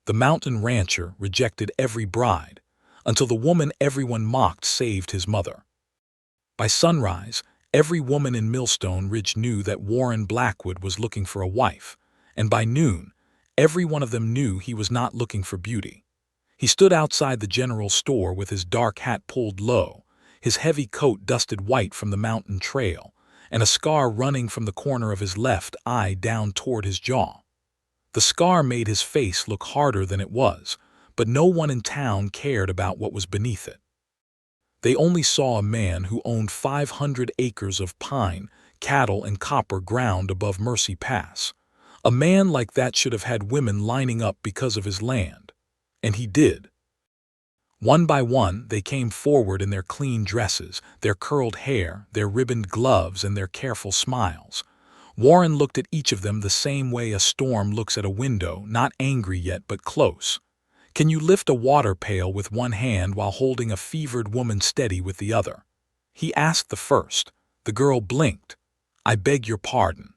The mountain rancher rejected every bride, until the woman everyone mocked saved his mother. By sunrise, every woman in Millstone Ridge knew that Warren Blackwood was looking for a wife, and by noon, every one of them knew he was not looking for beauty. He stood outside the general store with his dark hat pulled low, his heavy coat dusted white from the mountain trail, and a scar running from the corner of his left eye down toward his jaw. The scar made his face look harder than it was, but no one in town cared about what was beneath it. They only saw a man who owned 500 acres of pine, cattle, and copper ground above Mercy Pass. A man like that should have had women lining up because of his land. And he did. One by one, they came forward in their clean dresses, their curled hair, their ribboned gloves, and their careful smiles. Warren looked at each of them the same way a storm looks at a window, not angry yet but close. Can you lift a water pail with one hand while holding a fevered woman steady with the other? He asked the first. The girl blinked. I beg your pardon.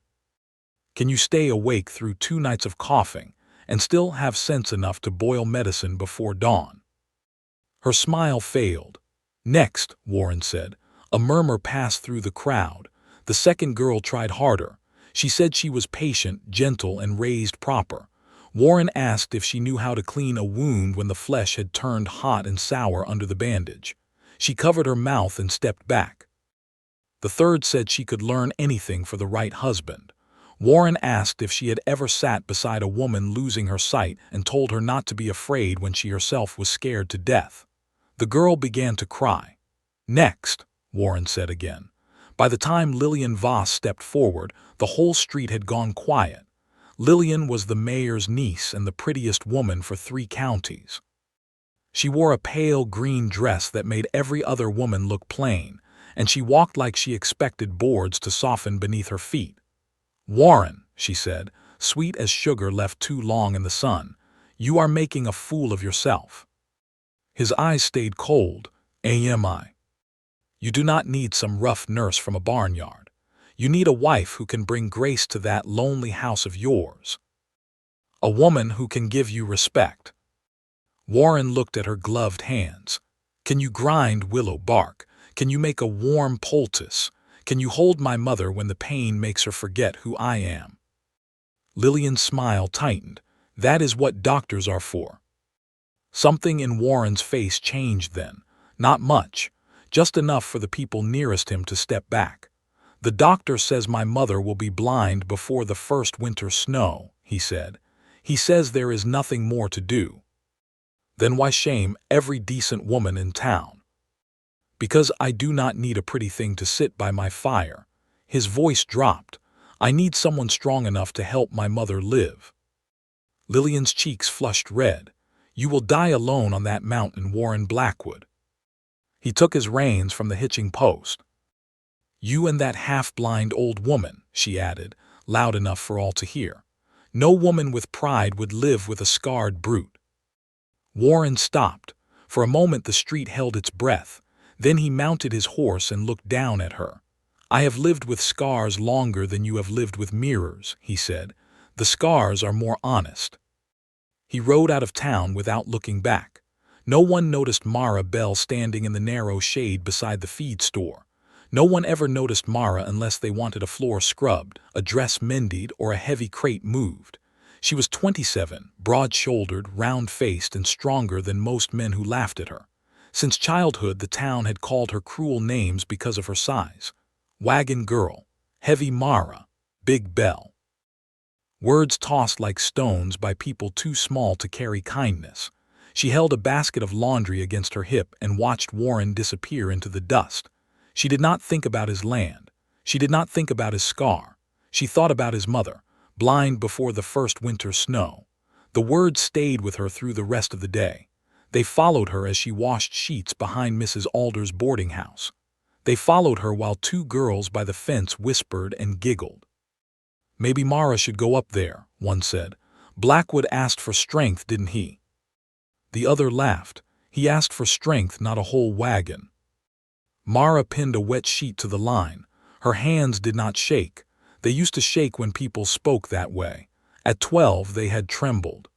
Can you stay awake through 2 nights of coughing and still have sense enough to boil medicine before dawn? Her smile failed. Next, Warren said. A murmur passed through the crowd. The second girl tried harder. She said she was patient, gentle, and raised proper. Warren asked if she knew how to clean a wound when the flesh had turned hot and sour under the bandage. She covered her mouth and stepped back. The third said she could learn anything for the right husband. Warren asked if she had ever sat beside a woman losing her sight and told her not to be afraid when she herself was scared to death. The girl began to cry. Next, Warren said again. By the time Lillian Voss stepped forward, the whole street had gone quiet. Lillian was the mayor's niece and the prettiest woman for 3 counties. She wore a pale green dress that made every other woman look plain, and she walked like she expected boards to soften beneath her feet. Warren, she said, sweet as sugar left too long in the sun, you are making a fool of yourself. His eyes stayed cold. Ami. You do not need some rough nurse from a barnyard. You need a wife who can bring grace to that lonely house of yours. A woman who can give you respect. Warren looked at her gloved hands. Can you grind willow bark? Can you make a warm poultice? Can you hold my mother when the pain makes her forget who I am? Lillian's smile tightened. That is what doctors are for. Something in Warren's face changed then. Not much, just enough for the people nearest him to step back. The doctor says my mother will be blind before the first winter snow, he said. He says there is nothing more to do. Then why shame every decent woman in town? Because I do not need a pretty thing to sit by my fire. His voice dropped. I need someone strong enough to help my mother live. Lillian's cheeks flushed red. You will die alone on that mountain, Warren Blackwood. He took his reins from the hitching post. You and that half-blind old woman, she added, loud enough for all to hear. No woman with pride would live with a scarred brute. Warren stopped. For a moment the street held its breath. Then he mounted his horse and looked down at her. I have lived with scars longer than you have lived with mirrors, he said. The scars are more honest. He rode out of town without looking back. No one noticed Mara Bell standing in the narrow shade beside the feed store. No one ever noticed Mara unless they wanted a floor scrubbed, a dress mended, or a heavy crate moved. She was 27, broad-shouldered, round-faced, and stronger than most men who laughed at her. Since childhood, the town had called her cruel names because of her size. Wagon Girl, Heavy Mara, Big Bell. Words tossed like stones by people too small to carry kindness. She held a basket of laundry against her hip and watched Warren disappear into the dust. She did not think about his land. She did not think about his scar. She thought about his mother, blind before the first winter snow. The words stayed with her through the rest of the day. They followed her as she washed sheets behind Mrs. Alder's boarding house. They followed her while 2 girls by the fence whispered and giggled. Maybe Mara should go up there, one said. Blackwood asked for strength, didn't he? The other laughed. He asked for strength, not a whole wagon. Mara pinned a wet sheet to the line. Her hands did not shake. They used to shake when people spoke that way. At 12 they had trembled.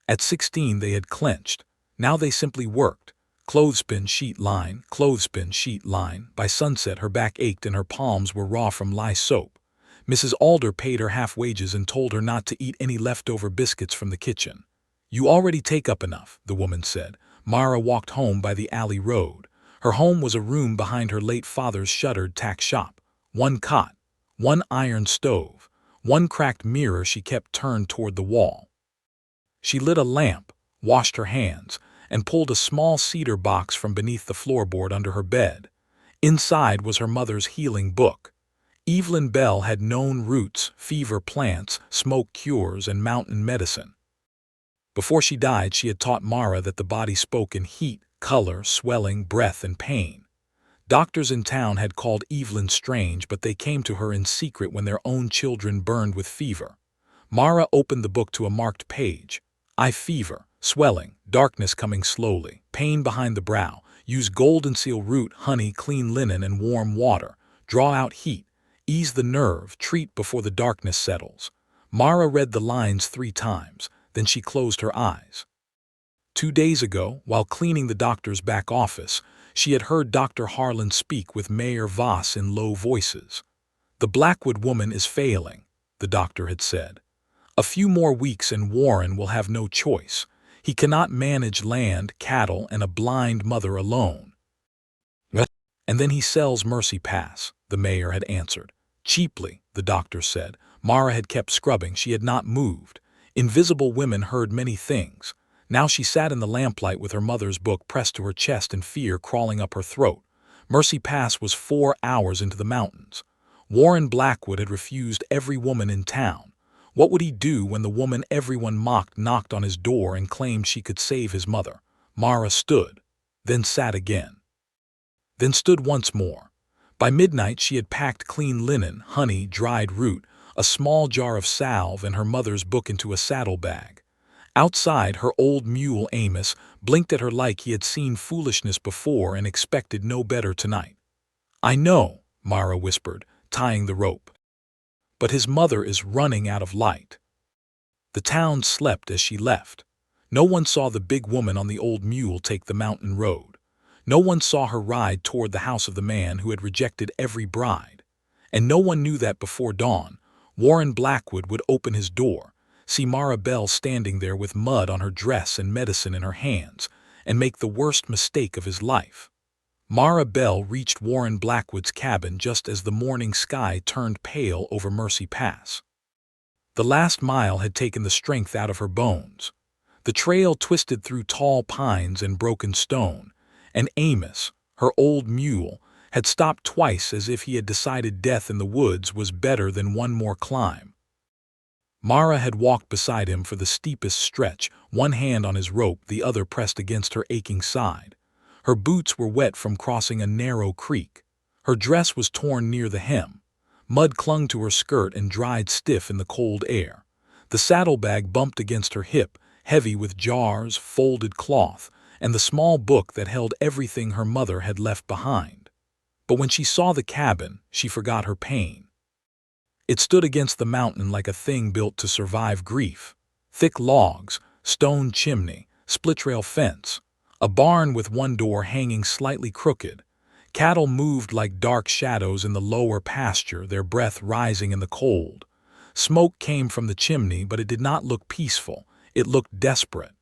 At 16 they had clenched. Now they simply worked. Clothespin sheet line, clothespin sheet line. By sunset her back ached and her palms were raw from lye soap. Mrs. Alder paid her half wages and told her not to eat any leftover biscuits from the kitchen. "You already take up enough," the woman said. Mara walked home by the alley road. Her home was a room behind her late father's shuttered tack shop. One cot, one iron stove, one cracked mirror she kept turned toward the wall. She lit a lamp, washed her hands, and pulled a small cedar box from beneath the floorboard under her bed. Inside was her mother's healing book. Evelyn Bell had known roots, fever plants, smoke cures, and mountain medicine. Before she died, she had taught Mara that the body spoke in heat, color, swelling, breath, and pain. Doctors in town had called Evelyn strange, but they came to her in secret when their own children burned with fever. Mara opened the book to a marked page. Eye fever, swelling, darkness coming slowly, pain behind the brow. Use golden seal root, honey, clean linen, and warm water. Draw out heat. Ease the nerve, treat before the darkness settles. Mara read the lines 3 times, then she closed her eyes. 2 days ago, while cleaning the doctor's back office, she had heard Dr. Harlan speak with Mayor Voss in low voices. "The Blackwood woman is failing," the doctor had said. "A few more weeks and Warren will have no choice. He cannot manage land, cattle, and a blind mother alone." "And then he sells Mercy Pass," the mayor had answered. "Cheaply," the doctor said. Mara had kept scrubbing. She had not moved. Invisible women heard many things. Now she sat in the lamplight with her mother's book pressed to her chest and fear crawling up her throat. Mercy Pass was 4 hours into the mountains. Warren Blackwood had refused every woman in town. What would he do when the woman everyone mocked knocked on his door and claimed she could save his mother? Mara stood, then sat again, then stood once more. By midnight she had packed clean linen, honey, dried root, a small jar of salve, and her mother's book into a saddlebag. Outside, her old mule Amos blinked at her like he had seen foolishness before and expected no better tonight. "I know," Mara whispered, tying the rope. "But his mother is running out of light." The town slept as she left. No one saw the big woman on the old mule take the mountain road. No one saw her ride toward the house of the man who had rejected every bride. And no one knew that before dawn, Warren Blackwood would open his door, see Mara Bell standing there with mud on her dress and medicine in her hands, and make the worst mistake of his life. Mara Bell reached Warren Blackwood's cabin just as the morning sky turned pale over Mercy Pass. The last mile had taken the strength out of her bones. The trail twisted through tall pines and broken stone, and Amos, her old mule, had stopped twice as if he had decided death in the woods was better than one more climb. Mara had walked beside him for the steepest stretch, one hand on his rope, the other pressed against her aching side. Her boots were wet from crossing a narrow creek. Her dress was torn near the hem. Mud clung to her skirt and dried stiff in the cold air. The saddlebag bumped against her hip, heavy with jars, folded cloth, and the small book that held everything her mother had left behind. But when she saw the cabin, she forgot her pain. It stood against the mountain like a thing built to survive grief. Thick logs, stone chimney, split-rail fence, a barn with one door hanging slightly crooked. Cattle moved like dark shadows in the lower pasture, their breath rising in the cold. Smoke came from the chimney, but it did not look peaceful. It looked desperate.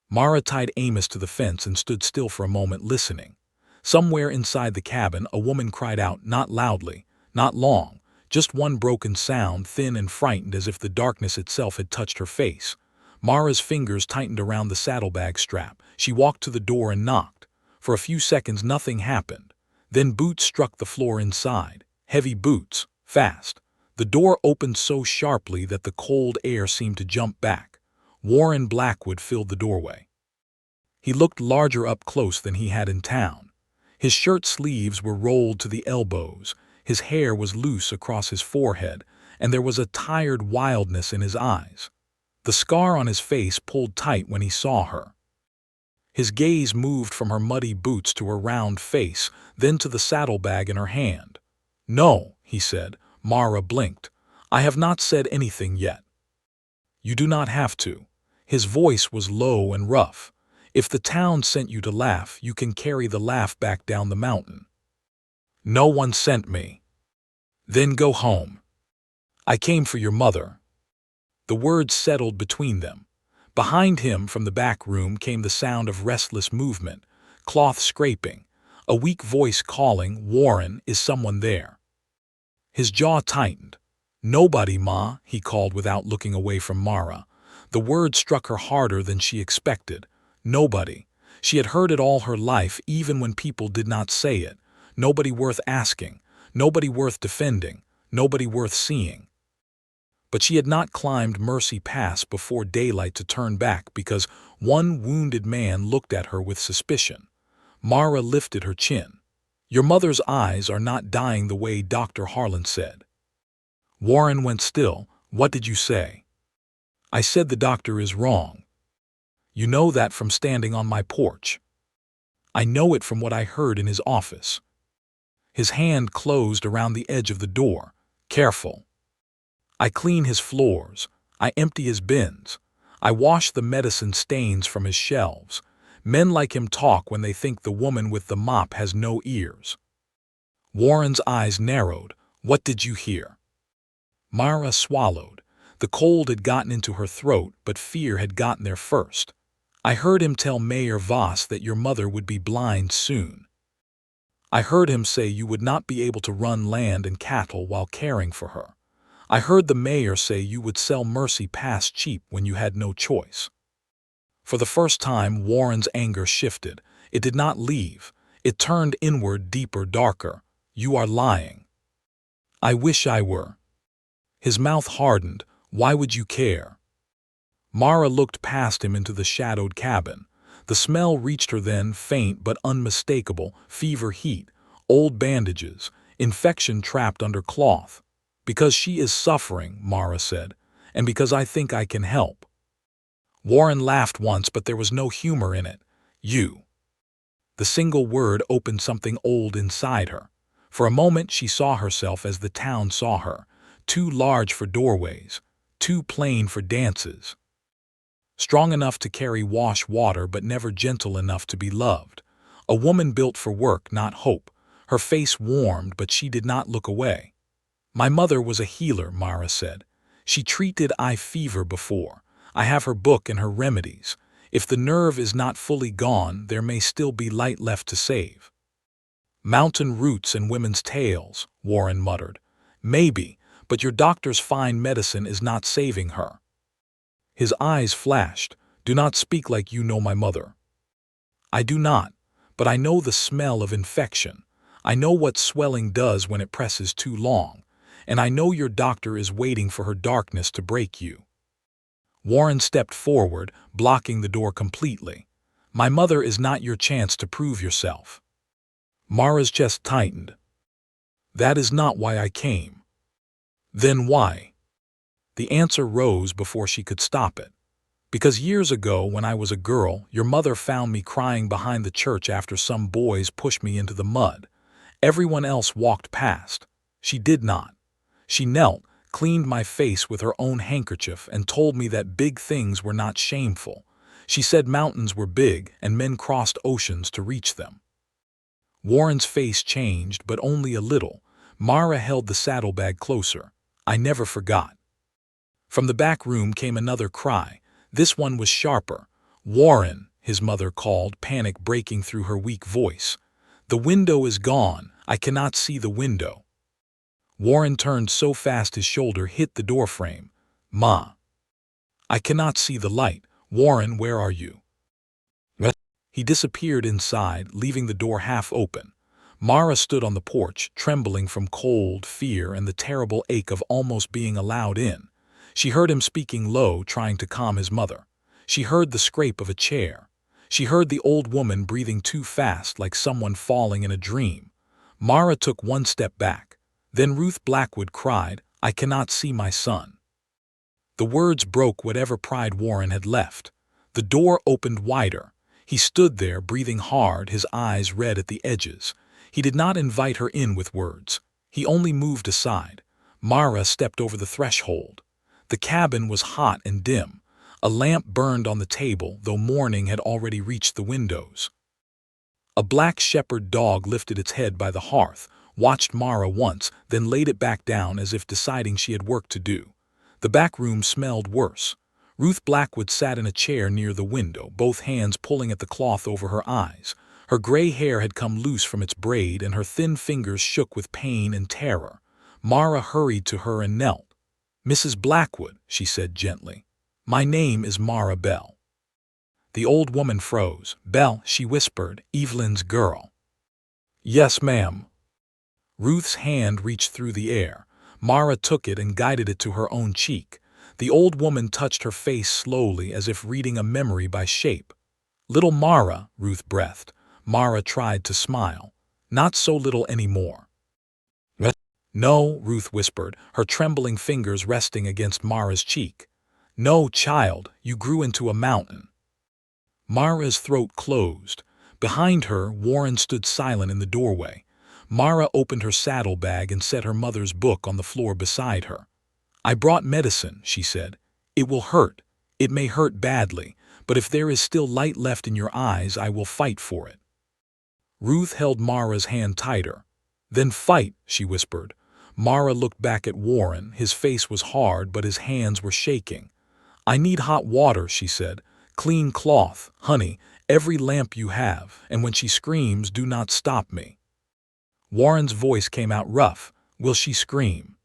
Mara tied Amos to the fence and stood still for a moment, listening. Somewhere inside the cabin, a woman cried out, not loudly, not long, just one broken sound, thin and frightened as if the darkness itself had touched her face. Mara's fingers tightened around the saddlebag strap. She walked to the door and knocked. For a few seconds nothing happened. Then boots struck the floor inside. Heavy boots, fast. The door opened so sharply that the cold air seemed to jump back. Warren Blackwood filled the doorway. He looked larger up close than he had in town. His shirt sleeves were rolled to the elbows, his hair was loose across his forehead, and there was a tired wildness in his eyes. The scar on his face pulled tight when he saw her. His gaze moved from her muddy boots to her round face, then to the saddlebag in her hand. "No," he said. Mara blinked. "I have not said anything yet." "You do not have to." His voice was low and rough. "If the town sent you to laugh, you can carry the laugh back down the mountain." "No one sent me." "Then go home." "I came for your mother." The words settled between them. Behind him from the back room came the sound of restless movement, cloth scraping, a weak voice calling, "Warren, is someone there?" His jaw tightened. "Nobody, Ma," he called without looking away from Mara. The word struck her harder than she expected. Nobody. She had heard it all her life, even when people did not say it. Nobody worth asking. Nobody worth defending. Nobody worth seeing. But she had not climbed Mercy Pass before daylight to turn back because one wounded man looked at her with suspicion. Mara lifted her chin. "Your mother's eyes are not dying the way Dr. Harlan said." Warren went still. "What did you say?" "I said the doctor is wrong." "You know that from standing on my porch." "I know it from what I heard in his office." His hand closed around the edge of the door. "Careful." "I clean his floors. I empty his bins. I wash the medicine stains from his shelves. Men like him talk when they think the woman with the mop has no ears." Warren's eyes narrowed. "What did you hear?" Mara swallowed. The cold had gotten into her throat, but fear had gotten there first. "I heard him tell Mayor Voss that your mother would be blind soon. I heard him say you would not be able to run land and cattle while caring for her. I heard the mayor say you would sell Mercy Pass cheap when you had no choice." For the first time, Warren's anger shifted. It did not leave. It turned inward, deeper, darker. "You are lying." "I wish I were." His mouth hardened. "Why would you care?" Mara looked past him into the shadowed cabin. The smell reached her then, faint but unmistakable, fever heat, old bandages, infection trapped under cloth. "Because she is suffering," Mara said, "and because I think I can help." Warren laughed once, but there was no humor in it. "You." The single word opened something old inside her. For a moment she saw herself as the town saw her, too large for doorways, too plain for dances. Strong enough to carry wash water but never gentle enough to be loved. A woman built for work, not hope. Her face warmed, but she did not look away. "My mother was a healer," Mara said. "She treated eye fever before. I have her book and her remedies. If the nerve is not fully gone, there may still be light left to save." "Mountain roots and women's tales," Warren muttered. "Maybe, but your doctor's fine medicine is not saving her." His eyes flashed. "Do not speak like you know my mother." "I do not, but I know the smell of infection. I know what swelling does when it presses too long. And I know your doctor is waiting for her darkness to break you." Warren stepped forward, blocking the door completely. "My mother is not your chance to prove yourself." Mara's chest tightened. "That is not why I came." "Then why?" The answer rose before she could stop it. "Because years ago, when I was a girl, your mother found me crying behind the church after some boys pushed me into the mud. Everyone else walked past. She did not. She knelt, cleaned my face with her own handkerchief, and told me that big things were not shameful. She said mountains were big and men crossed oceans to reach them." Warren's face changed, but only a little. Mara held the saddlebag closer. "I never forgot." From the back room came another cry. This one was sharper. "Warren," his mother called, panic breaking through her weak voice. "The window is gone. I cannot see the window." Warren turned so fast his shoulder hit the doorframe. "Ma." "I cannot see the light. Warren, where are you?" He disappeared inside, leaving the door half open. Mara stood on the porch, trembling from cold, fear, and the terrible ache of almost being allowed in. She heard him speaking low, trying to calm his mother. She heard the scrape of a chair. She heard the old woman breathing too fast, like someone falling in a dream. Mara took one step back. Then Ruth Blackwood cried, "I cannot see my son." The words broke whatever pride Warren had left. The door opened wider. He stood there, breathing hard, his eyes red at the edges. He did not invite her in with words. He only moved aside. Mara stepped over the threshold. The cabin was hot and dim. A lamp burned on the table, though morning had already reached the windows. A black shepherd dog lifted its head by the hearth, watched Mara once, then laid it back down as if deciding she had work to do. The back room smelled worse. Ruth Blackwood sat in a chair near the window, both hands pulling at the cloth over her eyes. Her gray hair had come loose from its braid, and her thin fingers shook with pain and terror. Mara hurried to her and knelt. "Mrs. Blackwood," she said gently, "my name is Mara Bell." The old woman froze. "Bell," she whispered, "Evelyn's girl." "Yes, ma'am." Ruth's hand reached through the air. Mara took it and guided it to her own cheek. The old woman touched her face slowly, as if reading a memory by shape. "Little Mara," Ruth breathed. Mara tried to smile. "Not so little anymore." "What?" "No," Ruth whispered, her trembling fingers resting against Mara's cheek. "No, child, you grew into a mountain." Mara's throat closed. Behind her, Warren stood silent in the doorway. Mara opened her saddlebag and set her mother's book on the floor beside her. "I brought medicine," she said. "It will hurt. It may hurt badly, but if there is still light left in your eyes, I will fight for it." Ruth held Mara's hand tighter. "Then fight," she whispered. Mara looked back at Warren. His face was hard, but his hands were shaking. "I need hot water," she said. "Clean cloth, honey, every lamp you have, and when she screams, do not stop me." Warren's voice came out rough. "Will she scream?"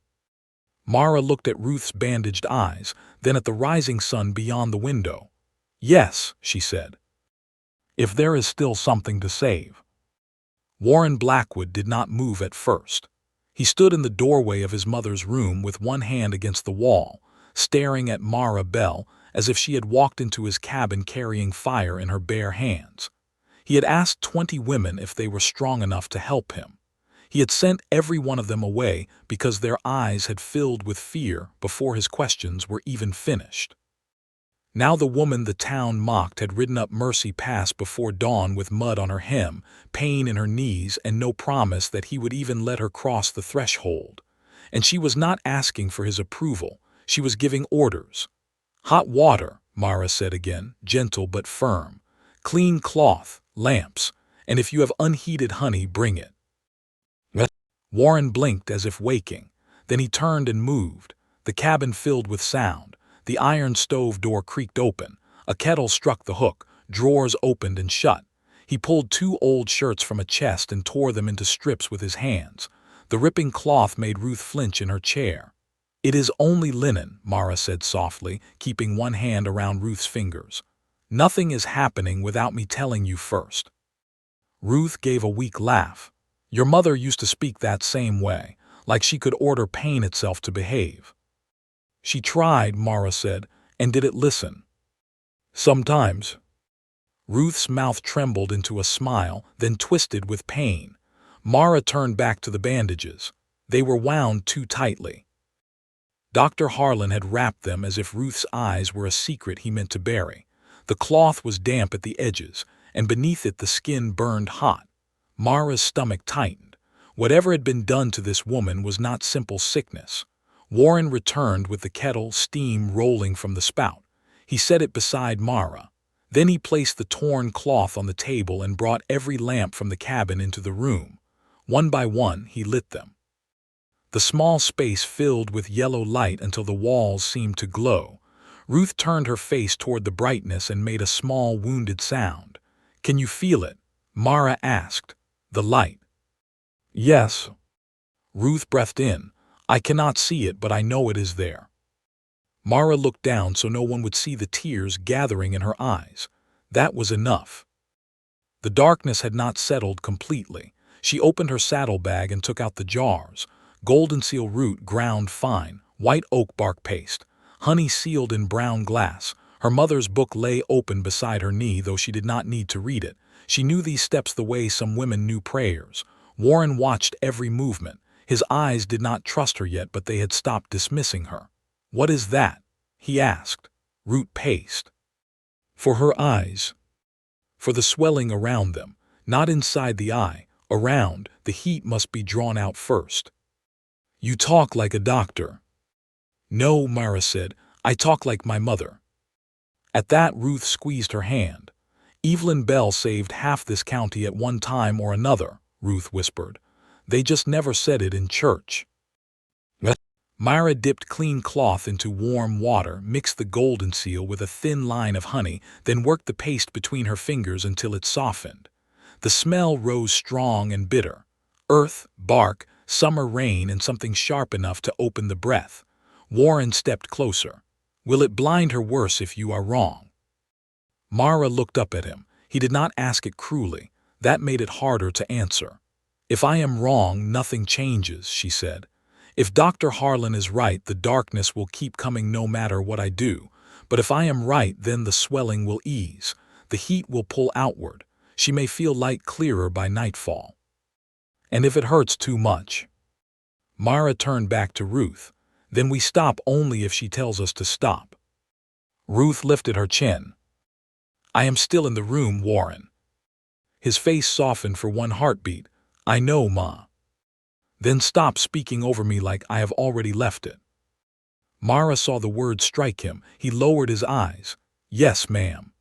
Mara looked at Ruth's bandaged eyes, then at the rising sun beyond the window. "Yes," she said. "If there is still something to save." Warren Blackwood did not move at first. He stood in the doorway of his mother's room with one hand against the wall, staring at Mara Bell as if she had walked into his cabin carrying fire in her bare hands. He had asked 20 women if they were strong enough to help him. He had sent every one of them away because their eyes had filled with fear before his questions were even finished. Now the woman the town mocked had ridden up Mercy Pass before dawn with mud on her hem, pain in her knees, and no promise that he would even let her cross the threshold. And she was not asking for his approval. She was giving orders. "Hot water," Mara said again, gentle but firm. "Clean cloth, lamps, and if you have unheated honey, bring it." "What?" Warren blinked as if waking. Then he turned and moved. The cabin filled with sound. The iron stove door creaked open. A kettle struck the hook. Drawers opened and shut. He pulled 2 old shirts from a chest and tore them into strips with his hands. The ripping cloth made Ruth flinch in her chair. "It is only linen," Mara said softly, keeping one hand around Ruth's fingers. "Nothing is happening without me telling you first." Ruth gave a weak laugh. "Your mother used to speak that same way, like she could order pain itself to behave." "She tried," Mara said, "and did it listen?" "Sometimes." Ruth's mouth trembled into a smile, then twisted with pain. Mara turned back to the bandages. They were wound too tightly. Dr. Harlan had wrapped them as if Ruth's eyes were a secret he meant to bury. The cloth was damp at the edges, and beneath it the skin burned hot. Mara's stomach tightened. Whatever had been done to this woman was not simple sickness. Warren returned with the kettle, steam rolling from the spout. He set it beside Mara. Then he placed the torn cloth on the table and brought every lamp from the cabin into the room. One by one, he lit them. The small space filled with yellow light until the walls seemed to glow. Ruth turned her face toward the brightness and made a small, wounded sound. "Can you feel it?" Mara asked. "The light?" "Yes." Ruth breathed in. "I cannot see it, but I know it is there." Mara looked down so no one would see the tears gathering in her eyes. That was enough. The darkness had not settled completely. She opened her saddlebag and took out the jars. Golden seal root ground fine, white oak bark paste, honey sealed in brown glass. Her mother's book lay open beside her knee, though she did not need to read it. She knew these steps the way some women knew prayers. Warren watched every movement. His eyes did not trust her yet, but they had stopped dismissing her. "What is that?" he asked. "Root paste." "For her eyes." "For the swelling around them, not inside the eye, around. The heat must be drawn out first." "You talk like a doctor." "No," Mara said, "I talk like my mother." At that, Ruth squeezed her hand. "Evelyn Bell saved half this county at one time or another," Ruth whispered. "They just never said it in church." Myra dipped clean cloth into warm water, mixed the golden seal with a thin line of honey, then worked the paste between her fingers until it softened. The smell rose strong and bitter. Earth, bark, summer rain, and something sharp enough to open the breath. Warren stepped closer. "Will it blind her worse if you are wrong?" Mara looked up at him. He did not ask it cruelly. That made it harder to answer. "If I am wrong, nothing changes," she said. "If Dr. Harlan is right, the darkness will keep coming no matter what I do. But if I am right, then the swelling will ease. The heat will pull outward. She may feel light clearer by nightfall. And if it hurts too much?" Mara turned back to Ruth. "Then we stop only if she tells us to stop." Ruth lifted her chin. "I am still in the room, Warren." His face softened for one heartbeat. "I know, Ma." "Then stop speaking over me like I have already left it." Mara saw the words strike him. He lowered his eyes. "Yes, ma'am."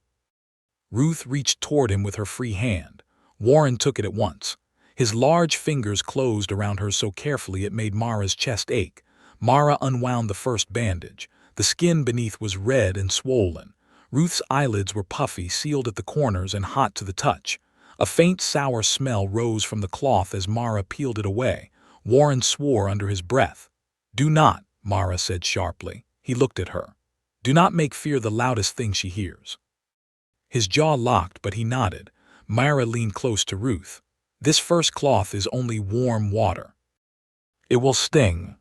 Ruth reached toward him with her free hand. Warren took it at once. His large fingers closed around her so carefully it made Mara's chest ache. Mara unwound the first bandage. The skin beneath was red and swollen. Ruth's eyelids were puffy, sealed at the corners, and hot to the touch. A faint sour smell rose from the cloth as Mara peeled it away. Warren swore under his breath. "Do not," Mara said sharply. He looked at her. "Do not make fear the loudest thing she hears." His jaw locked, but he nodded. Mara leaned close to Ruth. "This first cloth is only warm water. It will sting."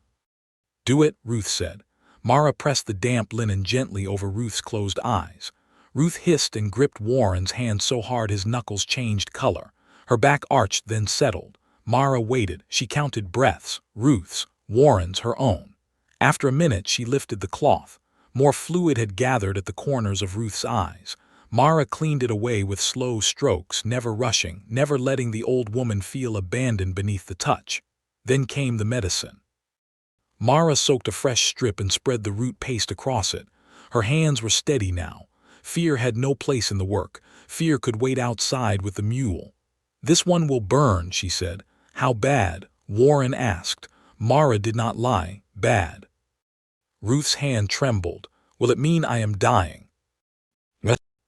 "Do it," Ruth said. Mara pressed the damp linen gently over Ruth's closed eyes. Ruth hissed and gripped Warren's hand so hard his knuckles changed color. Her back arched, then settled. Mara waited. She counted breaths. Ruth's, Warren's, her own. After a minute, she lifted the cloth. More fluid had gathered at the corners of Ruth's eyes. Mara cleaned it away with slow strokes, never rushing, never letting the old woman feel abandoned beneath the touch. Then came the medicine. Mara soaked a fresh strip and spread the root paste across it. Her hands were steady now. Fear had no place in the work. Fear could wait outside with the mule. "This one will burn," she said. "How bad?" Warren asked. Mara did not lie. "Bad." Ruth's hand trembled. "Will it mean I am dying?"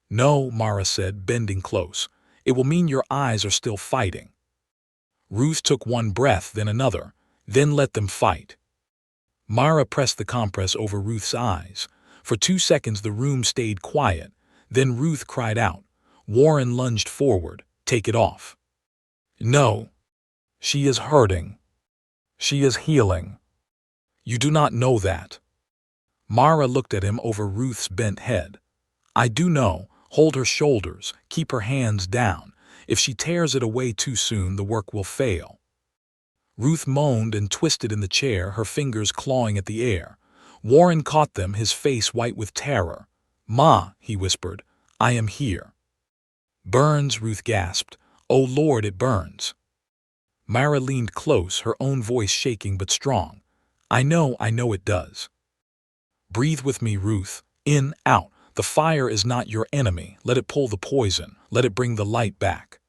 "No," Mara said, bending close. "It will mean your eyes are still fighting." Ruth took one breath, then another. "Then let them fight." Mara pressed the compress over Ruth's eyes. For 2 seconds the room stayed quiet. Then Ruth cried out. Warren lunged forward. "Take it off." "No. She is hurting. She is healing." "You do not know that." Mara looked at him over Ruth's bent head. "I do know. Hold her shoulders. Keep her hands down. If she tears it away too soon, the work will fail." Ruth moaned and twisted in the chair, her fingers clawing at the air. Warren caught them, his face white with terror. "Ma," he whispered, "I am here." "Burns," Ruth gasped. "Oh Lord, it burns." Mara leaned close, her own voice shaking but strong. I know it does." "Breathe with me, Ruth. In, out. The fire is not your enemy. Let it pull the poison. Let it bring the light back."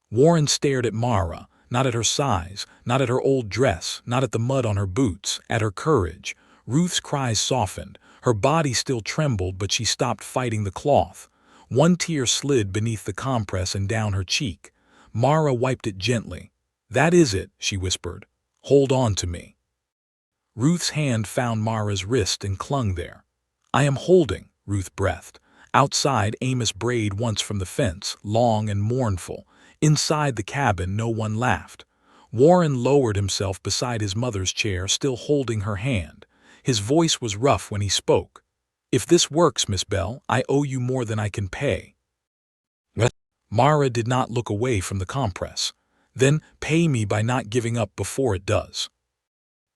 Warren stared at Mara, not at her size, not at her old dress, not at the mud on her boots, at her courage. Ruth's cries softened. Her body still trembled, but she stopped fighting the cloth. One tear slid beneath the compress and down her cheek. Mara wiped it gently. "That is it," she whispered. "Hold on to me." Ruth's hand found Mara's wrist and clung there. "I am holding," Ruth breathed. Outside, Amos brayed once from the fence, long and mournful. Inside the cabin, no one laughed. Warren lowered himself beside his mother's chair, still holding her hand. His voice was rough when he spoke. "If this works, Miss Bell, I owe you more than I can pay." Mara did not look away from the compress. "Then pay me by not giving up before it does."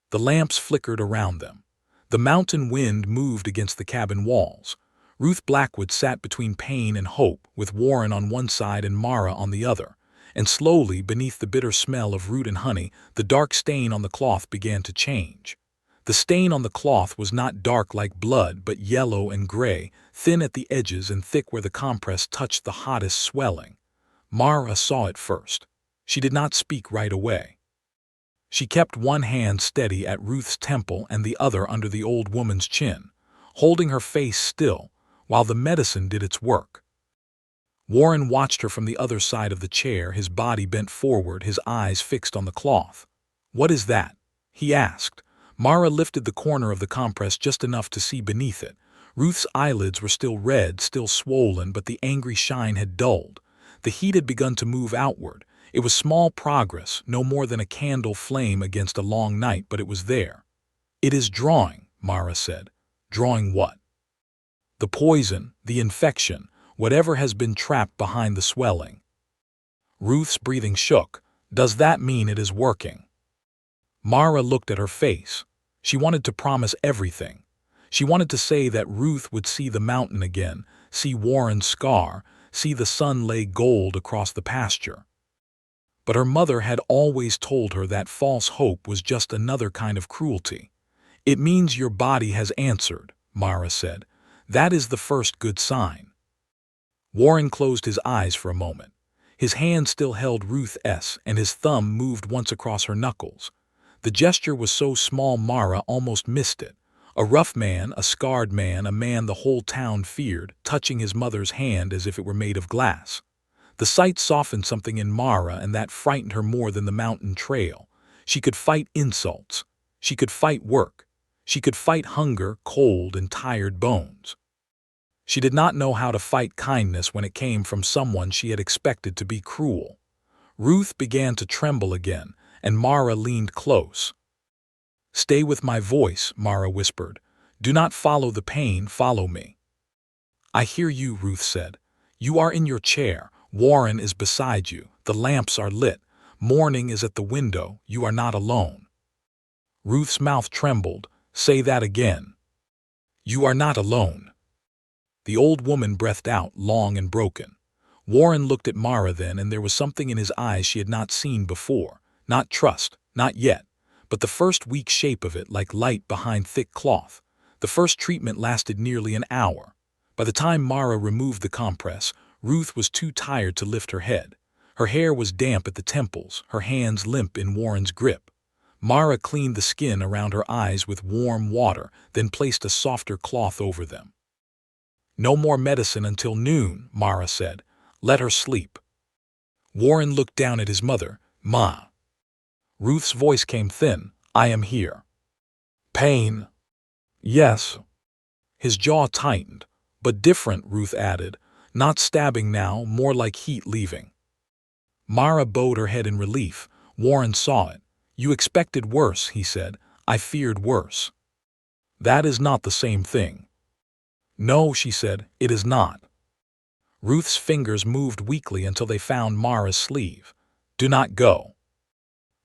The lamps flickered around them. The mountain wind moved against the cabin walls. Ruth Blackwood sat between pain and hope, with Warren on one side and Mara on the other. And slowly, beneath the bitter smell of root and honey, the dark stain on the cloth began to change. The stain on the cloth was not dark like blood, but yellow and gray, thin at the edges and thick where the compress touched the hottest swelling. Mara saw it first. She did not speak right away. She kept one hand steady at Ruth's temple and the other under the old woman's chin, holding her face still, while the medicine did its work. Warren watched her from the other side of the chair, his body bent forward, his eyes fixed on the cloth. "What is that?" he asked. Mara lifted the corner of the compress just enough to see beneath it. Ruth's eyelids were still red, still swollen, but the angry shine had dulled. The heat had begun to move outward. It was small progress, no more than a candle flame against a long night, but it was there. "It is drawing," Mara said. "Drawing what?" "The poison, the infection, whatever has been trapped behind the swelling." Ruth's breathing shook. "Does that mean it is working?" Mara looked at her face. She wanted to promise everything. She wanted to say that Ruth would see the mountain again, see Warren's scar, see the sun lay gold across the pasture. But her mother had always told her that false hope was just another kind of cruelty. "It means your body has answered," Mara said. "That is the first good sign." Warren closed his eyes for a moment. His hand still held Ruth's, and his thumb moved once across her knuckles. The gesture was so small Mara almost missed it. A rough man, a scarred man, a man the whole town feared, touching his mother's hand as if it were made of glass. The sight softened something in Mara, and that frightened her more than the mountain trail. She could fight insults. She could fight work. She could fight hunger, cold, and tired bones. She did not know how to fight kindness when it came from someone she had expected to be cruel. Ruth began to tremble again, and Mara leaned close. "Stay with my voice," Mara whispered. "Do not follow the pain, follow me." "I hear you," Ruth said. "You are in your chair. Warren is beside you. The lamps are lit. Morning is at the window. You are not alone." Ruth's mouth trembled. "Say that again." "You are not alone." The old woman breathed out, long and broken. Warren looked at Mara then, and there was something in his eyes she had not seen before. Not trust, not yet, but the first weak shape of it, like light behind thick cloth. The first treatment lasted nearly an hour. By the time Mara removed the compress, Ruth was too tired to lift her head. Her hair was damp at the temples, her hands limp in Warren's grip. Mara cleaned the skin around her eyes with warm water, then placed a softer cloth over them. "No more medicine until noon," Mara said. "Let her sleep." Warren looked down at his mother. "Ma." Ruth's voice came thin. "I am here." "Pain?" "Yes." His jaw tightened. "But different," Ruth added. "Not stabbing now, more like heat leaving." Mara bowed her head in relief. Warren saw it. "You expected worse," he said. "I feared worse." "That is not the same thing." "No," she said, "it is not." Ruth's fingers moved weakly until they found Mara's sleeve. "Do not go."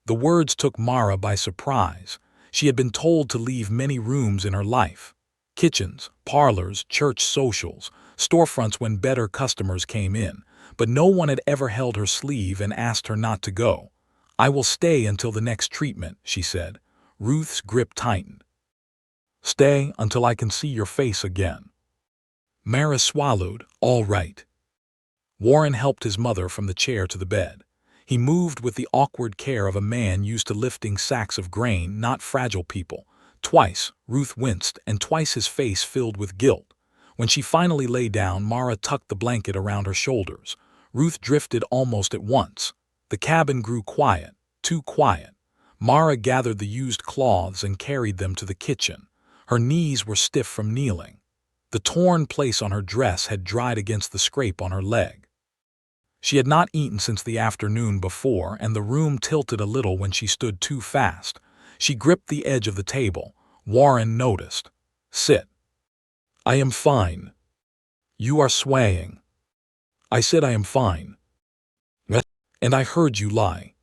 The words took Mara by surprise. She had been told to leave many rooms in her life. Kitchens, parlors, church socials, storefronts when better customers came in. But no one had ever held her sleeve and asked her not to go. "I will stay until the next treatment," she said. Ruth's grip tightened. "Stay until I can see your face again." Mara swallowed. "All right." Warren helped his mother from the chair to the bed. He moved with the awkward care of a man used to lifting sacks of grain, not fragile people. Twice, Ruth winced, and twice his face filled with guilt. When she finally lay down, Mara tucked the blanket around her shoulders. Ruth drifted almost at once. The cabin grew quiet, too quiet. Mara gathered the used cloths and carried them to the kitchen. Her knees were stiff from kneeling. The torn place on her dress had dried against the scrape on her leg. She had not eaten since the afternoon before, and the room tilted a little when she stood too fast. She gripped the edge of the table. Warren noticed. "Sit." "I am fine." "You are swaying." "I said I am fine." "And I heard you lie."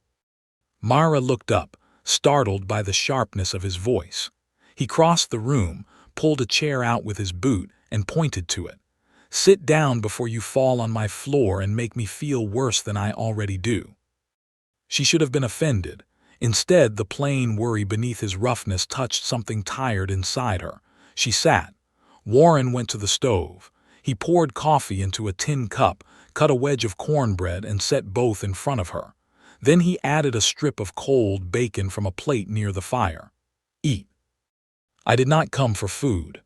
Mara looked up, startled by the sharpness of his voice. He crossed the room, pulled a chair out with his boot, and pointed to it. "Sit down before you fall on my floor and make me feel worse than I already do." She should have been offended. Instead, the plain worry beneath his roughness touched something tired inside her. She sat. Warren went to the stove. He poured coffee into a tin cup, cut a wedge of cornbread, and set both in front of her. Then he added a strip of cold bacon from a plate near the fire. Eat. I did not come for food.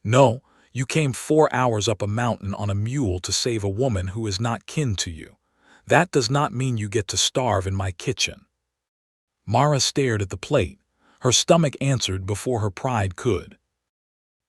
No, you came 4 hours up a mountain on a mule to save a woman who is not kin to you. That does not mean you get to starve in my kitchen. Mara stared at the plate. Her stomach answered before her pride could.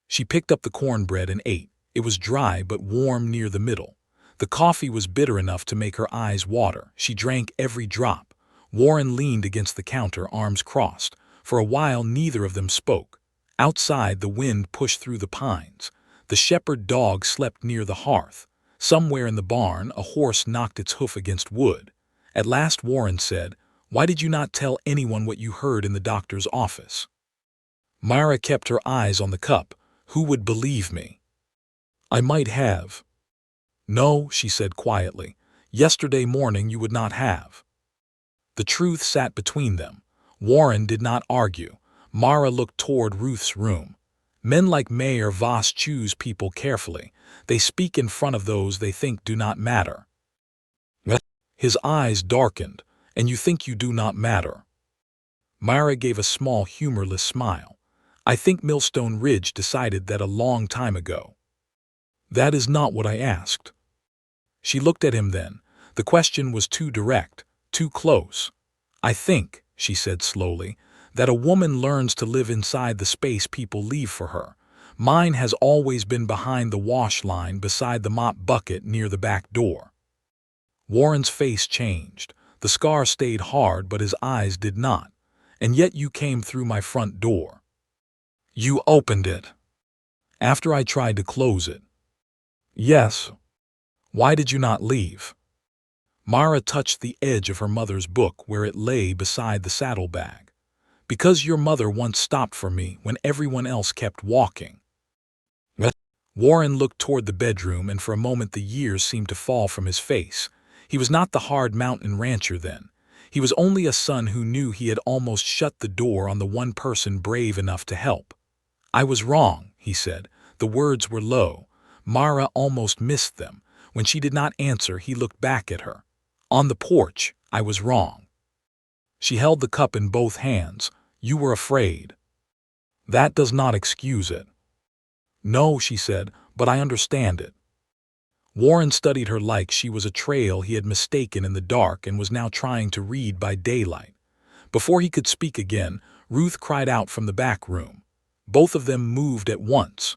She picked up the cornbread and ate. It was dry but warm near the middle. The coffee was bitter enough to make her eyes water. She drank every drop. Warren leaned against the counter, arms crossed. For a while neither of them spoke. Outside, the wind pushed through the pines. The shepherd dog slept near the hearth. Somewhere in the barn, a horse knocked its hoof against wood. At last Warren said, "Why did you not tell anyone what you heard in the doctor's office?" Myra kept her eyes on the cup. Who would believe me? I might have. No, she said quietly. Yesterday morning you would not have. The truth sat between them. Warren did not argue. Mara looked toward Ruth's room. Men like Mayor Voss choose people carefully. They speak in front of those they think do not matter. His eyes darkened. And you think you do not matter? Myra gave a small, humorless smile. I think Millstone Ridge decided that a long time ago. That is not what I asked. She looked at him then. The question was too direct, too close. I think, she said slowly, that a woman learns to live inside the space people leave for her. Mine has always been behind the wash line beside the mop bucket near the back door. Warren's face changed. The scar stayed hard, but his eyes did not. And yet you came through my front door. You opened it. After I tried to close it. Yes. Why did you not leave? Mara touched the edge of her mother's book where it lay beside the saddlebag. Because your mother once stopped for me when everyone else kept walking. Warren looked toward the bedroom, and for a moment the years seemed to fall from his face. He was not the hard mountain rancher then. He was only a son who knew he had almost shut the door on the one person brave enough to help. I was wrong, he said. The words were low. Mara almost missed them. When she did not answer, he looked back at her. On the porch, I was wrong. She held the cup in both hands. You were afraid. That does not excuse it. No, she said, but I understand it. Warren studied her like she was a trail he had mistaken in the dark and was now trying to read by daylight. Before he could speak again, Ruth cried out from the back room. Both of them moved at once.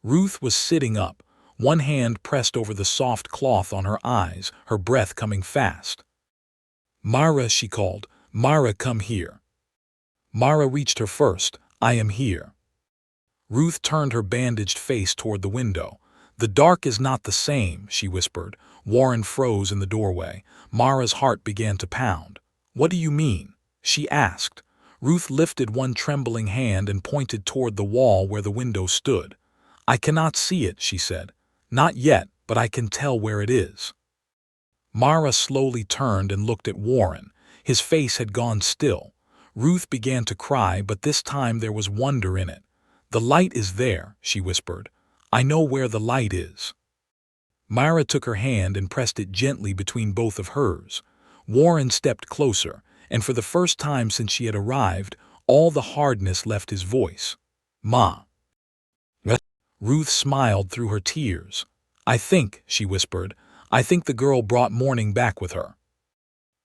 Ruth was sitting up, one hand pressed over the soft cloth on her eyes, her breath coming fast. Myra, she called. Myra, come here. Myra reached her first. I am here. Ruth turned her bandaged face toward the window. The dark is not the same, she whispered. Warren froze in the doorway. Mara's heart began to pound. What do you mean? She asked. Ruth lifted one trembling hand and pointed toward the wall where the window stood. I cannot see it, she said. Not yet, but I can tell where it is. Mara slowly turned and looked at Warren. His face had gone still. Ruth began to cry, but this time there was wonder in it. The light is there, she whispered. I know where the light is. Myra took her hand and pressed it gently between both of hers. Warren stepped closer, and for the first time since she had arrived, all the hardness left his voice. Ma. Ruth smiled through her tears. I think, she whispered, I think the girl brought morning back with her.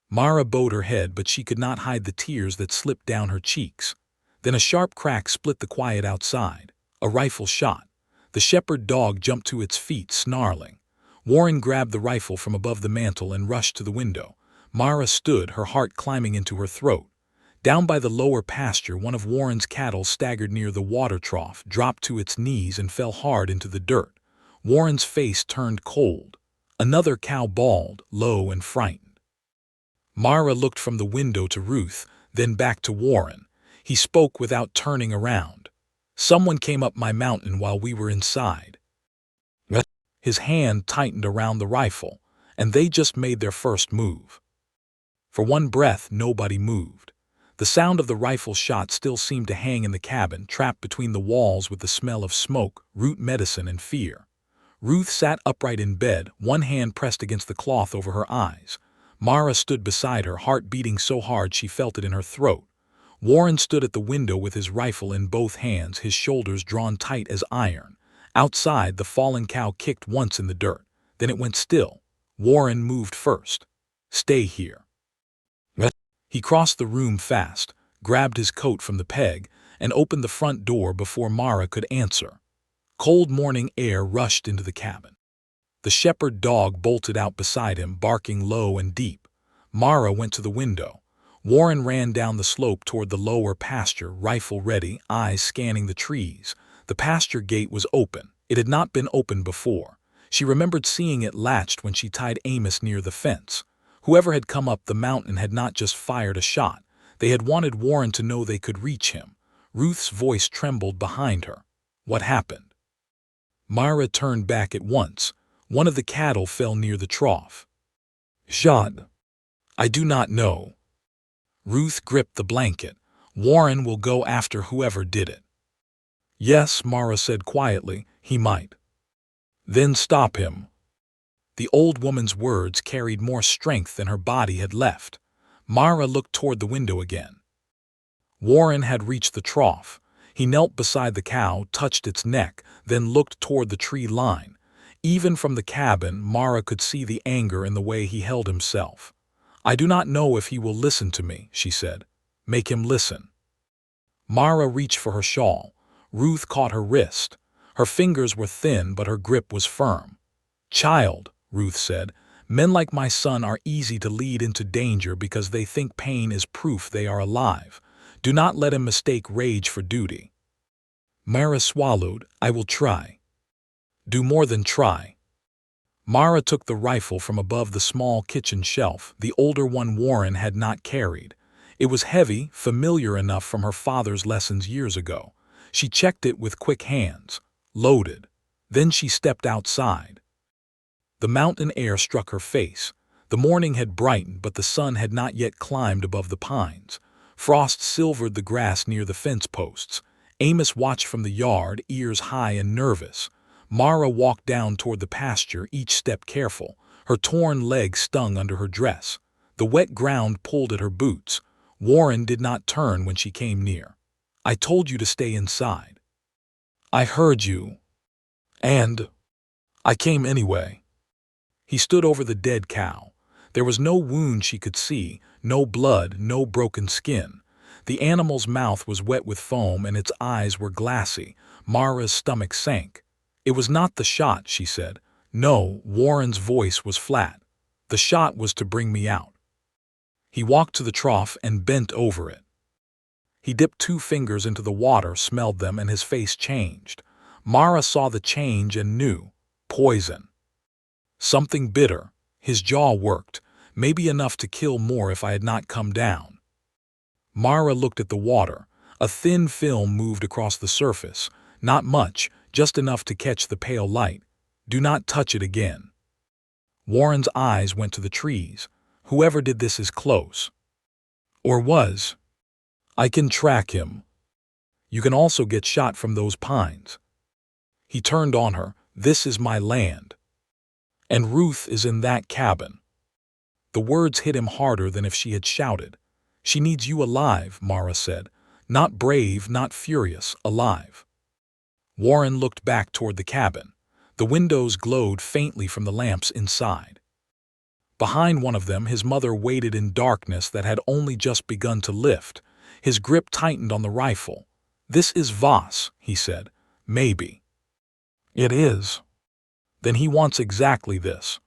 Mara bowed her head, but she could not hide the tears that slipped down her cheeks. Then a sharp crack split the quiet outside. A rifle shot. The shepherd dog jumped to its feet, snarling. Warren grabbed the rifle from above the mantel and rushed to the window. Mara stood, her heart climbing into her throat. Down by the lower pasture, one of Warren's cattle staggered near the water trough, dropped to its knees, and fell hard into the dirt. Warren's face turned cold. Another cow bawled, low and frightened. Mara looked from the window to Ruth, then back to Warren. He spoke without turning around. Someone came up my mountain while we were inside. His hand tightened around the rifle, and they just made their first move. For one breath, nobody moved. The sound of the rifle shot still seemed to hang in the cabin, trapped between the walls with the smell of smoke, root medicine, and fear. Ruth sat upright in bed, one hand pressed against the cloth over her eyes. Mara stood beside her, heart beating so hard she felt it in her throat. Warren stood at the window with his rifle in both hands, his shoulders drawn tight as iron. Outside, the fallen cow kicked once in the dirt. Then it went still. Warren moved first. "Stay here." He crossed the room fast, grabbed his coat from the peg, and opened the front door before Mara could answer. Cold morning air rushed into the cabin. The shepherd dog bolted out beside him, barking low and deep. Mara went to the window. Warren ran down the slope toward the lower pasture, rifle ready, eyes scanning the trees. The pasture gate was open. It had not been opened before. She remembered seeing it latched when she tied Amos near the fence. Whoever had come up the mountain had not just fired a shot. They had wanted Warren to know they could reach him. Ruth's voice trembled behind her. "What happened?" Mara turned back at once. One of the cattle fell near the trough. "Shot? I do not know." Ruth gripped the blanket. "Warren will go after whoever did it." "Yes," Mara said quietly, "he might." "Then stop him." The old woman's words carried more strength than her body had left. Mara looked toward the window again. Warren had reached the trough. He knelt beside the cow, touched its neck, then looked toward the tree line. Even from the cabin, Mara could see the anger in the way he held himself. "I do not know if he will listen to me," she said. "Make him listen." Mara reached for her shawl. Ruth caught her wrist. Her fingers were thin, but her grip was firm. "Child," Ruth said, "men like my son are easy to lead into danger because they think pain is proof they are alive. Do not let him mistake rage for duty." Mara swallowed. "I will try." "Do more than try." Mara took the rifle from above the small kitchen shelf, the older one Warren had not carried. It was heavy, familiar enough from her father's lessons years ago. She checked it with quick hands. Loaded. Then she stepped outside. The mountain air struck her face. The morning had brightened, but the sun had not yet climbed above the pines. Frost silvered the grass near the fence posts. Amos watched from the yard, ears high and nervous. Mara walked down toward the pasture, each step careful. Her torn leg stung under her dress. The wet ground pulled at her boots. Warren did not turn when she came near. "I told you to stay inside." "I heard you. And I came anyway." He stood over the dead cow. There was no wound she could see, no blood, no broken skin. The animal's mouth was wet with foam and its eyes were glassy. Mara's stomach sank. "It was not the shot," she said. "No," Warren's voice was flat. "The shot was to bring me out." He walked to the trough and bent over it. He dipped 2 fingers into the water, smelled them, and his face changed. Mara saw the change and knew. Poison. Something bitter. His jaw worked. Maybe enough to kill more if I had not come down. Mara looked at the water. A thin film moved across the surface. Not much, just enough to catch the pale light. "Do not touch it again." Warren's eyes went to the trees. "Whoever did this is close. Or was. I can track him. You can also get shot from those pines." He turned on her. "This is my land. And Ruth is in that cabin." The words hit him harder than if she had shouted. "She needs you alive," Mara said. "Not brave, not furious, alive." Warren looked back toward the cabin. The windows glowed faintly from the lamps inside. Behind one of them, his mother waited in darkness that had only just begun to lift. His grip tightened on the rifle. "This is Voss," he said. "Maybe." "It is." "Then he wants exactly this."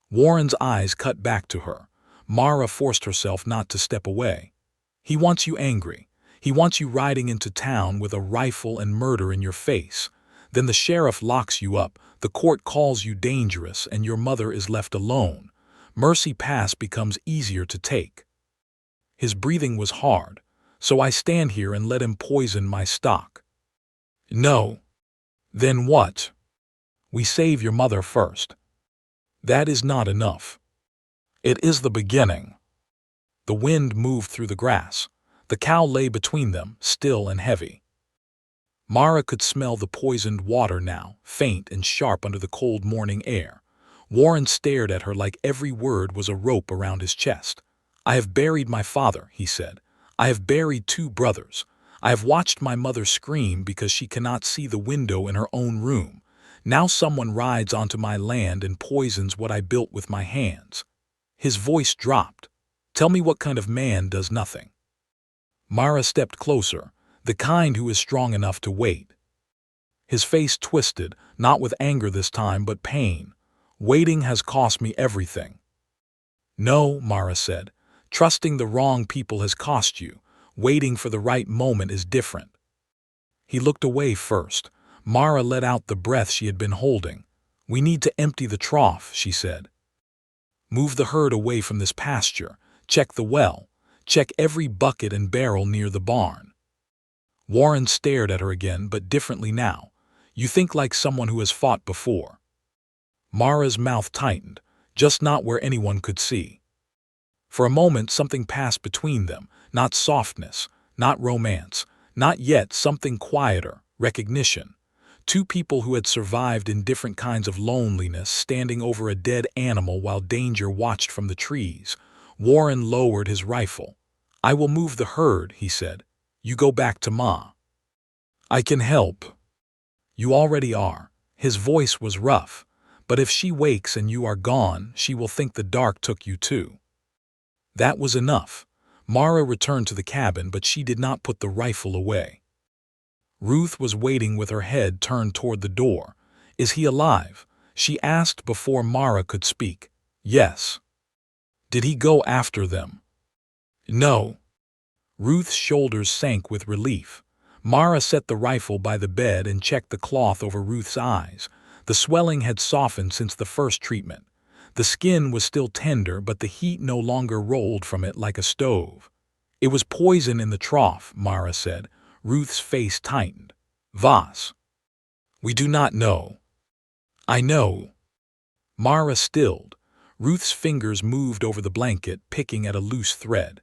Warren's eyes cut back to her. Mara forced herself not to step away. "He wants you angry. He wants you riding into town with a rifle and murder in your face. Then the sheriff locks you up, the court calls you dangerous, and your mother is left alone. Mercy Pass becomes easier to take." His breathing was hard. "So I stand here and let him poison my stock." "No." "Then what?" "We save your mother first." "That is not enough." "It is the beginning." The wind moved through the grass. The cow lay between them, still and heavy. Mara could smell the poisoned water now, faint and sharp under the cold morning air. Warren stared at her like every word was a rope around his chest. "I have buried my father," he said. "I have buried 2 brothers. I have watched my mother scream because she cannot see the window in her own room. Now someone rides onto my land and poisons what I built with my hands." His voice dropped. "Tell me what kind of man does nothing." Mara stepped closer, the kind who is strong enough to wait. His face twisted, not with anger this time, but pain. "Waiting has cost me everything." "No," Mara said. "Trusting the wrong people has cost you. Waiting for the right moment is different." He looked away first. Mara let out the breath she had been holding. "We need to empty the trough," she said. "Move the herd away from this pasture. Check the well. Check every bucket and barrel near the barn." Warren stared at her again, but differently now. "You think like someone who has fought before." Mara's mouth tightened, just not where anyone could see. For a moment something passed between them, not softness, not romance, not yet something quieter, recognition. 2 people who had survived in different kinds of loneliness, standing over a dead animal while danger watched from the trees. Warren lowered his rifle. "I will move the herd," he said. "You go back to Ma." "I can help." "You already are." His voice was rough. "But if she wakes and you are gone, she will think the dark took you too." That was enough. Mara returned to the cabin, but she did not put the rifle away. Ruth was waiting with her head turned toward the door. "Is he alive?" she asked before Mara could speak. "Yes." "Did he go after them?" "No." Ruth's shoulders sank with relief. Mara set the rifle by the bed and checked the cloth over Ruth's eyes. The swelling had softened since the first treatment. The skin was still tender, but the heat no longer rolled from it like a stove. "It was poison in the trough," Mara said. Ruth's face tightened. "Vas." "We do not know." "I know." Mara stilled. Ruth's fingers moved over the blanket, picking at a loose thread.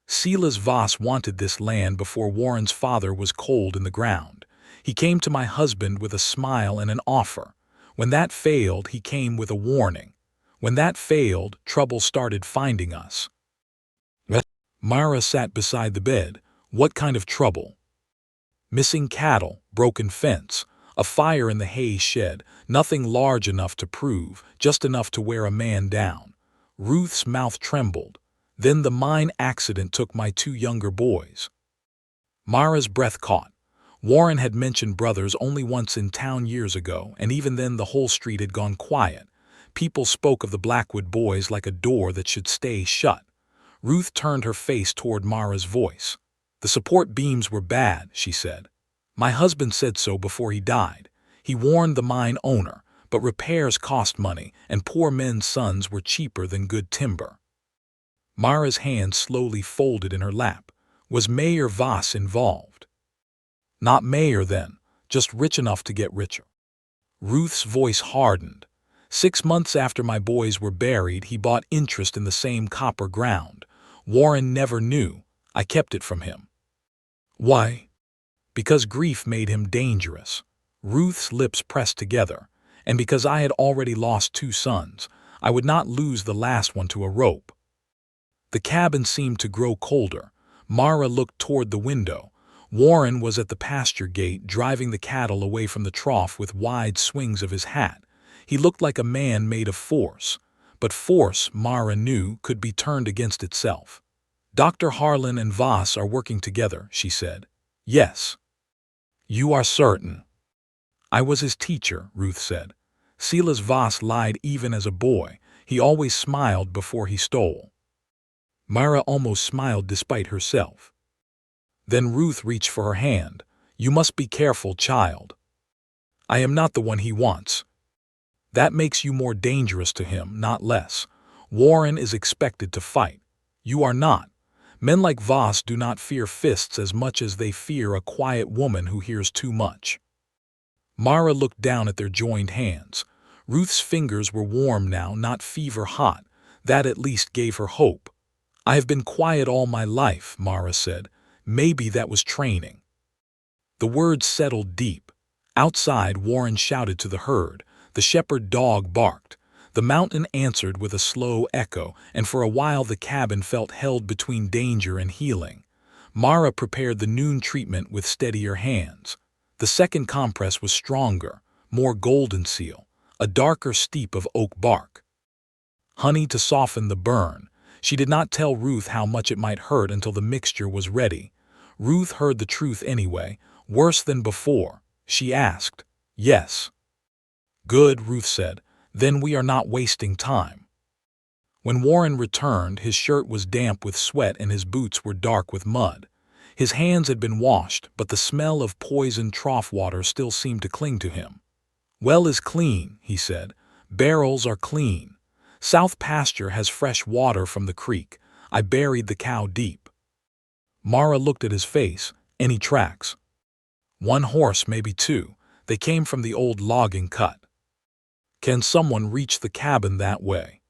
"Silas Voss wanted this land before Warren's father was cold in the ground. He came to my husband with a smile and an offer. When that failed, he came with a warning. When that failed, trouble started finding us." Mara sat beside the bed. "What kind of trouble?" "Missing cattle, broken fence, a fire in the hay shed, nothing large enough to prove, just enough to wear a man down." Ruth's mouth trembled. "Then the mine accident took my 2 younger boys." Mara's breath caught. Warren had mentioned brothers only once in town years ago, and even then the whole street had gone quiet. People spoke of the Blackwood boys like a door that should stay shut. Ruth turned her face toward Mara's voice. "The support beams were bad," she said. "My husband said so before he died. He warned the mine owner, but repairs cost money, and poor men's sons were cheaper than good timber." Mara's hand slowly folded in her lap. "Was Mayor Voss involved?" "Not mayor then, just rich enough to get richer." Ruth's voice hardened. 6 months after my boys were buried, he bought interest in the same copper ground. Warren never knew. I kept it from him." "Why?" "Because grief made him dangerous." Ruth's lips pressed together. "And because I had already lost 2 sons. I would not lose the last one to a rope." The cabin seemed to grow colder. Mara looked toward the window. Warren was at the pasture gate, driving the cattle away from the trough with wide swings of his hat. He looked like a man made of force. But force, Mara knew, could be turned against itself. "Dr. Harlan and Voss are working together," she said. "Yes." "You are certain?" "I was his teacher," Ruth said. "Silas Voss lied even as a boy. He always smiled before he stole." Mara almost smiled despite herself. Then Ruth reached for her hand. "You must be careful, child. I am not the one he wants. That makes you more dangerous to him, not less. Warren is expected to fight. You are not. Men like Voss do not fear fists as much as they fear a quiet woman who hears too much." Mara looked down at their joined hands. Ruth's fingers were warm now, not fever hot. That at least gave her hope. "I have been quiet all my life," Mara said. Maybe that was training. The words settled deep. Outside, Warren shouted to the herd. The shepherd dog barked. The mountain answered with a slow echo, and for a while the cabin felt held between danger and healing. Mara prepared the noon treatment with steadier hands. The second compress was stronger, more golden seal, a darker steep of oak bark. Honey to soften the burn. She did not tell Ruth how much it might hurt until the mixture was ready. Ruth heard the truth anyway. Worse than before? She asked. Yes. Good, Ruth said. Then we are not wasting time. When Warren returned, his shirt was damp with sweat and his boots were dark with mud. His hands had been washed, but the smell of poisoned trough water still seemed to cling to him. Well is clean, he said. Barrels are clean. South pasture has fresh water from the creek. I buried the cow deep. Mara looked at his face. Any tracks? One horse, maybe two. They came from the old logging cut. Can someone reach the cabin that way?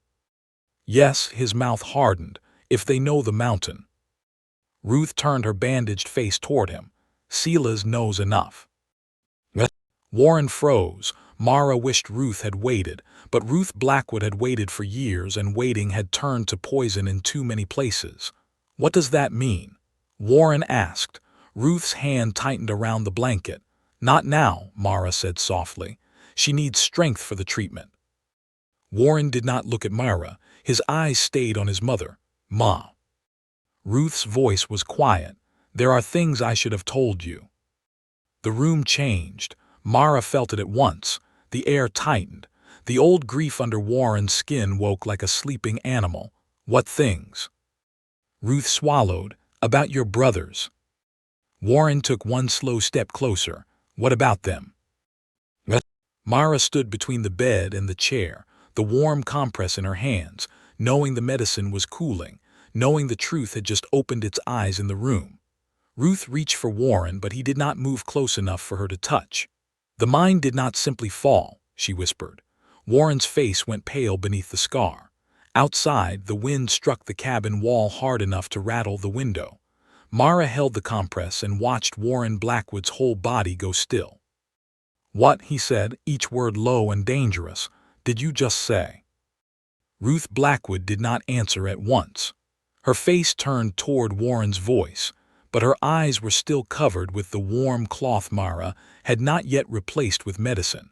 Yes, his mouth hardened. If they know the mountain. Ruth turned her bandaged face toward him. Sela's knows enough. Warren froze. Mara wished Ruth had waited, but Ruth Blackwood had waited for years and waiting had turned to poison in too many places. What does that mean? Warren asked. Ruth's hand tightened around the blanket. Not now, Mara said softly. She needs strength for the treatment. Warren did not look at Mara. His eyes stayed on his mother. Ma. Ruth's voice was quiet. There are things I should have told you. The room changed. Mara felt it at once. The air tightened. The old grief under Warren's skin woke like a sleeping animal. What things? Ruth swallowed. About your brothers. Warren took one slow step closer. What about them? Mara stood between the bed and the chair, the warm compress in her hands, knowing the medicine was cooling, knowing the truth had just opened its eyes in the room. Ruth reached for Warren, but he did not move close enough for her to touch. The mine did not simply fall, she whispered. Warren's face went pale beneath the scar. Outside, the wind struck the cabin wall hard enough to rattle the window. Mara held the compress and watched Warren Blackwood's whole body go still. What, he said, each word low and dangerous, did you just say? Ruth Blackwood did not answer at once. Her face turned toward Warren's voice, but her eyes were still covered with the warm cloth Mara had not yet replaced with medicine.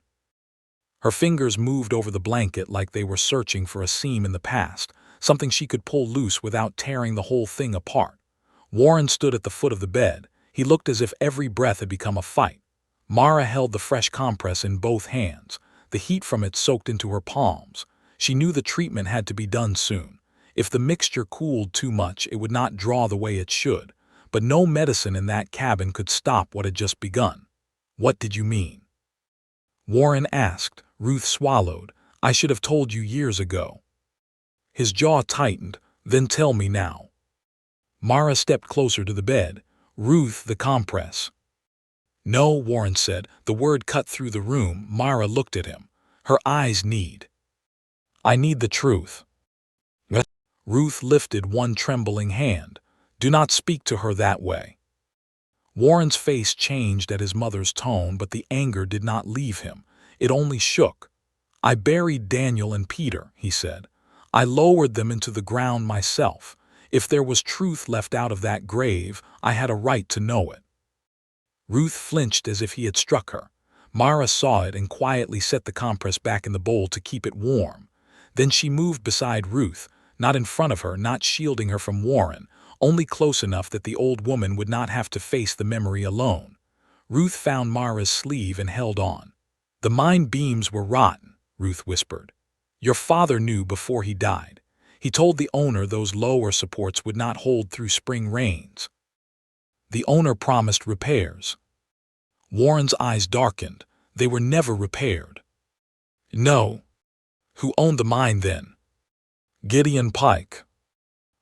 Her fingers moved over the blanket like they were searching for a seam in the past, something she could pull loose without tearing the whole thing apart. Warren stood at the foot of the bed. He looked as if every breath had become a fight. Mara held the fresh compress in both hands. The heat from it soaked into her palms. She knew the treatment had to be done soon. If the mixture cooled too much, it would not draw the way it should. But no medicine in that cabin could stop what had just begun. What did you mean? Warren asked. Ruth swallowed. I should have told you years ago. His jaw tightened. Then tell me now. Mara stepped closer to the bed. Ruth, the compress. No, Warren said. The word cut through the room. Mara looked at him. Her eyes need. I need the truth. Ruth lifted one trembling hand. Do not speak to her that way. Warren's face changed at his mother's tone, but the anger did not leave him. It only shook. I buried Daniel and Peter, he said. I lowered them into the ground myself. If there was truth left out of that grave, I had a right to know it. Ruth flinched as if he had struck her. Mara saw it and quietly set the compress back in the bowl to keep it warm. Then she moved beside Ruth, not in front of her, not shielding her from Warren, only close enough that the old woman would not have to face the memory alone. Ruth found Mara's sleeve and held on. The mine beams were rotten, Ruth whispered. Your father knew before he died. He told the owner those lower supports would not hold through spring rains. The owner promised repairs. Warren's eyes darkened. They were never repaired. No. Who owned the mine then? Gideon Pike.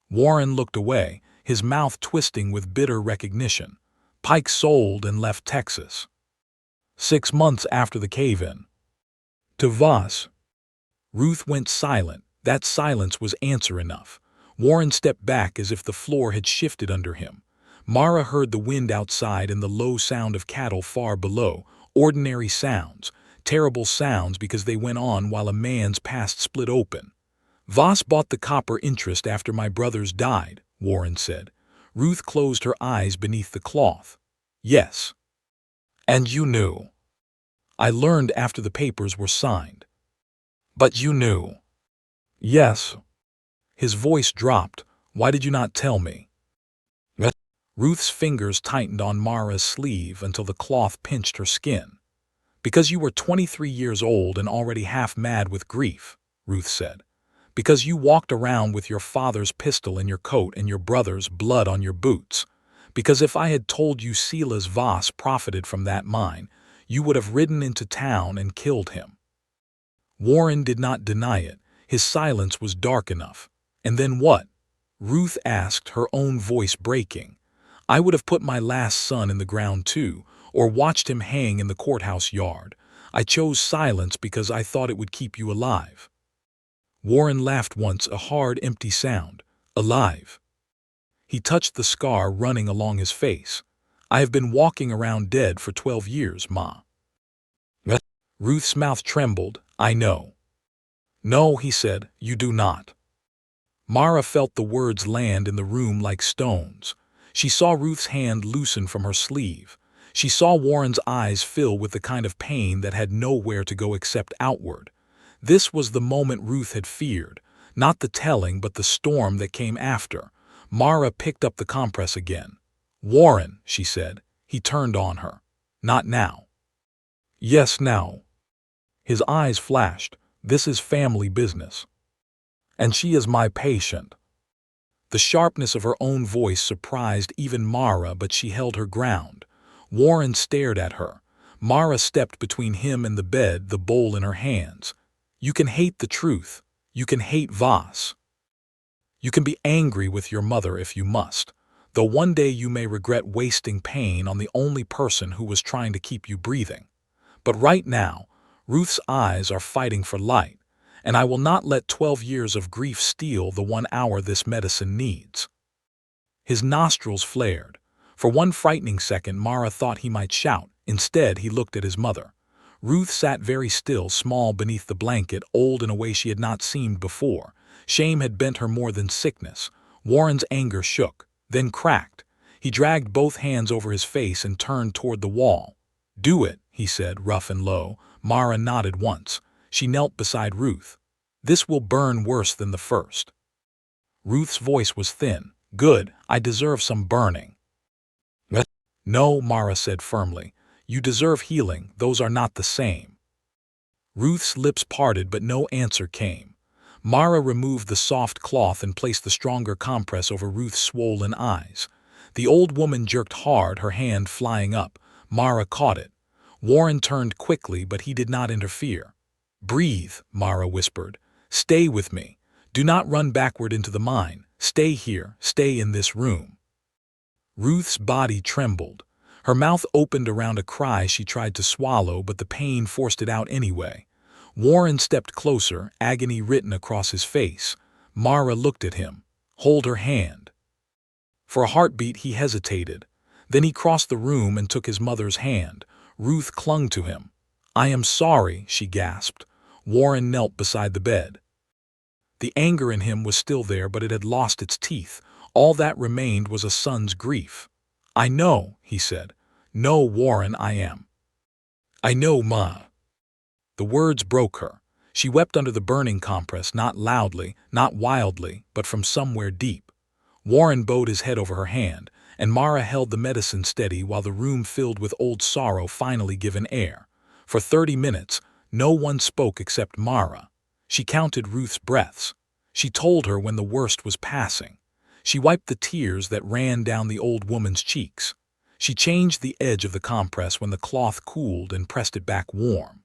Warren looked away, his mouth twisting with bitter recognition. Pike sold and left Texas. 6 months after the cave-in. To Voss. Ruth went silent. That silence was answer enough. Warren stepped back as if the floor had shifted under him. Mara heard the wind outside and the low sound of cattle far below, ordinary sounds, terrible sounds because they went on while a man's past split open. Voss bought the copper interest after my brothers died, Warren said. Ruth closed her eyes beneath the cloth. Yes. And you knew. I learned after the papers were signed. But you knew. Yes. His voice dropped. Why did you not tell me? Ruth's fingers tightened on Mara's sleeve until the cloth pinched her skin. Because you were 23 years old and already half mad with grief, Ruth said. Because you walked around with your father's pistol in your coat and your brother's blood on your boots. Because if I had told you Silas Voss profited from that mine, you would have ridden into town and killed him. Warren did not deny it. His silence was dark enough. And then what? Ruth asked, her own voice breaking. I would have put my last son in the ground too, or watched him hang in the courthouse yard. I chose silence because I thought it would keep you alive. Warren laughed once, a hard, empty sound. Alive. He touched the scar running along his face. I have been walking around dead for 12 years, Ma. Ruth's mouth trembled. I know. No, he said, you do not. Mara felt the words land in the room like stones. She saw Ruth's hand loosen from her sleeve. She saw Warren's eyes fill with the kind of pain that had nowhere to go except outward. This was the moment Ruth had feared, not the telling but the storm that came after. Mara picked up the compress again. Warren, she said. He turned on her. Not now. Yes, now. His eyes flashed. This is family business. And she is my patient. The sharpness of her own voice surprised even Mara, but she held her ground. Warren stared at her. Mara stepped between him and the bed, the bowl in her hands. You can hate the truth. You can hate Voss. You can be angry with your mother if you must, though one day you may regret wasting pain on the only person who was trying to keep you breathing. But right now, Ruth's eyes are fighting for light. And I will not let 12 years of grief steal the 1 hour this medicine needs. His nostrils flared. For one frightening second, Mara thought he might shout. Instead, he looked at his mother. Ruth sat very still, small beneath the blanket, old in a way she had not seemed before. Shame had bent her more than sickness. Warren's anger shook, then cracked. He dragged both hands over his face and turned toward the wall. Do it, he said, rough and low. Mara nodded once. She knelt beside Ruth. This will burn worse than the first. Ruth's voice was thin. Good, I deserve some burning. No, Mara said firmly. You deserve healing, those are not the same. Ruth's lips parted, but no answer came. Mara removed the soft cloth and placed the stronger compress over Ruth's swollen eyes. The old woman jerked hard, her hand flying up. Mara caught it. Warren turned quickly, but he did not interfere. Breathe, Mara whispered. Stay with me. Do not run backward into the mine. Stay here. Stay in this room. Ruth's body trembled. Her mouth opened around a cry she tried to swallow, but the pain forced it out anyway. Warren stepped closer, agony written across his face. Mara looked at him. Hold her hand. For a heartbeat he hesitated. Then he crossed the room and took his mother's hand. Ruth clung to him. I am sorry, she gasped. Warren knelt beside the bed. The anger in him was still there, but it had lost its teeth. All that remained was a son's grief. I know, he said. No, Warren, I am. I know, Ma. The words broke her. She wept under the burning compress, not loudly, not wildly, but from somewhere deep. Warren bowed his head over her hand, and Mara held the medicine steady while the room filled with old sorrow finally given air. For 30 minutes, no one spoke except Mara. She counted Ruth's breaths. She told her when the worst was passing. She wiped the tears that ran down the old woman's cheeks. She changed the edge of the compress when the cloth cooled and pressed it back warm.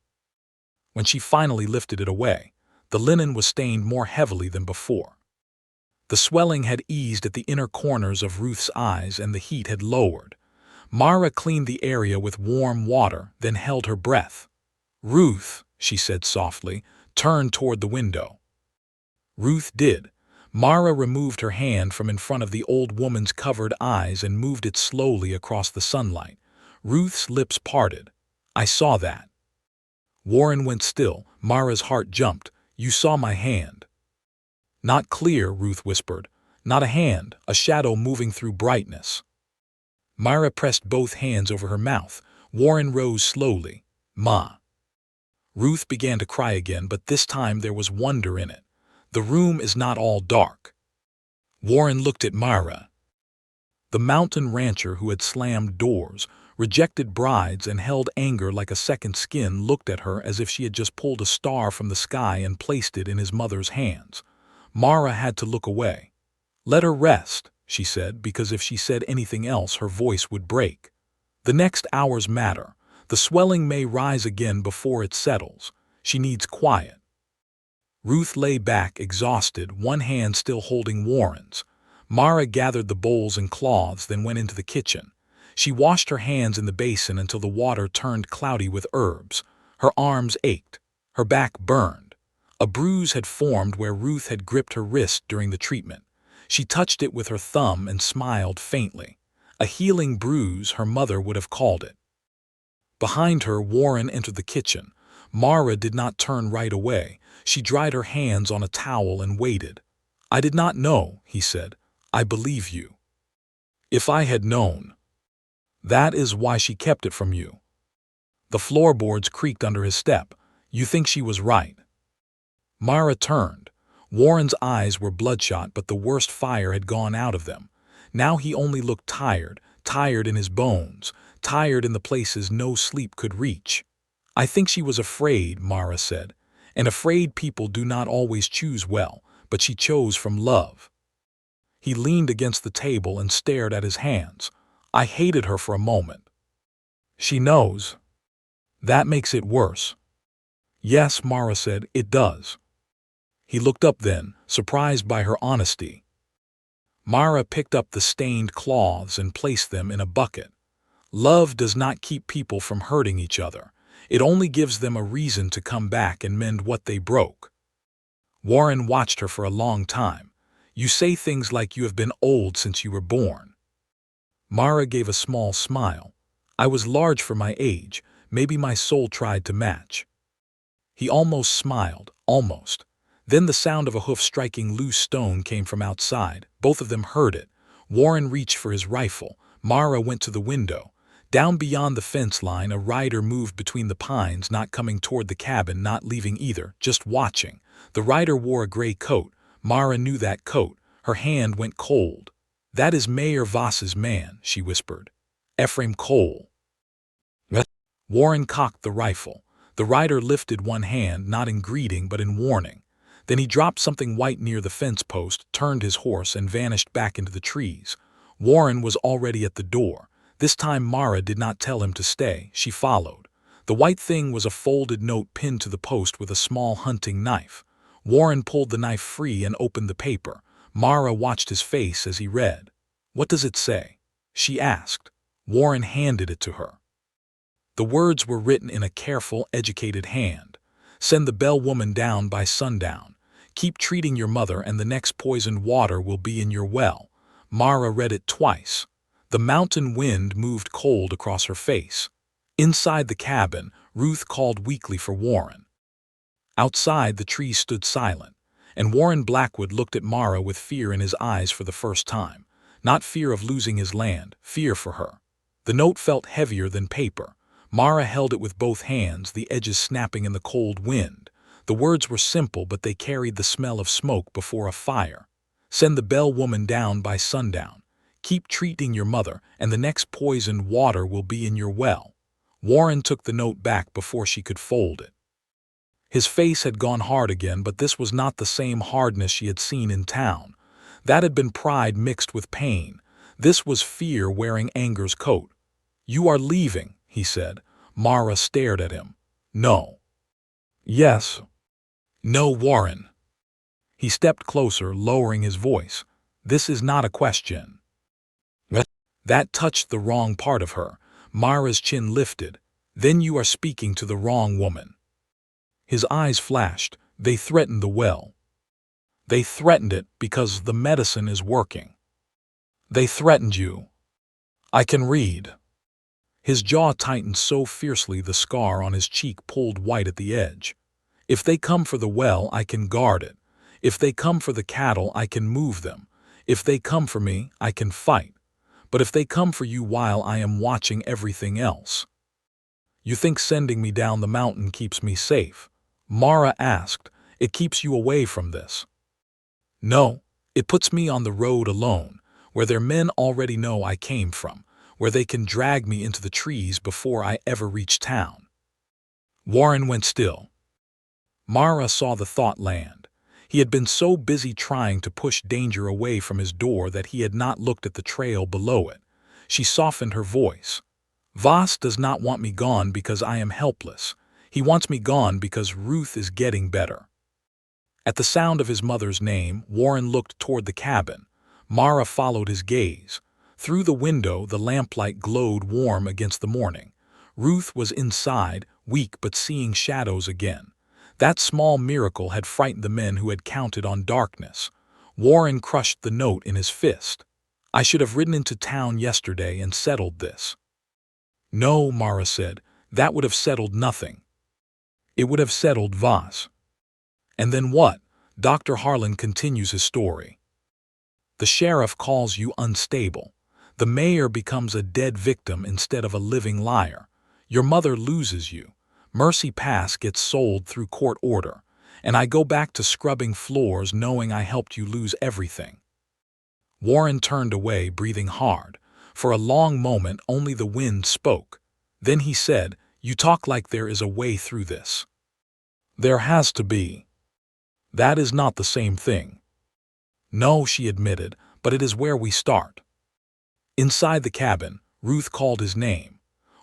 When she finally lifted it away, the linen was stained more heavily than before. The swelling had eased at the inner corners of Ruth's eyes and the heat had lowered. Mara cleaned the area with warm water, then held her breath. Ruth, she said softly, turn toward the window. Ruth did. Mara removed her hand from in front of the old woman's covered eyes and moved it slowly across the sunlight. Ruth's lips parted. "I saw that." Warren went still. Mara's heart jumped. "You saw my hand." "Not clear," Ruth whispered. "Not a hand, a shadow moving through brightness." Mara pressed both hands over her mouth. Warren rose slowly. "Ma." Ruth began to cry again, but this time there was wonder in it. "The room is not all dark." Warren looked at Mara. The mountain rancher who had slammed doors, rejected brides, and held anger like a second skin looked at her as if she had just pulled a star from the sky and placed it in his mother's hands. Mara had to look away. "Let her rest," she said, because if she said anything else her voice would break. "The next hours matter. The swelling may rise again before it settles. She needs quiet." Ruth lay back, exhausted, one hand still holding Warren's. Mara gathered the bowls and cloths, then went into the kitchen. She washed her hands in the basin until the water turned cloudy with herbs. Her arms ached. Her back burned. A bruise had formed where Ruth had gripped her wrist during the treatment. She touched it with her thumb and smiled faintly. A healing bruise, her mother would have called it. Behind her, Warren entered the kitchen. Mara did not turn right away. She dried her hands on a towel and waited. "I did not know," he said. "I believe you." "If I had known." "That is why she kept it from you." The floorboards creaked under his step. "You think she was right." Mara turned. Warren's eyes were bloodshot, but the worst fire had gone out of them. Now he only looked tired, tired in his bones, tired in the places no sleep could reach. "I think she was afraid," Mara said. "And afraid people do not always choose well, but she chose from love." He leaned against the table and stared at his hands. "I hated her for a moment." "She knows." "That makes it worse." "Yes," Mara said, "it does." He looked up then, surprised by her honesty. Mara picked up the stained cloths and placed them in a bucket. "Love does not keep people from hurting each other. It only gives them a reason to come back and mend what they broke." Warren watched her for a long time. "You say things like you have been old since you were born." Mara gave a small smile. "I was large for my age. Maybe my soul tried to match." He almost smiled, almost. Then the sound of a hoof striking loose stone came from outside. Both of them heard it. Warren reached for his rifle. Mara went to the window. Down beyond the fence line, a rider moved between the pines, not coming toward the cabin, not leaving either, just watching. The rider wore a gray coat. Mara knew that coat. Her hand went cold. "That is Mayor Voss's man," she whispered. "Ephraim Cole." Warren cocked the rifle. The rider lifted one hand, not in greeting but in warning. Then he dropped something white near the fence post, turned his horse, and vanished back into the trees. Warren was already at the door. This time Mara did not tell him to stay. She followed. The white thing was a folded note pinned to the post with a small hunting knife. Warren pulled the knife free and opened the paper. Mara watched his face as he read. "What does it say?" she asked. Warren handed it to her. The words were written in a careful, educated hand. "Send the bell woman down by sundown. Keep treating your mother and the next poisoned water will be in your well." Mara read it twice. The mountain wind moved cold across her face. Inside the cabin, Ruth called weakly for Warren. Outside, the trees stood silent, and Warren Blackwood looked at Mara with fear in his eyes for the first time. Not fear of losing his land, fear for her. The note felt heavier than paper. Mara held it with both hands, the edges snapping in the cold wind. The words were simple, but they carried the smell of smoke before a fire. "Send the bell woman down by sundown. Keep treating your mother, and the next poisoned water will be in your well." Warren took the note back before she could fold it. His face had gone hard again, but this was not the same hardness she had seen in town. That had been pride mixed with pain. This was fear wearing anger's coat. "You are leaving," he said. Mara stared at him. "No." "Yes." "No, Warren." He stepped closer, lowering his voice. "This is not a question." That touched the wrong part of her. Mara's chin lifted. "Then you are speaking to the wrong woman." His eyes flashed. They threatened the well. They threatened it because the medicine is working. They threatened you. I can read. His jaw tightened so fiercely the scar on his cheek pulled white at the edge. If they come for the well, I can guard it. If they come for the cattle, I can move them. If they come for me, I can fight. But if they come for you while I am watching everything else. You think sending me down the mountain keeps me safe? Mara asked. It keeps you away from this. No, it puts me on the road alone, where their men already know I came from, where they can drag me into the trees before I ever reach town. Warren went still. Mara saw the thought land. He had been so busy trying to push danger away from his door that he had not looked at the trail below it. She softened her voice. Voss does not want me gone because I am helpless. He wants me gone because Ruth is getting better. At the sound of his mother's name, Warren looked toward the cabin. Mara followed his gaze. Through the window, the lamplight glowed warm against the morning. Ruth was inside, weak but seeing shadows again. That small miracle had frightened the men who had counted on darkness. Warren crushed the note in his fist. I should have ridden into town yesterday and settled this. No, Mara said, that would have settled nothing. It would have settled Voss. And then what? Dr. Harlan continues his story. The sheriff calls you unstable. The mayor becomes a dead victim instead of a living liar. Your mother loses you. Mercy Pass gets sold through court order. And I go back to scrubbing floors knowing I helped you lose everything. Warren turned away, breathing hard. For a long moment, only the wind spoke. Then he said, You talk like there is a way through this. There has to be. That is not the same thing. No, she admitted, but it is where we start. Inside the cabin, Ruth called his name.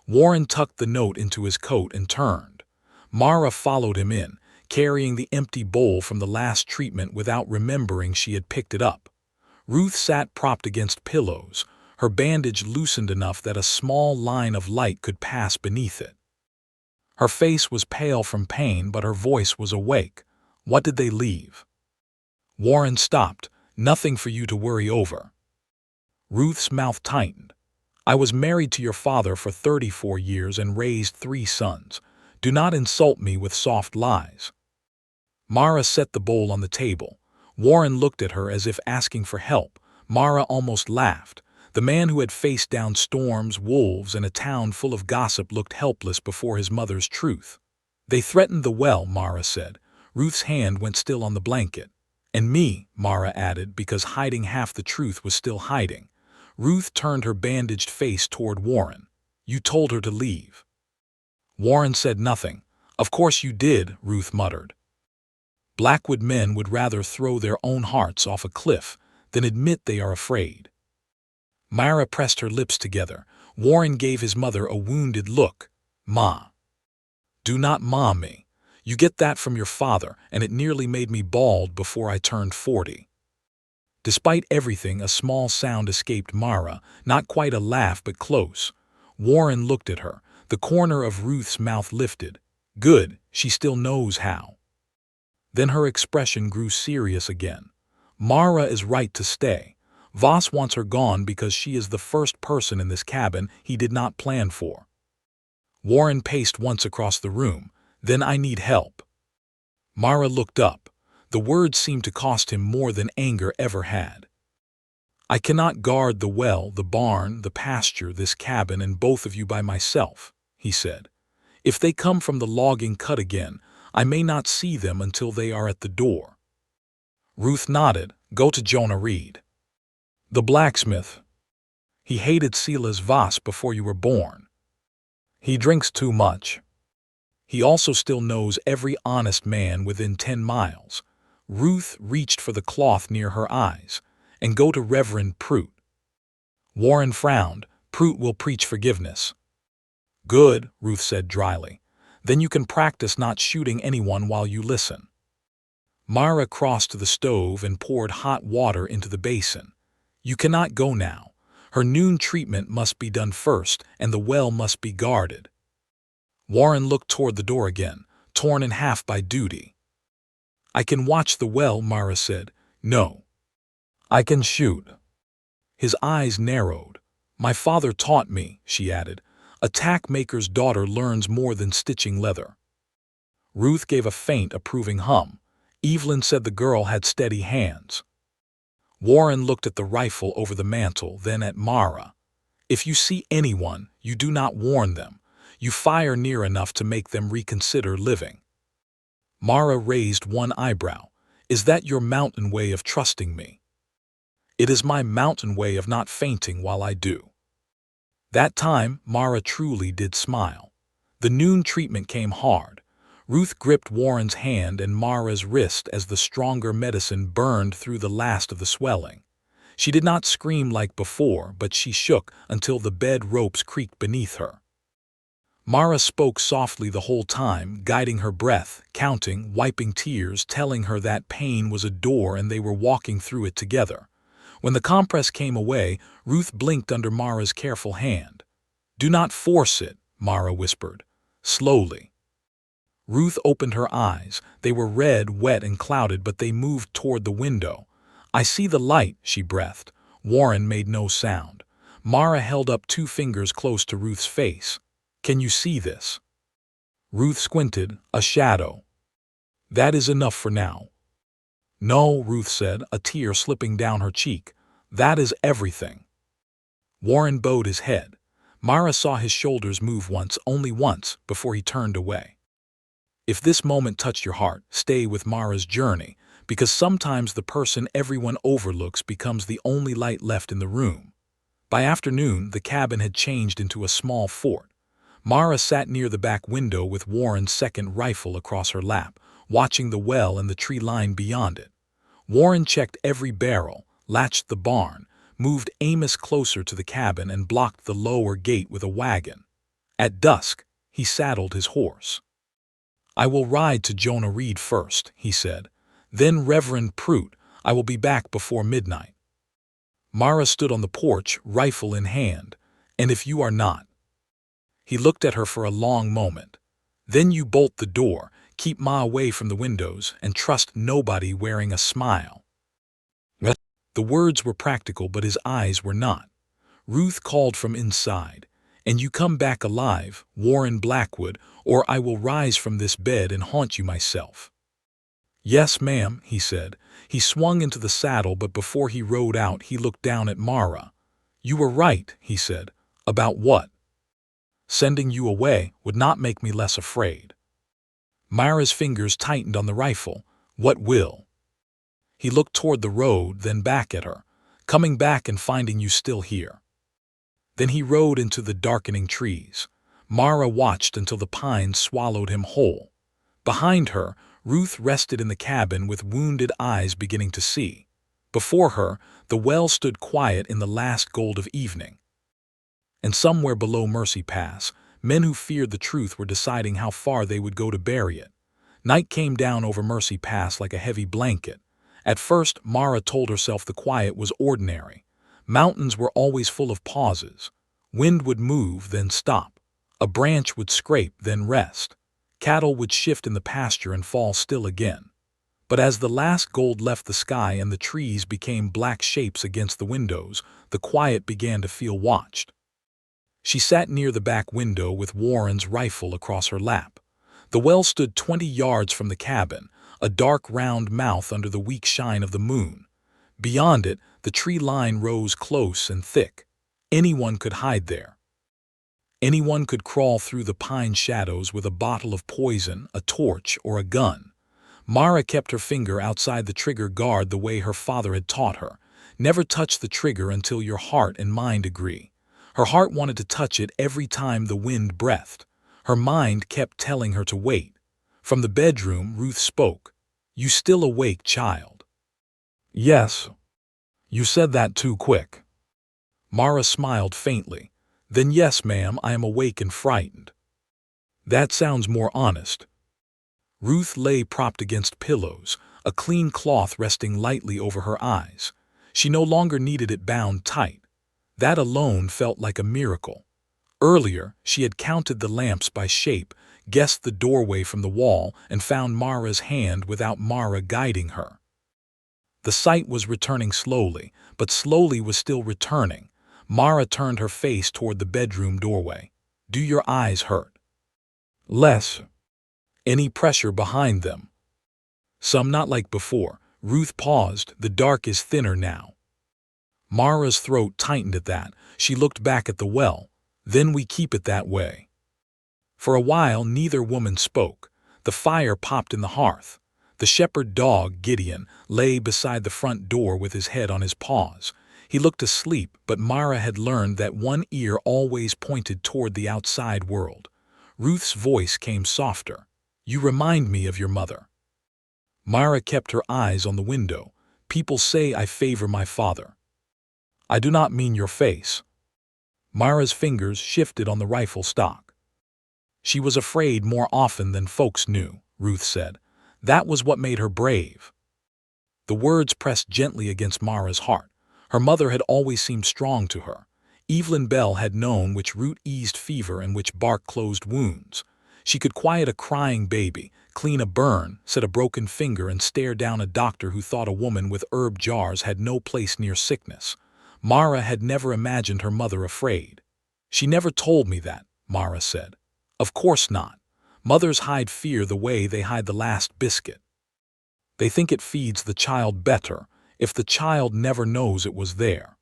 Warren tucked the note into his coat and turned. Mara followed him in, carrying the empty bowl from the last treatment without remembering she had picked it up. Ruth sat propped against pillows, her bandage loosened enough that a small line of light could pass beneath it. Her face was pale from pain, but her voice was awake. What did they leave? Warren stopped. Nothing for you to worry over. Ruth's mouth tightened. I was married to your father for 34 years and raised 3 sons. Do not insult me with soft lies. Mara set the bowl on the table. Warren looked at her as if asking for help. Mara almost laughed. The man who had faced down storms, wolves, and a town full of gossip looked helpless before his mother's truth. They threatened the well, Mara said. Ruth's hand went still on the blanket. And me, Mara added, because hiding half the truth was still hiding. Ruth turned her bandaged face toward Warren. You told her to leave. Warren said nothing. Of course you did, Ruth muttered. Blackwood men would rather throw their own hearts off a cliff than admit they are afraid. Mara pressed her lips together. Warren gave his mother a wounded look. Ma. Do not ma me. You get that from your father, and it nearly made me bald before I turned 40. Despite everything, a small sound escaped Mara, not quite a laugh but close. Warren looked at her. The corner of Ruth's mouth lifted. Good, she still knows how. Then her expression grew serious again. Mara is right to stay. Voss wants her gone because she is the first person in this cabin he did not plan for. Warren paced once across the room. Then I need help. Mara looked up. The words seemed to cost him more than anger ever had. I cannot guard the well, the barn, the pasture, this cabin, and both of you by myself, he said. If they come from the logging cut again, I may not see them until they are at the door. Ruth nodded. Go to Jonah Reed. The blacksmith. He hated Silas Voss before you were born. He drinks too much. He also still knows every honest man within 10 miles. Ruth reached for the cloth near her eyes. And go to Reverend Prout. Warren frowned. Prout will preach forgiveness. Good, Ruth said dryly. Then you can practice not shooting anyone while you listen. Mara crossed to the stove and poured hot water into the basin. You cannot go now. Her noon treatment must be done first, and the well must be guarded. Warren looked toward the door again, torn in half by duty. I can watch the well, Mara said. No. I can shoot. His eyes narrowed. My father taught me, she added. A tack maker's daughter learns more than stitching leather. Ruth gave a faint, approving hum. Evelyn said the girl had steady hands. Warren looked at the rifle over the mantel, then at Mara. If you see anyone, you do not warn them. You fire near enough to make them reconsider living. Mara raised one eyebrow. Is that your mountain way of trusting me? It is my mountain way of not fainting while I do. That time, Mara truly did smile. The noon treatment came hard. Ruth gripped Warren's hand and Mara's wrist as the stronger medicine burned through the last of the swelling. She did not scream like before, but she shook until the bed ropes creaked beneath her. Mara spoke softly the whole time, guiding her breath, counting, wiping tears, telling her that pain was a door and they were walking through it together. When the compress came away, Ruth blinked under Mara's careful hand. Do not force it, Mara whispered. Slowly. Ruth opened her eyes. They were red, wet, and clouded, but they moved toward the window. I see the light, she breathed. Warren made no sound. Mara held up 2 fingers close to Ruth's face. Can you see this? Ruth squinted. A shadow. That is enough for now. No, Ruth said, a tear slipping down her cheek. That is everything. Warren bowed his head. Mara saw his shoulders move once, only once, before he turned away. If this moment touched your heart, stay with Mara's journey, because sometimes the person everyone overlooks becomes the only light left in the room. By afternoon, the cabin had changed into a small fort. Mara sat near the back window with Warren's second rifle across her lap, watching the well and the tree line beyond it. Warren checked every barrel, latched the barn, moved Amos closer to the cabin and blocked the lower gate with a wagon. At dusk, he saddled his horse. I will ride to Jonah Reed first, he said. Then Reverend Prout, I will be back before midnight. Mara stood on the porch, rifle in hand. And if you are not? He looked at her for a long moment. Then you bolt the door, keep Ma away from the windows, and trust nobody wearing a smile. The words were practical, but his eyes were not. Ruth called from inside. And you come back alive, Warren Blackwood, or I will rise from this bed and haunt you myself. Yes, ma'am, he said. He swung into the saddle, but before he rode out, he looked down at Mara. You were right, he said. About what? Sending you away would not make me less afraid. Mara's fingers tightened on the rifle. What will? He looked toward the road, then back at her. Coming back and finding you still here. Then he rode into the darkening trees. Mara watched until the pines swallowed him whole. Behind her, Ruth rested in the cabin with wounded eyes beginning to see. Before her, the well stood quiet in the last gold of evening. And somewhere below Mercy Pass, men who feared the truth were deciding how far they would go to bury it. Night came down over Mercy Pass like a heavy blanket. At first, Mara told herself the quiet was ordinary. Mountains were always full of pauses. Wind would move, then stop. A branch would scrape, then rest. Cattle would shift in the pasture and fall still again. But as the last gold left the sky and the trees became black shapes against the windows, the quiet began to feel watched. She sat near the back window with Warren's rifle across her lap. The well stood 20 yards from the cabin, a dark round mouth under the weak shine of the moon. Beyond it, the tree line rose close and thick. Anyone could hide there. Anyone could crawl through the pine shadows with a bottle of poison, a torch, or a gun. Mara kept her finger outside the trigger guard the way her father had taught her. Never touch the trigger until your heart and mind agree. Her heart wanted to touch it every time the wind breathed. Her mind kept telling her to wait. From the bedroom, Ruth spoke. You still awake, child? Yes. You said that too quick. Mara smiled faintly. Then yes, ma'am, I am awake and frightened. That sounds more honest. Ruth lay propped against pillows, a clean cloth resting lightly over her eyes. She no longer needed it bound tight. That alone felt like a miracle. Earlier, she had counted the lamps by shape, guessed the doorway from the wall, and found Mara's hand without Mara guiding her. The sight was returning slowly, but slowly was still returning. Mara turned her face toward the bedroom doorway. "Do your eyes hurt?" "Less." "Any pressure behind them?" "Some, not like before." Ruth paused. "The dark is thinner now." Mara's throat tightened at that. She looked back at the well. "Then we keep it that way." For a while neither woman spoke. The fire popped in the hearth. The shepherd dog, Gideon, lay beside the front door with his head on his paws. He looked asleep, but Mara had learned that one ear always pointed toward the outside world. Ruth's voice came softer. "You remind me of your mother." Mara kept her eyes on the window. "People say I favor my father." "I do not mean your face." Mara's fingers shifted on the rifle stock. "She was afraid more often than folks knew," Ruth said. "That was what made her brave." The words pressed gently against Mara's heart. Her mother had always seemed strong to her. Evelyn Bell had known which root eased fever and which bark closed wounds. She could quiet a crying baby, clean a burn, set a broken finger, and stare down a doctor who thought a woman with herb jars had no place near sickness. Mara had never imagined her mother afraid. "She never told me that," Mara said. "Of course not. Mothers hide fear the way they hide the last biscuit. They think it feeds the child better if the child never knows it was there."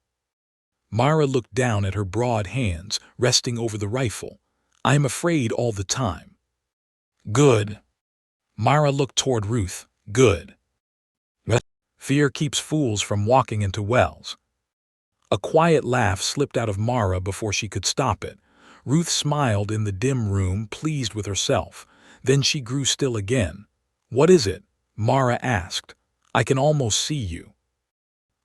Mara looked down at her broad hands, resting over the rifle. "I am afraid all the time." "Good." Mara looked toward Ruth. "Good. Fear keeps fools from walking into wells." A quiet laugh slipped out of Mara before she could stop it. Ruth smiled in the dim room, pleased with herself. Then she grew still again. "What is it?" Mara asked. "I can almost see you."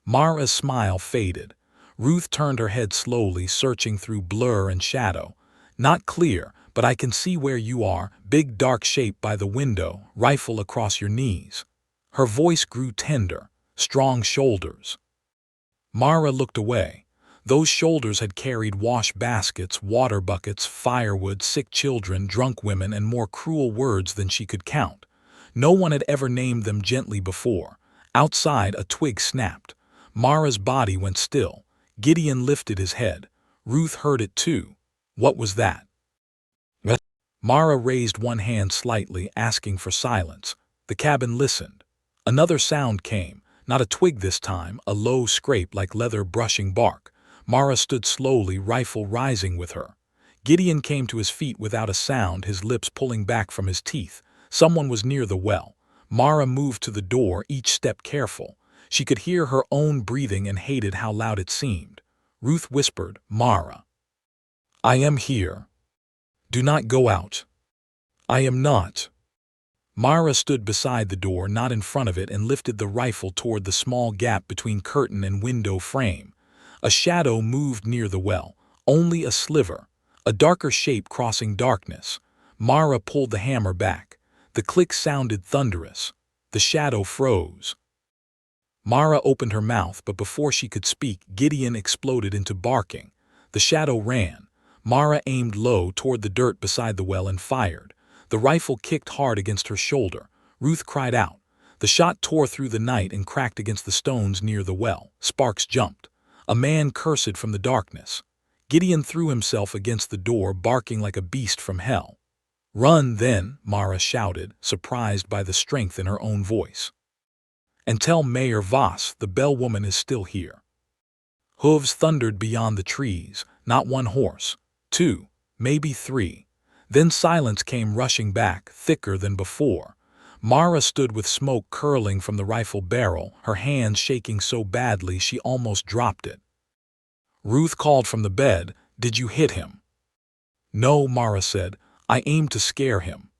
Mara's smile faded. Ruth turned her head slowly, searching through blur and shadow. "Not clear, but I can see where you are, big dark shape by the window, rifle across your knees." Her voice grew tender. "Strong shoulders." Mara looked away. Those shoulders had carried wash baskets, water buckets, firewood, sick children, drunk women, and more cruel words than she could count. No one had ever named them gently before. Outside, a twig snapped. Mara's body went still. Gideon lifted his head. Ruth heard it too. What was that? Mara raised one hand slightly, asking for silence. The cabin listened. Another sound came. Not a twig this time, a low scrape like leather brushing bark. Mara stood slowly, rifle rising with her. Gideon came to his feet without a sound, his lips pulling back from his teeth. Someone was near the well. Mara moved to the door, each step careful. She could hear her own breathing and hated how loud it seemed. Ruth whispered, "Mara, I am here. Do not go out." "I am not." Mara stood beside the door, not in front of it, and lifted the rifle toward the small gap between curtain and window frame. A shadow moved near the well, only a sliver, a darker shape crossing darkness. Mara pulled the hammer back. The click sounded thunderous. The shadow froze. Mara opened her mouth, but before she could speak, Gideon exploded into barking. The shadow ran. Mara aimed low toward the dirt beside the well and fired. The rifle kicked hard against her shoulder. Ruth cried out. The shot tore through the night and cracked against the stones near the well. Sparks jumped. A man cursed from the darkness. Gideon threw himself against the door, barking like a beast from hell. "Run, then," Mara shouted, surprised by the strength in her own voice. "And tell Mayor Voss the bellwoman is still here." Hooves thundered beyond the trees, not one horse, two, maybe three. Then silence came rushing back, thicker than before. Mara stood with smoke curling from the rifle barrel, her hands shaking so badly she almost dropped it. Ruth called from the bed, "Did you hit him?" "No," Mara said. "I aimed to scare him."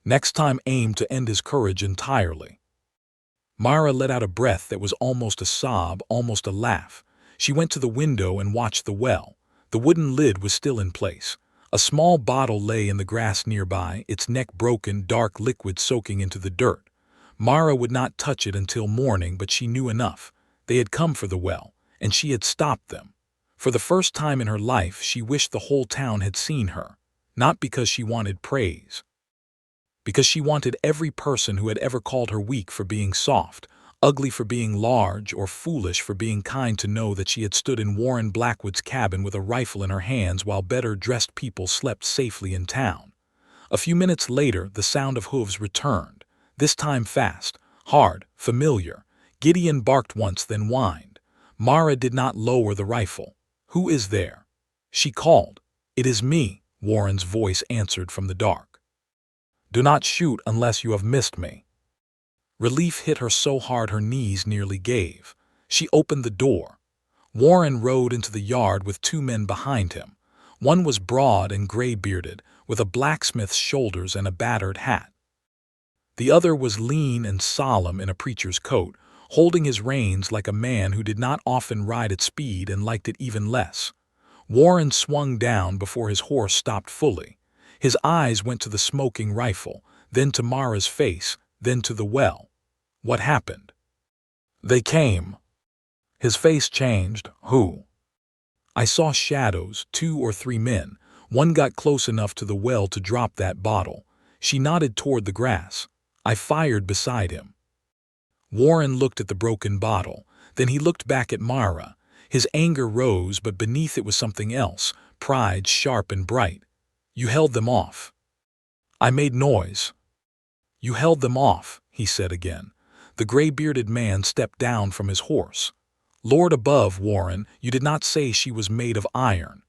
"Next time aim to end his courage entirely." Mara let out a breath that was almost a sob, almost a laugh. She went to the window and watched the well. The wooden lid was still in place. A small bottle lay in the grass nearby, its neck broken, dark liquid soaking into the dirt. Mara would not touch it until morning, but she knew enough. They had come for the well, and she had stopped them. For the first time in her life, she wished the whole town had seen her. not because she wanted praise, because she wanted every person who had ever called her weak for being soft, ugly for being large, or foolish for being kind to know that she had stood in Warren Blackwood's cabin with a rifle in her hands while better-dressed people slept safely in town. A few minutes later, the sound of hooves returned, this time fast, hard, familiar. Gideon barked once, then whined. Mara did not lower the rifle. "Who is there?" she called. "It is me," Warren's voice answered from the dark. "Do not shoot unless you have missed me." Relief hit her so hard her knees nearly gave. She opened the door. Warren rode into the yard with two men behind him. One was broad and gray-bearded, with a blacksmith's shoulders and a battered hat. The other was lean and solemn in a preacher's coat, holding his reins like a man who did not often ride at speed and liked it even less. Warren swung down before his horse stopped fully. His eyes went to the smoking rifle, then to Mara's face, then to the well. "What happened?" "They came." His face changed. "Who?" "I saw shadows, 2 or 3 men. One got close enough to the well to drop that bottle." She nodded toward the grass. "I fired beside him." Warren looked at the broken bottle. Then he looked back at Mara. His anger rose, but beneath it was something else, pride sharp and bright. "You held them off." "I made noise." "You held them off," he said again. The gray-bearded man stepped down from his horse. "Lord above, Warren, you did not say she was made of iron."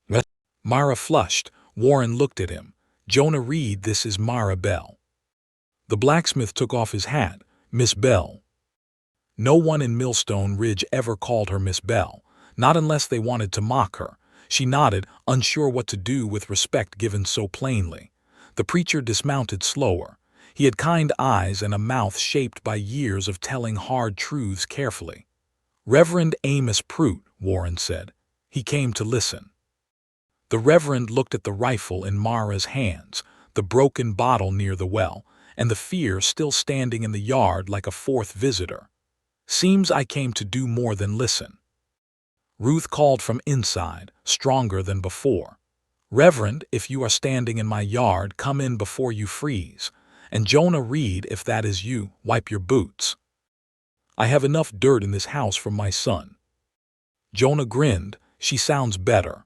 "What?" Mara flushed. Warren looked at him. "Jonah Reed, this is Mara Bell." The blacksmith took off his hat. "Miss Bell." No one in Millstone Ridge ever called her Miss Bell, not unless they wanted to mock her. She nodded, unsure what to do with respect given so plainly. The preacher dismounted slower. He had kind eyes and a mouth shaped by years of telling hard truths carefully. "Reverend Amos Prout," Warren said. He came to listen. The Reverend looked at the rifle in Mara's hands, the broken bottle near the well, and the fear still standing in the yard like a fourth visitor. "Seems I came to do more than listen." Ruth called from inside, stronger than before. "Reverend, if you are standing in my yard, come in before you freeze. And Jonah Reed, if that is you, wipe your boots. I have enough dirt in this house from my son." Jonah grinned. "She sounds better."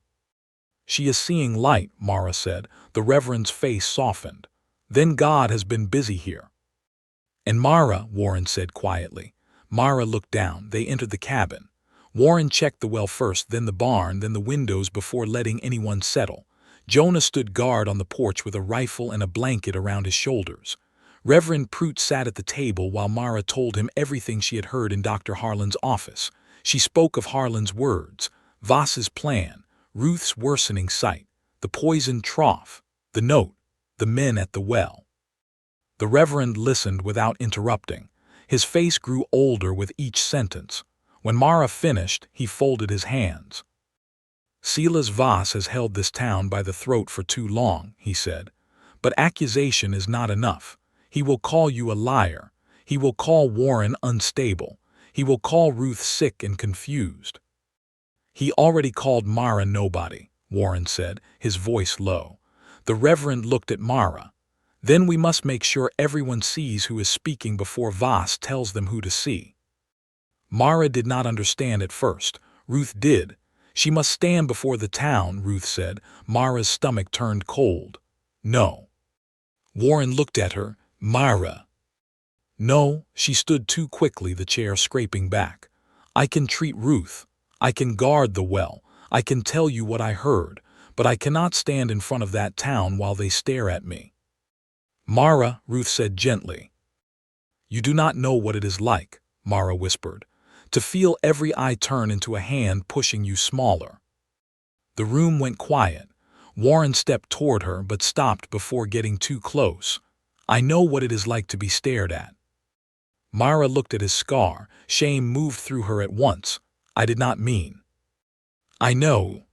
"She is seeing light," Mara said. The Reverend's face softened. "Then God has been busy here." "And Mara," Warren said quietly. Mara looked down. They entered the cabin. Warren checked the well first, then the barn, then the windows before letting anyone settle. Jonah stood guard on the porch with a rifle and a blanket around his shoulders. Reverend Prout sat at the table while Mara told him everything she had heard in Dr. Harlan's office. She spoke of Harlan's words, Voss's plan, Ruth's worsening sight, the poisoned trough, the note, the men at the well. The Reverend listened without interrupting. His face grew older with each sentence. When Mara finished, he folded his hands. "Silas Voss has held this town by the throat for too long," he said. "But accusation is not enough. He will call you a liar. He will call Warren unstable. He will call Ruth sick and confused." "He already called Mara nobody," Warren said, his voice low. The Reverend looked at Mara. "Then we must make sure everyone sees who is speaking before Voss tells them who to see." Mara did not understand at first. Ruth did. "She must stand before the town," Ruth said. Mara's stomach turned cold. "No." Warren looked at her. "Mara." "No," she stood too quickly, the chair scraping back. "I can treat Ruth. I can guard the well. I can tell you what I heard, but I cannot stand in front of that town while they stare at me." "Mara," Ruth said gently. "You do not know what it is like," Mara whispered, "to feel every eye turn into a hand pushing you smaller." The room went quiet. Warren stepped toward her but stopped before getting too close. "I know what it is like to be stared at." Mara looked at his scar. Shame moved through her at once. "I did not mean." "I know."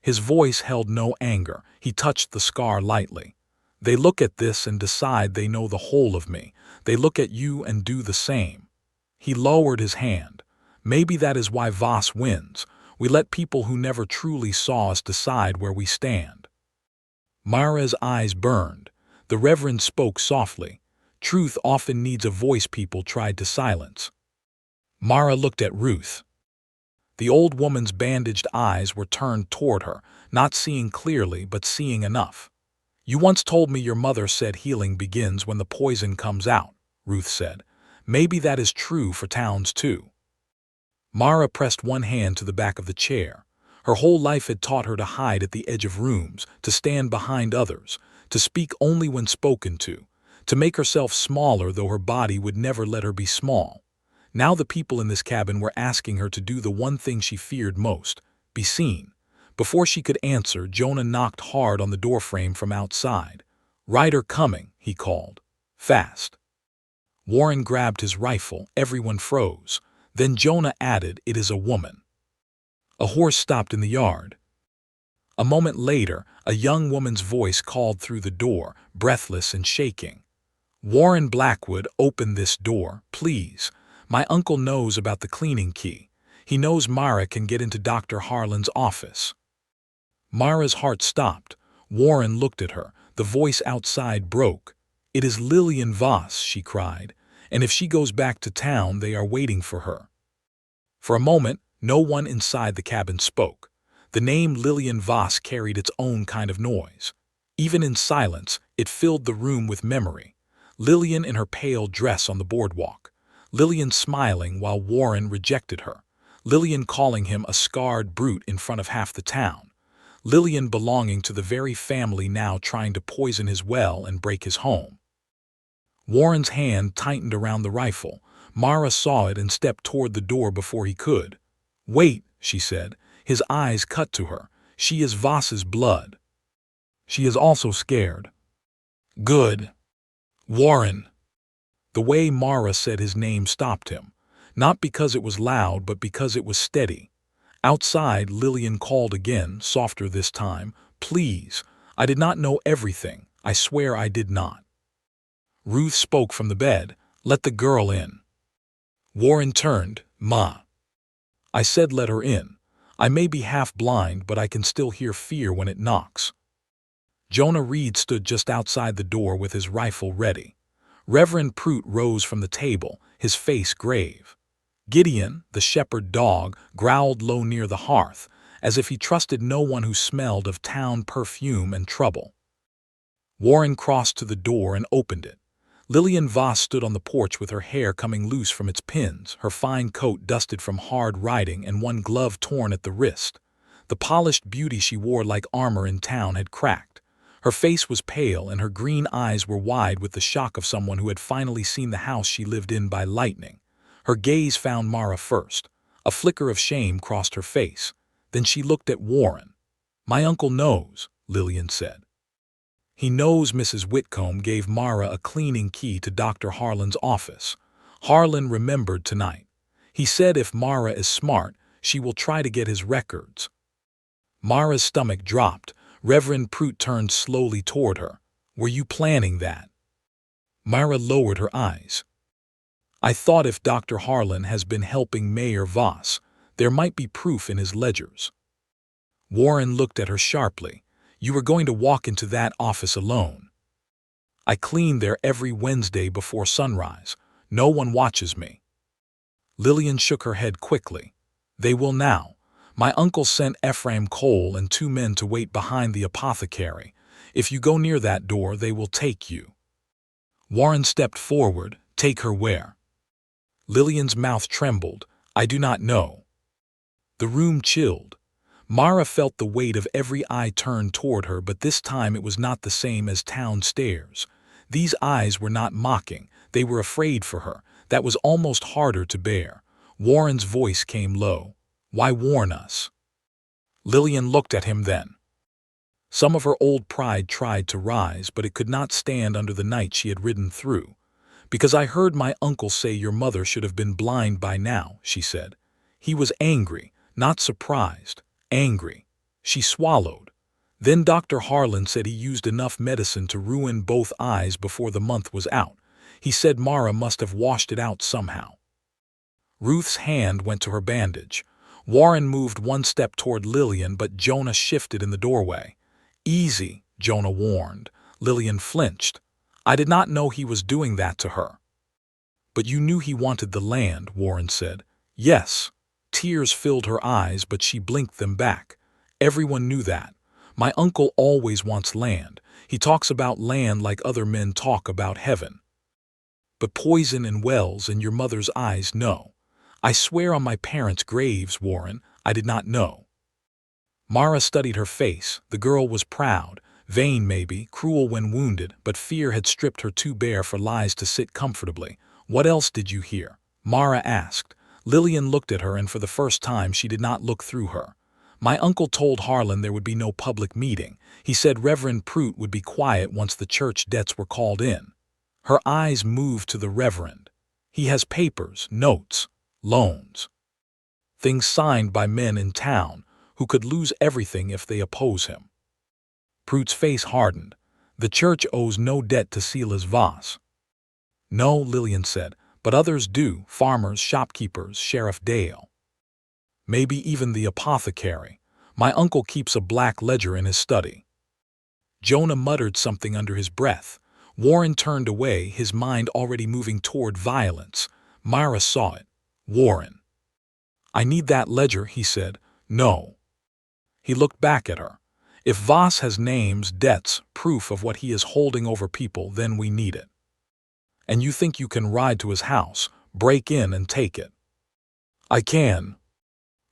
His voice held no anger. He touched the scar lightly. "They look at this and decide they know the whole of me. They look at you and do the same." He lowered his hand. "Maybe that is why Voss wins. We let people who never truly saw us decide where we stand." Mara's eyes burned. The Reverend spoke softly. Truth often needs a voice people tried to silence. Mara looked at Ruth. The old woman's bandaged eyes were turned toward her, not seeing clearly but seeing enough. "You once told me your mother said healing begins when the poison comes out," Ruth said. "Maybe that is true for towns too." Mara pressed one hand to the back of the chair. Her whole life had taught her to hide at the edge of rooms, to stand behind others, to speak only when spoken to make herself smaller though her body would never let her be small. Now the people in this cabin were asking her to do the one thing she feared most, be seen. Before she could answer, Jonah knocked hard on the doorframe from outside. "Rider coming," he called. "Fast." Warren grabbed his rifle. Everyone froze. Then Jonah added, "It is a woman." A horse stopped in the yard. A moment later, a young woman's voice called through the door, breathless and shaking. "Warren Blackwood, open this door, please. My uncle knows about the cleaning key. He knows Mara can get into Dr. Harlan's office." Mara's heart stopped. Warren looked at her. The voice outside broke. "It is Lillian Voss," she cried, "and if she goes back to town, they are waiting for her." For a moment, no one inside the cabin spoke. The name Lillian Voss carried its own kind of noise. Even in silence, it filled the room with memory. Lillian in her pale dress on the boardwalk. Lillian smiling while Warren rejected her. Lillian calling him a scarred brute in front of half the town. Lillian belonging to the very family now trying to poison his well and break his home. Warren's hand tightened around the rifle. Mara saw it and stepped toward the door before he could. "Wait," she said. His eyes cut to her. "She is Voss's blood. She is also scared." "Good. Warren." The way Mara said his name stopped him. Not because it was loud, but because it was steady. Outside, Lillian called again, softer this time. "Please. I did not know everything. I swear I did not." Ruth spoke from the bed. "Let the girl in." Warren turned. "Ma." "I said let her in. I may be half blind, but I can still hear fear when it knocks." Jonah Reed stood just outside the door with his rifle ready. Reverend Prout rose from the table, his face grave. Gideon, the shepherd dog, growled low near the hearth, as if he trusted no one who smelled of town perfume and trouble. Warren crossed to the door and opened it. Lillian Voss stood on the porch with her hair coming loose from its pins, her fine coat dusted from hard riding and one glove torn at the wrist. The polished beauty she wore like armor in town had cracked. Her face was pale and her green eyes were wide with the shock of someone who had finally seen the house she lived in by lightning. Her gaze found Mara first. A flicker of shame crossed her face. Then she looked at Warren. "My uncle knows," Lillian said. "He knows Mrs. Whitcomb gave Mara a cleaning key to Dr. Harlan's office. Harlan remembered tonight. He said if Mara is smart, she will try to get his records." Mara's stomach dropped. Reverend Prout turned slowly toward her. "Were you planning that?" Mara lowered her eyes. "I thought if Dr. Harlan has been helping Mayor Voss, there might be proof in his ledgers." Warren looked at her sharply. "You were going to walk into that office alone." "I clean there every Wednesday before sunrise. No one watches me." Lillian shook her head quickly. "They will now. My uncle sent Ephraim Cole and 2 men to wait behind the apothecary. If you go near that door, they will take you." Warren stepped forward. "Take her where?" Lillian's mouth trembled. "I do not know." The room chilled. Mara felt the weight of every eye turned toward her, but this time it was not the same as town stares. These eyes were not mocking. They were afraid for her. That was almost harder to bear. Warren's voice came low. "Why warn us?" Lillian looked at him then. Some of her old pride tried to rise, but it could not stand under the night she had ridden through. "Because I heard my uncle say your mother should have been blind by now," she said. He was angry, not surprised. Angry. She swallowed. "Then Dr. Harlan said he used enough medicine to ruin both eyes before the month was out. He said Mara must have washed it out somehow." Ruth's hand went to her bandage. Warren moved one step toward Lillian, but Jonah shifted in the doorway. "Easy," Jonah warned. Lillian flinched. I did not know he was doing that to her. But you knew he wanted the land, Warren said. Yes. Tears filled her eyes, but she blinked them back. Everyone knew that. My uncle always wants land. He talks about land like other men talk about heaven. But poison and wells in your mother's eyes, no. I swear on my parents' graves, Warren, I did not know. Mara studied her face. The girl was proud, vain maybe, cruel when wounded, but fear had stripped her too bare for lies to sit comfortably. What else did you hear? Mara asked. Lillian looked at her, and for the first time she did not look through her. My uncle told Harlan there would be no public meeting. He said Reverend Prout would be quiet once the church debts were called in. Her eyes moved to the Reverend. He has papers, notes, loans. Things signed by men in town who could lose everything if they oppose him. Prout's face hardened. The church owes no debt to Silas Voss. No, Lillian said, but others do, farmers, shopkeepers, Sheriff Dale. Maybe even the apothecary. My uncle keeps a black ledger in his study. Jonah muttered something under his breath. Warren turned away, his mind already moving toward violence. Myra saw it. Warren. I need that ledger, he said. No. He looked back at her. If Voss has names, debts, proof of what he is holding over people, then we need it. And you think you can ride to his house, break in and take it? I can.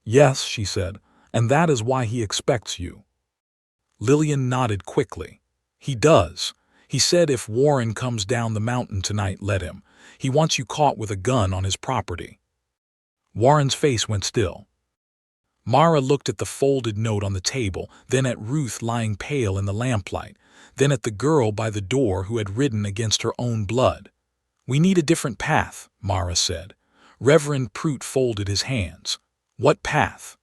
Yes, she said, and that is why he expects you. Lillian nodded quickly. He does. He said if Warren comes down the mountain tonight, let him. He wants you caught with a gun on his property. Warren's face went still. Mara looked at the folded note on the table, then at Ruth lying pale in the lamplight, then at the girl by the door who had ridden against her own blood. We need a different path, Mara said. Reverend Prout folded his hands. What path?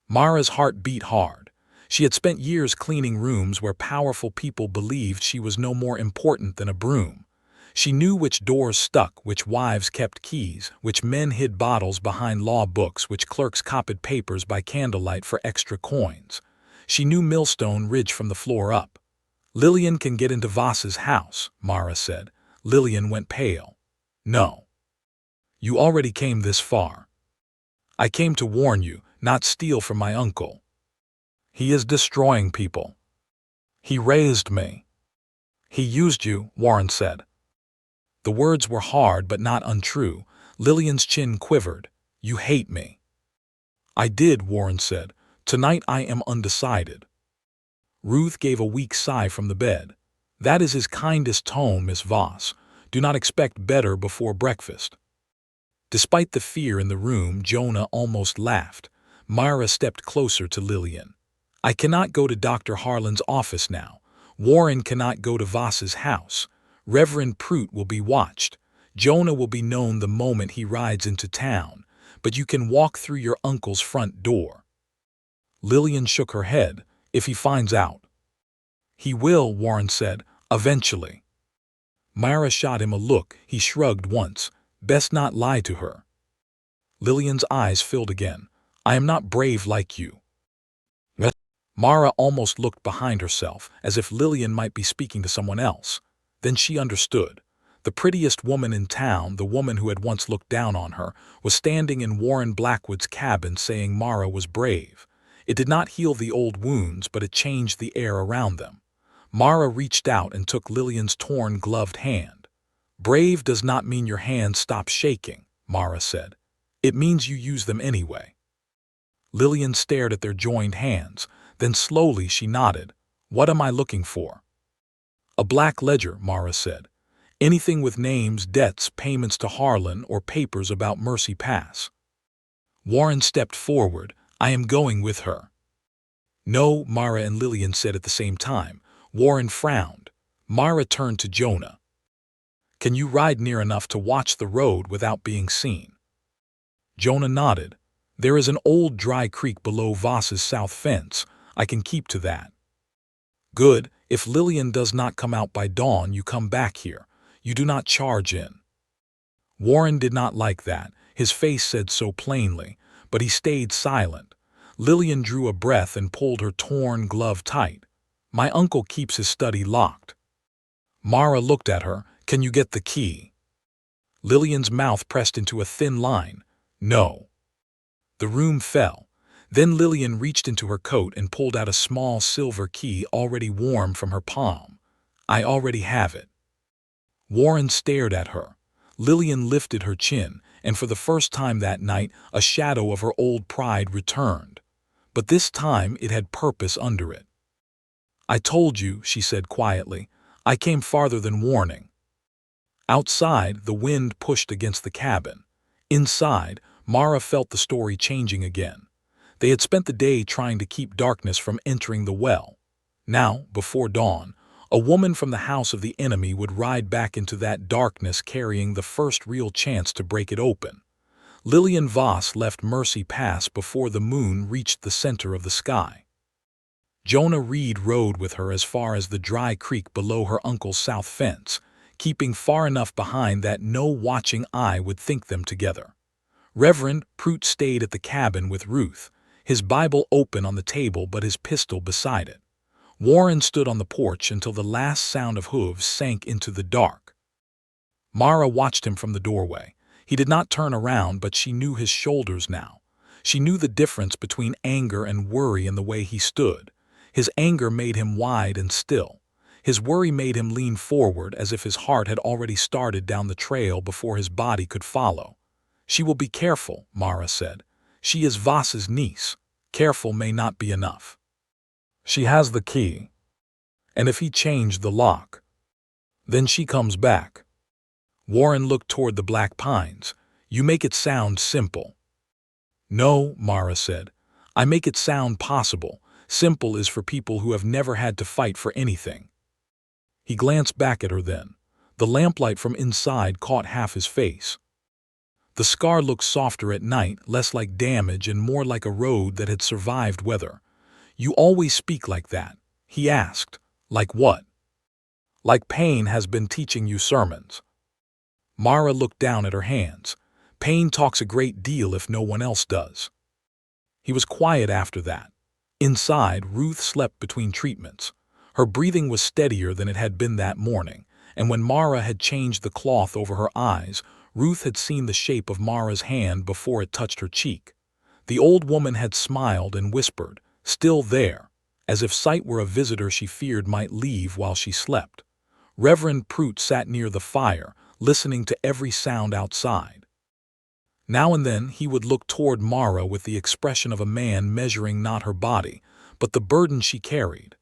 Mara's heart beat hard. She had spent years cleaning rooms where powerful people believed she was no more important than a broom. She knew which doors stuck, which wives kept keys, which men hid bottles behind law books, which clerks copied papers by candlelight for extra coins. She knew Millstone Ridge from the floor up. Lillian can get into Voss's house, Mara said. Lillian went pale. No. You already came this far. I came to warn you, not steal from my uncle. He is destroying people. He raised me. He used you, Warren said. The words were hard but not untrue. Lillian's chin quivered. You hate me. I did, Warren said. Tonight I am undecided. Ruth gave a weak sigh from the bed. That is his kindest tone, Miss Voss. Do not expect better before breakfast. Despite the fear in the room, Jonah almost laughed. Myra stepped closer to Lillian. I cannot go to Dr. Harlan's office now. Warren cannot go to Voss's house. Reverend Prout will be watched. Jonah will be known the moment he rides into town. But you can walk through your uncle's front door. Lillian shook her head. If he finds out. He will, Warren said, eventually. Myra shot him a look. He shrugged once. Best not lie to her. Lillian's eyes filled again. I am not brave like you. Mara almost looked behind herself, as if Lillian might be speaking to someone else. Then she understood. The prettiest woman in town, the woman who had once looked down on her, was standing in Warren Blackwood's cabin saying Mara was brave. It did not heal the old wounds, but it changed the air around them. Mara reached out and took Lillian's torn, gloved hand. Brave does not mean your hands stop shaking, Mara said. It means you use them anyway. Lillian stared at their joined hands. Then slowly she nodded. What am I looking for? A black ledger, Mara said. Anything with names, debts, payments to Harlan, or papers about Mercy Pass. Warren stepped forward. I am going with her. No, Mara and Lillian said at the same time. Warren frowned. Mara turned to Jonah. Can you ride near enough to watch the road without being seen? Jonah nodded. There is an old dry creek below Voss's south fence. I can keep to that. Good. If Lillian does not come out by dawn, you come back here. You do not charge in. Warren did not like that. His face said so plainly, but he stayed silent. Lillian drew a breath and pulled her torn glove tight. My uncle keeps his study locked. Mara looked at her. Can you get the key? Lillian's mouth pressed into a thin line. No. The room fell. Then Lillian reached into her coat and pulled out a small silver key already warm from her palm. I already have it. Warren stared at her. Lillian lifted her chin, and for the first time that night, a shadow of her old pride returned. But this time it had purpose under it. I told you, she said quietly. I came farther than warning. Outside, the wind pushed against the cabin. Inside, Mara felt the story changing again. They had spent the day trying to keep darkness from entering the well. Now, before dawn, a woman from the house of the enemy would ride back into that darkness carrying the first real chance to break it open. Lillian Voss left Mercy Pass before the moon reached the center of the sky. Jonah Reed rode with her as far as the dry creek below her uncle's south fence, keeping far enough behind that no watching eye would think them together. Reverend Prout stayed at the cabin with Ruth, his Bible open on the table but his pistol beside it. Warren stood on the porch until the last sound of hooves sank into the dark. Mara watched him from the doorway. He did not turn around, but she knew his shoulders now. She knew the difference between anger and worry in the way he stood. His anger made him wide and still. His worry made him lean forward as if his heart had already started down the trail before his body could follow. She will be careful, Mara said. She is Voss's niece. Careful may not be enough. She has the key. And if he changed the lock, then she comes back. Warren looked toward the black pines. You make it sound simple. No, Mara said. I make it sound possible. Simple is for people who have never had to fight for anything. He glanced back at her then. The lamplight from inside caught half his face. The scar looked softer at night, less like damage and more like a road that had survived weather. You always speak like that, he asked. Like what? Like pain has been teaching you sermons. Mara looked down at her hands. Pain talks a great deal if no one else does. He was quiet after that. Inside, Ruth slept between treatments. Her breathing was steadier than it had been that morning, and when Mara had changed the cloth over her eyes, Ruth had seen the shape of Mara's hand before it touched her cheek. The old woman had smiled and whispered, still there, as if sight were a visitor she feared might leave while she slept. Reverend Prout sat near the fire, listening to every sound outside. Now and then he would look toward Mara with the expression of a man measuring not her body, but the burden she carried.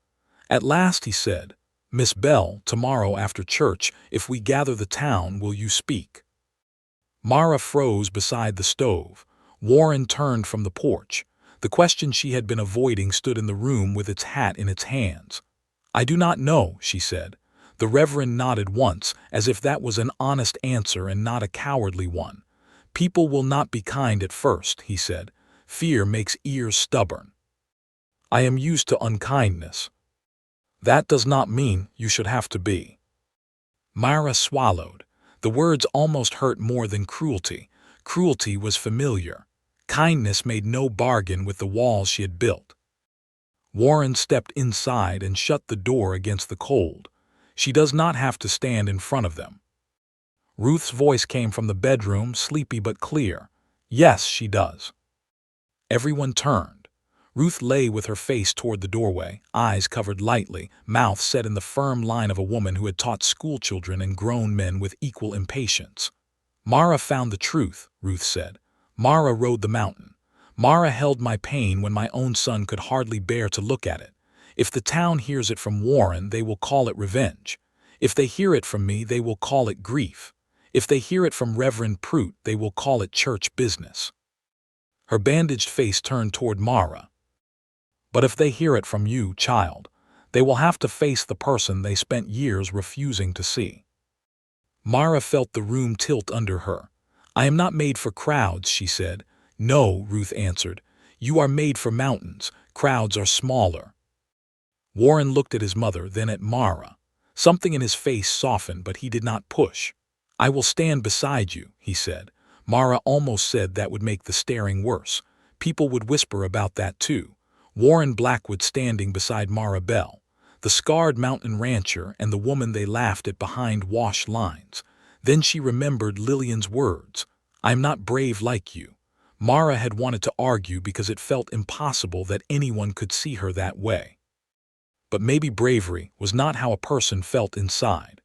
At last he said, Miss Bell, tomorrow after church, if we gather the town, will you speak? Mara froze beside the stove. Warren turned from the porch. The question she had been avoiding stood in the room with its hat in its hands. I do not know, she said. The Reverend nodded once, as if that was an honest answer and not a cowardly one. People will not be kind at first, he said. Fear makes ears stubborn. I am used to unkindness. That does not mean you should have to be. Mara swallowed. The words almost hurt more than cruelty. Cruelty was familiar. Kindness made no bargain with the walls she had built. Warren stepped inside and shut the door against the cold. She does not have to stand in front of them. Ruth's voice came from the bedroom, sleepy but clear. Yes, she does. Everyone turned. Ruth lay with her face toward the doorway, eyes covered lightly, mouth set in the firm line of a woman who had taught schoolchildren and grown men with equal impatience. Mara found the truth, Ruth said. Mara rode the mountain. Mara held my pain when my own son could hardly bear to look at it. If the town hears it from Warren, they will call it revenge. If they hear it from me, they will call it grief. If they hear it from Reverend Prout, they will call it church business. Her bandaged face turned toward Mara. But if they hear it from you, child, they will have to face the person they spent years refusing to see. Mara felt the room tilt under her. I am not made for crowds, she said. No, Ruth answered. You are made for mountains. Crowds are smaller. Warren looked at his mother, then at Mara. Something in his face softened, but he did not push. I will stand beside you, he said. Mara almost said that would make the staring worse. People would whisper about that too. Warren Blackwood standing beside Mara Bell. the scarred mountain rancher and the woman they laughed at behind washed lines. Then she remembered Lillian's words, "I'm not brave like you." Mara had wanted to argue because it felt impossible that anyone could see her that way. But maybe bravery was not how a person felt inside.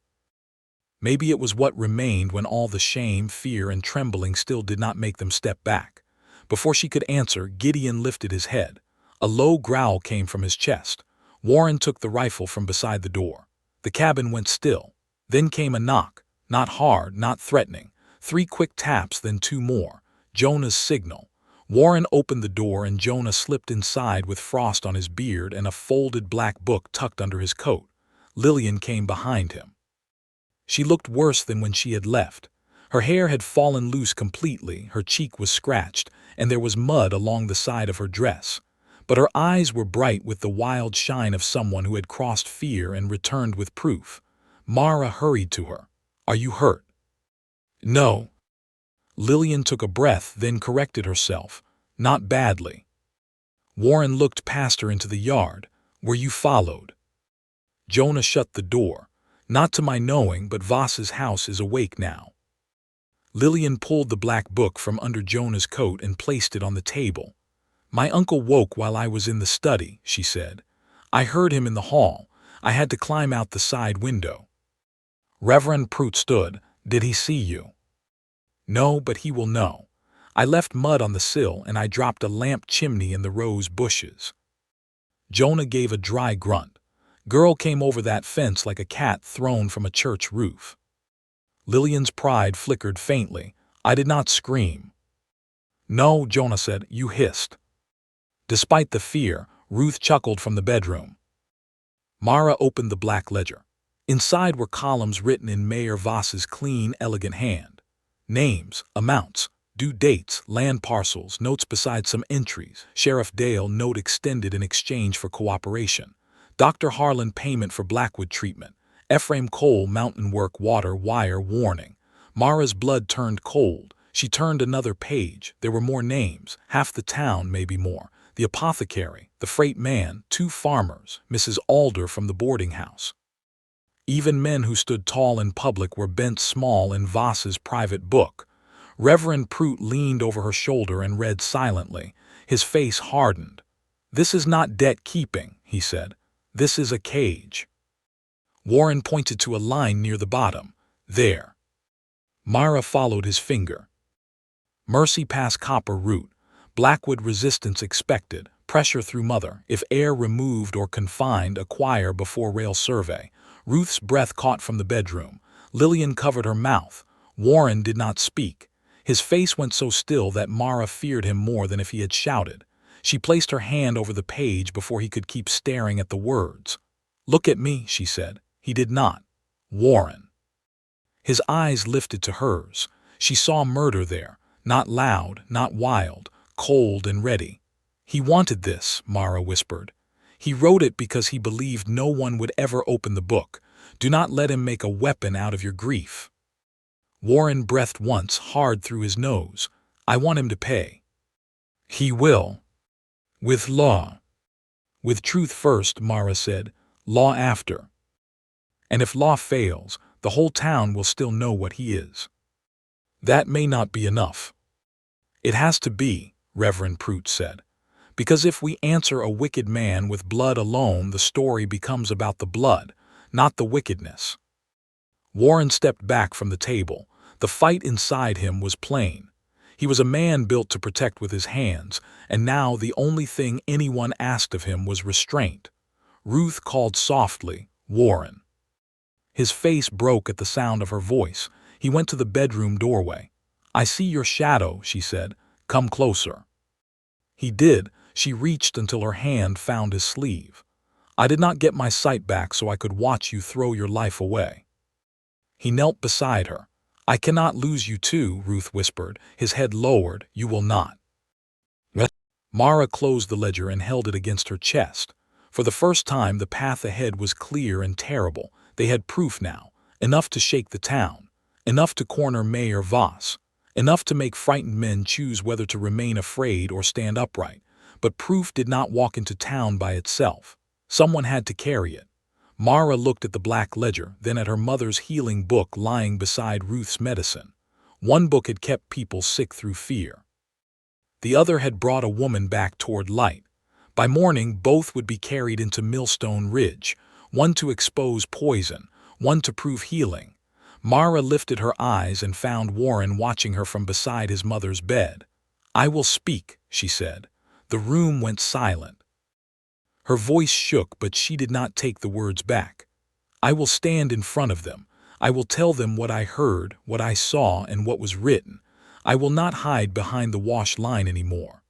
Maybe it was what remained when all the shame, fear, and trembling still did not make them step back. Before she could answer, Gideon lifted his head. A low growl came from his chest. Warren took the rifle from beside the door. The cabin went still. Then came a knock, not hard, not threatening. 3 quick taps, then 2 more. Jonah's signal. Warren opened the door and Jonah slipped inside with frost on his beard and a folded black book tucked under his coat. Lillian came behind him. She looked worse than when she had left. Her hair had fallen loose completely, her cheek was scratched, and there was mud along the side of her dress. But her eyes were bright with the wild shine of someone who had crossed fear and returned with proof. Mara hurried to her. "Are you hurt?" "No." Lillian took a breath, then corrected herself. "Not badly." Warren looked past her into the yard. "Were you followed?" Jonah shut the door. "Not to my knowing, but Voss's house is awake now." Lillian pulled the black book from under Jonah's coat and placed it on the table. "My uncle woke while I was in the study," she said. "I heard him in the hall. I had to climb out the side window." Reverend Prout stood. "Did he see you?" "No, but he will know. I left mud on the sill and I dropped a lamp chimney in the rose bushes." Jonah gave a dry grunt. "Girl came over that fence like a cat thrown from a church roof." Lillian's pride flickered faintly. "I did not scream." "No," Jonah said, "you hissed." Despite the fear, Ruth chuckled from the bedroom. Mara opened the black ledger. Inside were columns written in Mayor Voss's clean, elegant hand. Names, amounts, due dates, land parcels, notes beside some entries. Sheriff Dale note extended in exchange for cooperation. Dr. Harlan payment for Blackwood treatment. Ephraim Cole mountain work water wire warning. Mara's blood turned cold. She turned another page. There were more names, half the town, maybe more. The apothecary, the freight man, 2 farmers, Mrs. Alder from the boarding house. Even men who stood tall in public were bent small in Voss's private book. Reverend Prout leaned over her shoulder and read silently. His face hardened. "This is not debt-keeping," he said. "This is a cage." Warren pointed to a line near the bottom. "There." Mara followed his finger. Mercy Pass copper root. Blackwood resistance expected. Pressure through mother. If air removed or confined, acquire before rail survey. Ruth's breath caught from the bedroom. Lillian covered her mouth. Warren did not speak. His face went so still that Mara feared him more than if he had shouted. She placed her hand over the page before he could keep staring at the words. "Look at me," she said. He did not. "Warren." His eyes lifted to hers. She saw murder there, not loud, not wild, cold and ready. "He wanted this," Mara whispered. "He wrote it because he believed no one would ever open the book. Do not let him make a weapon out of your grief." Warren breathed once, hard through his nose. "I want him to pay." "He will. With law." "With truth first," Mara said. "Law after. And if law fails, the whole town will still know what he is." "That may not be enough." "It has to be," Reverend Prout said. "Because if we answer a wicked man with blood alone, the story becomes about the blood, not the wickedness." Warren stepped back from the table. The fight inside him was plain. He was a man built to protect with his hands, and now the only thing anyone asked of him was restraint. Ruth called softly, "Warren." His face broke at the sound of her voice. He went to the bedroom doorway. "I see your shadow," she said. "Come closer." He did. She reached until her hand found his sleeve. "I did not get my sight back so I could watch you throw your life away." He knelt beside her. "I cannot lose you too," Ruth whispered, his head lowered. "You will not." Mara closed the ledger and held it against her chest. For the first time, the path ahead was clear and terrible. They had proof now, enough to shake the town, enough to corner Mayor Voss, enough to make frightened men choose whether to remain afraid or stand upright. But proof did not walk into town by itself. Someone had to carry it. Mara looked at the black ledger, then at her mother's healing book lying beside Ruth's medicine. One book had kept people sick through fear. The other had brought a woman back toward light. By morning, both would be carried into Millstone Ridge, one to expose poison, one to prove healing. Mara lifted her eyes and found Warren watching her from beside his mother's bed. "I will speak," she said. The room went silent. Her voice shook, but she did not take the words back. "I will stand in front of them. I will tell them what I heard, what I saw, and what was written. I will not hide behind the wash line anymore."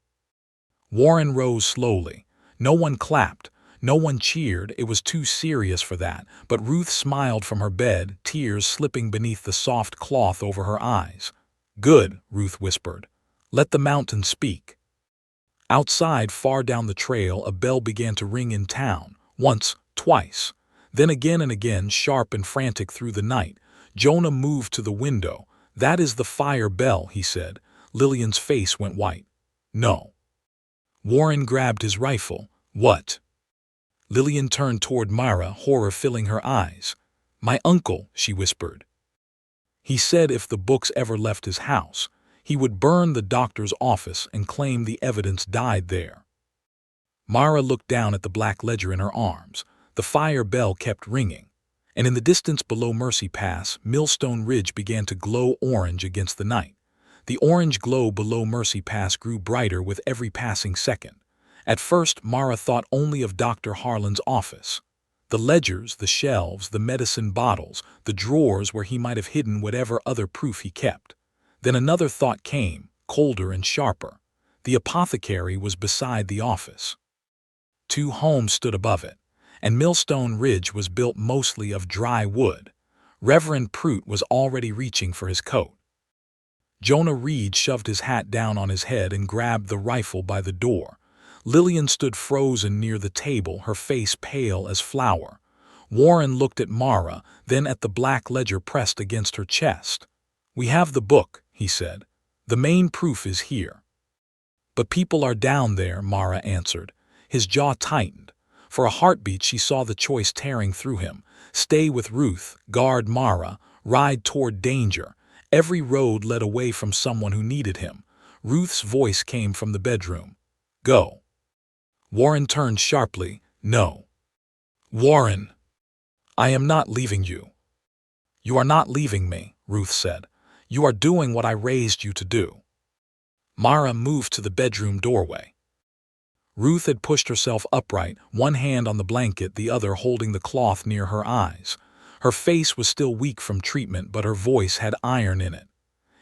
Warren rose slowly. No one clapped. No one cheered. It was too serious for that. But Ruth smiled from her bed, tears slipping beneath the soft cloth over her eyes. "Good," Ruth whispered. "Let the mountain speak." Outside, far down the trail, a bell began to ring in town. Once, twice. Then again and again, sharp and frantic through the night. Jonah moved to the window. "That is the fire bell," he said. Lillian's face went white. "No." Warren grabbed his rifle. "What?" Lillian turned toward Mara, horror filling her eyes. "My uncle," she whispered. "He said if the books ever left his house, he would burn the doctor's office and claim the evidence died there." Mara looked down at the black ledger in her arms. The fire bell kept ringing. And in the distance below Mercy Pass, Millstone Ridge began to glow orange against the night. The orange glow below Mercy Pass grew brighter with every passing second. At first, Mara thought only of Dr. Harlan's office. The ledgers, the shelves, the medicine bottles, the drawers where he might have hidden whatever other proof he kept. Then another thought came, colder and sharper. The apothecary was beside the office. 2 homes stood above it, and Millstone Ridge was built mostly of dry wood. Reverend Prout was already reaching for his coat. Jonah Reed shoved his hat down on his head and grabbed the rifle by the door. Lillian stood frozen near the table, her face pale as flour. Warren looked at Mara, then at the black ledger pressed against her chest. "We have the book," he said. "The main proof is here." "But people are down there," Mara answered. His jaw tightened. For a heartbeat she saw the choice tearing through him. Stay with Ruth, guard Mara, ride toward danger. Every road led away from someone who needed him. Ruth's voice came from the bedroom. "Go." Warren turned sharply. "No." "Warren, I am not leaving you." "You are not leaving me," Ruth said. "You are doing what I raised you to do." Mara moved to the bedroom doorway. Ruth had pushed herself upright, one hand on the blanket, the other holding the cloth near her eyes. Her face was still weak from treatment, but her voice had iron in it.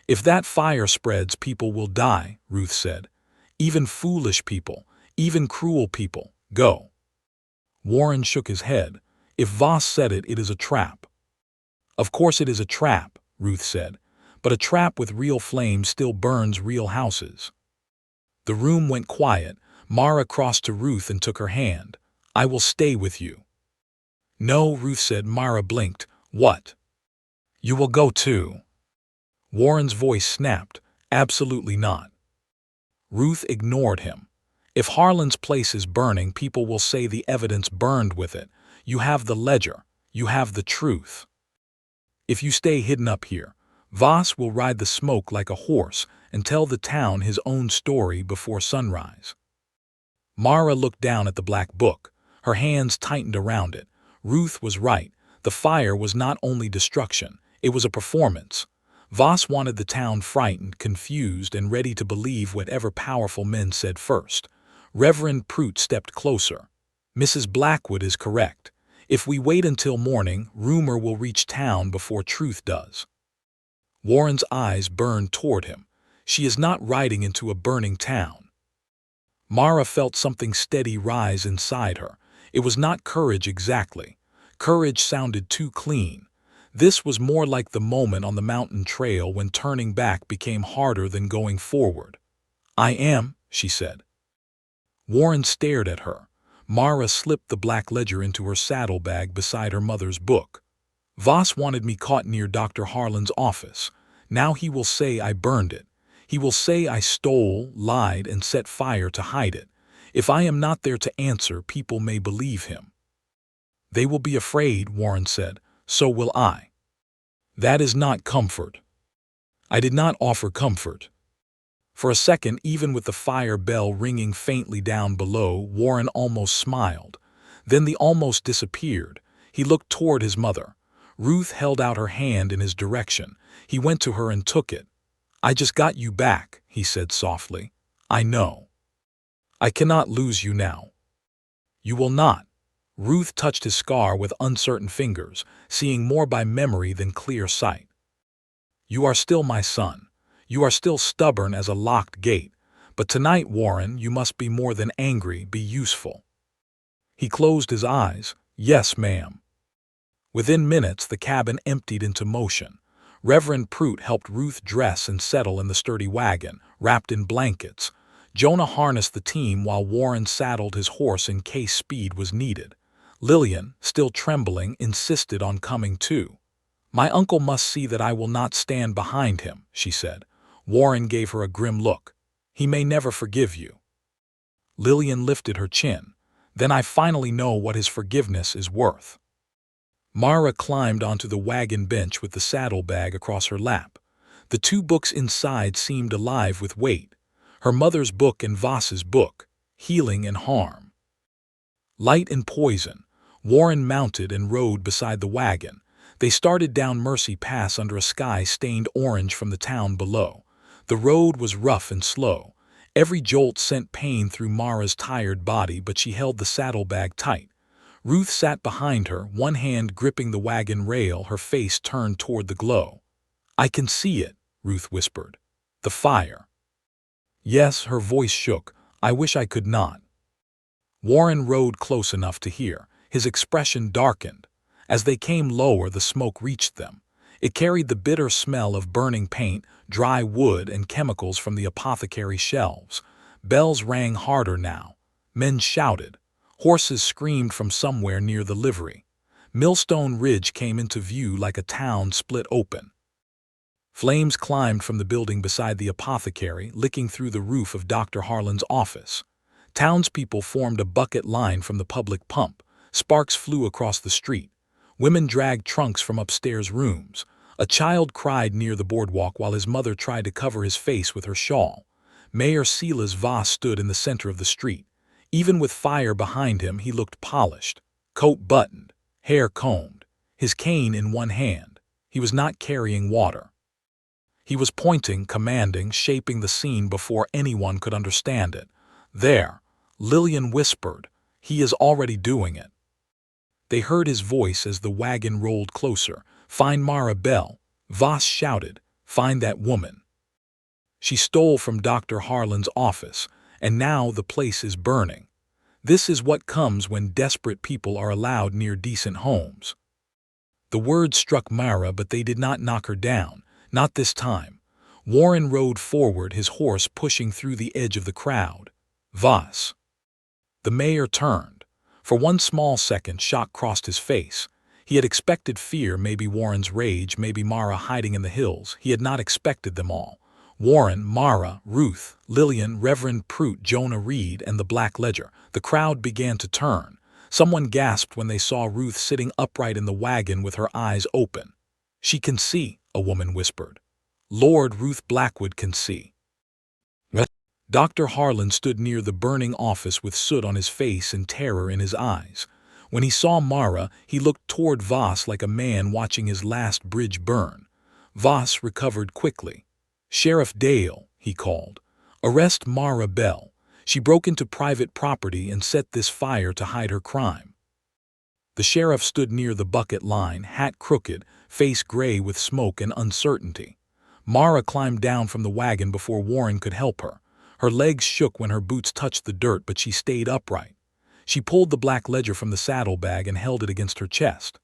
"If that fire spreads, people will die," Ruth said. "Even foolish people, even cruel people. Go." Warren shook his head. "If Voss said it, it is a trap." "Of course it is a trap," Ruth said. "But a trap with real flames still burns real houses." The room went quiet. Mara crossed to Ruth and took her hand. "I will stay with you." "No," Ruth said. Mara blinked. "What?" "You will go too." Warren's voice snapped. "Absolutely not." Ruth ignored him. "If Harlan's place is burning, people will say the evidence burned with it. You have the ledger. You have the truth. If you stay hidden up here, Voss will ride the smoke like a horse and tell the town his own story before sunrise." Mara looked down at the black book. Her hands tightened around it. Ruth was right. The fire was not only destruction, it was a performance. Voss wanted the town frightened, confused, and ready to believe whatever powerful men said first. Reverend Prout stepped closer. "Mrs. Blackwood is correct. If we wait until morning, rumor will reach town before truth does." Warren's eyes burned toward him. "She is not riding into a burning town." Mara felt something steady rise inside her. It was not courage exactly. Courage sounded too clean. This was more like the moment on the mountain trail when turning back became harder than going forward. "I am," she said. Warren stared at her. Mara slipped the black ledger into her saddlebag beside her mother's book. "Voss wanted me caught near Dr. Harlan's office. Now he will say I burned it. He will say I stole, lied, and set fire to hide it. If I am not there to answer, people may believe him." They will be afraid, Warren said. So will I. That is not comfort. I did not offer comfort. For a second, even with the fire bell ringing faintly down below, Warren almost smiled. Then the almost disappeared. He looked toward his mother. Ruth held out her hand in his direction. He went to her and took it. I just got you back, he said softly. I know. I cannot lose you now. You will not. Ruth touched his scar with uncertain fingers, seeing more by memory than clear sight. You are still my son. You are still stubborn as a locked gate. But tonight, Warren, you must be more than angry, be useful. He closed his eyes. Yes, ma'am. Within minutes, the cabin emptied into motion. Reverend Prout helped Ruth dress and settle in the sturdy wagon, wrapped in blankets. Jonah harnessed the team while Warren saddled his horse in case speed was needed. Lillian, still trembling, insisted on coming too. My uncle must see that I will not stand behind him, she said. Warren gave her a grim look. He may never forgive you. Lillian lifted her chin. Then I finally know what his forgiveness is worth. Mara climbed onto the wagon bench with the saddlebag across her lap. The two books inside seemed alive with weight. Her mother's book and Voss's book, Healing and Harm. Light and Poison. Warren mounted and rode beside the wagon. They started down Mercy Pass under a sky stained orange from the town below. The road was rough and slow. Every jolt sent pain through Mara's tired body, but she held the saddlebag tight. Ruth sat behind her, one hand gripping the wagon rail, her face turned toward the glow. I can see it, Ruth whispered. The fire. Yes, her voice shook. I wish I could not. Warren rode close enough to hear. His expression darkened. As they came lower, the smoke reached them. It carried the bitter smell of burning paint, dry wood, and chemicals from the apothecary shelves. Bells rang harder now. Men shouted. Horses screamed from somewhere near the livery. Millstone Ridge came into view like a town split open. Flames climbed from the building beside the apothecary, licking through the roof of Dr. Harlan's office. Townspeople formed a bucket line from the public pump. Sparks flew across the street. Women dragged trunks from upstairs rooms. A child cried near the boardwalk while his mother tried to cover his face with her shawl. Mayor Silas Voss stood in the center of the street. Even with fire behind him, he looked polished, coat buttoned, hair combed, his cane in one hand. He was not carrying water. He was pointing, commanding, shaping the scene before anyone could understand it. There, Lillian whispered, he is already doing it. They heard his voice as the wagon rolled closer. Find Mara Bell. Voss shouted, find that woman. She stole from Dr. Harlan's office, and now the place is burning. This is what comes when desperate people are allowed near decent homes. The words struck Mara, but they did not knock her down, not this time. Warren rode forward, his horse pushing through the edge of the crowd. Voss. The mayor turned. For one small second, shock crossed his face. He had expected fear, maybe Warren's rage, maybe Mara hiding in the hills. He had not expected them all. Warren, Mara, Ruth, Lillian, Reverend Prout, Jonah Reed, and the Black Ledger. The crowd began to turn. Someone gasped when they saw Ruth sitting upright in the wagon with her eyes open. She can see, a woman whispered. Lord, Ruth Blackwood can see. Dr. Harlan stood near the burning office with soot on his face and terror in his eyes. When he saw Mara, he looked toward Voss like a man watching his last bridge burn. Voss recovered quickly. Sheriff Dale, he called. Arrest Mara Bell. She broke into private property and set this fire to hide her crime. The sheriff stood near the bucket line, hat crooked, face gray with smoke and uncertainty. Mara climbed down from the wagon before Warren could help her. Her legs shook when her boots touched the dirt, but she stayed upright. She pulled the Black Ledger from the saddlebag and held it against her chest.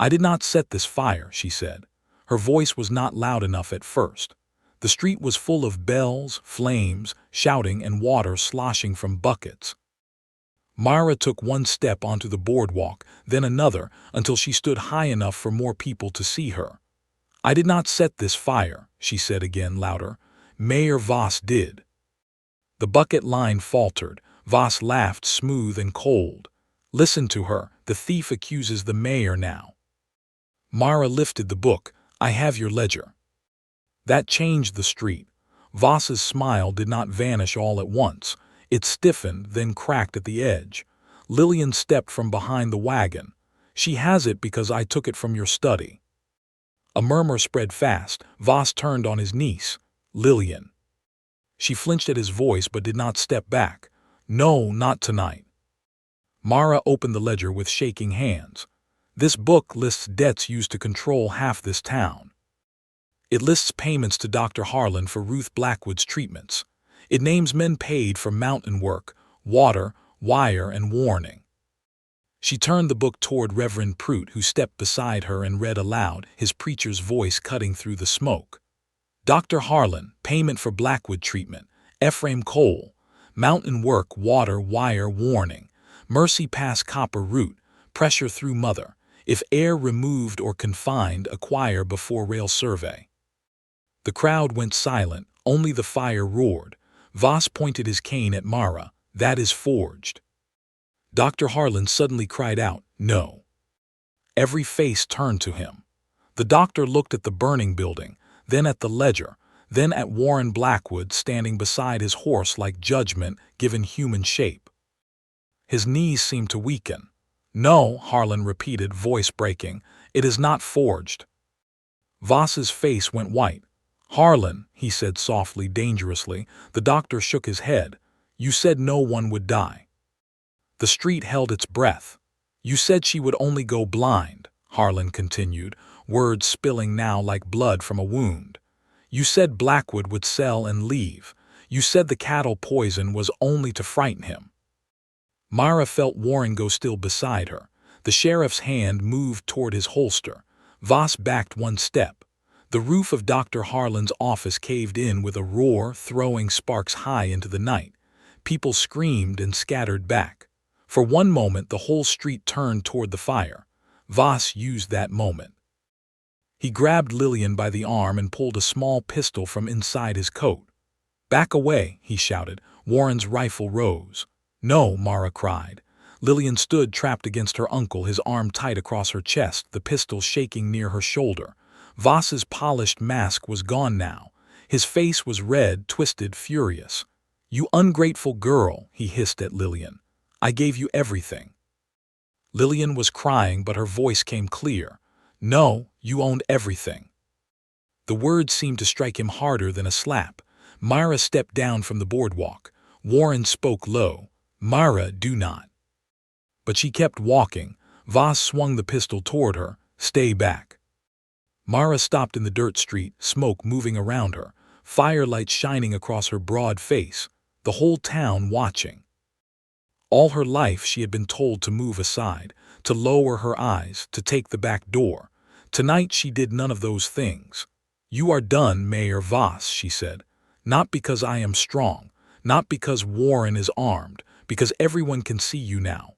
I did not set this fire, she said. Her voice was not loud enough at first. The street was full of bells, flames, shouting, and water sloshing from buckets. Mara took one step onto the boardwalk, then another, until she stood high enough for more people to see her. I did not set this fire, she said again, louder. Mayor Voss did. The bucket line faltered. Voss laughed, smooth and cold. Listen to her, The thief accuses the mayor now. Mara lifted the book. I have your ledger. That changed the street. Voss's smile did not vanish all at once. It stiffened, then cracked at the edge. Lillian stepped from behind the wagon. She has it because I took it from your study. A murmur spread fast. Voss turned on his niece. Lillian. She flinched at his voice but did not step back. No, not tonight. Mara opened the ledger with shaking hands. This book lists debts used to control half this town. It lists payments to Dr. Harlan for Ruth Blackwood's treatments. It names men paid for mountain work, water, wire, and warning. She turned the book toward Reverend Prout, who stepped beside her and read aloud, his preacher's voice cutting through the smoke. Dr. Harlan, payment for Blackwood treatment. Ephraim Cole, mountain work, water, wire, warning. Mercy Pass copper route, pressure through mother. If air removed or confined, acquire before rail survey. The crowd went silent, only the fire roared. Voss pointed his cane at Mara. That is forged. Dr. Harlan suddenly cried out, no. Every face turned to him. The doctor looked at the burning building, then at the ledger, then at Warren Blackwood standing beside his horse like judgment given human shape. His knees seemed to weaken. No, Harlan repeated, voice breaking, it is not forged. Voss's face went white. Harlan, he said softly, dangerously. The doctor shook his head. You said no one would die. The street held its breath. You said she would only go blind, Harlan continued, words spilling now like blood from a wound. You said Blackwood would sell and leave. You said the cattle poison was only to frighten him. Mara felt Warren go still beside her. The sheriff's hand moved toward his holster. Voss backed one step. The roof of Dr. Harlan's office caved in with a roar, throwing sparks high into the night. People screamed and scattered back. For one moment, the whole street turned toward the fire. Voss used that moment. He grabbed Lillian by the arm and pulled a small pistol from inside his coat. Back away, he shouted. Warren's rifle rose. No, Mara cried. Lillian stood trapped against her uncle, his arm tight across her chest, the pistol shaking near her shoulder. Voss's polished mask was gone now. His face was red, twisted, furious. You ungrateful girl, he hissed at Lillian. I gave you everything. Lillian was crying, but her voice came clear. No, you owned everything. The words seemed to strike him harder than a slap. Myra stepped down from the boardwalk. Warren spoke low. Myra, do not. But she kept walking. Voss swung the pistol toward her. Stay back. Mara stopped in the dirt street, smoke moving around her, firelight shining across her broad face, the whole town watching. All her life she had been told to move aside, to lower her eyes, to take the back door. Tonight she did none of those things. You are done, Mayor Voss, she said. Not because I am strong, not because Warren is armed, because everyone can see you now.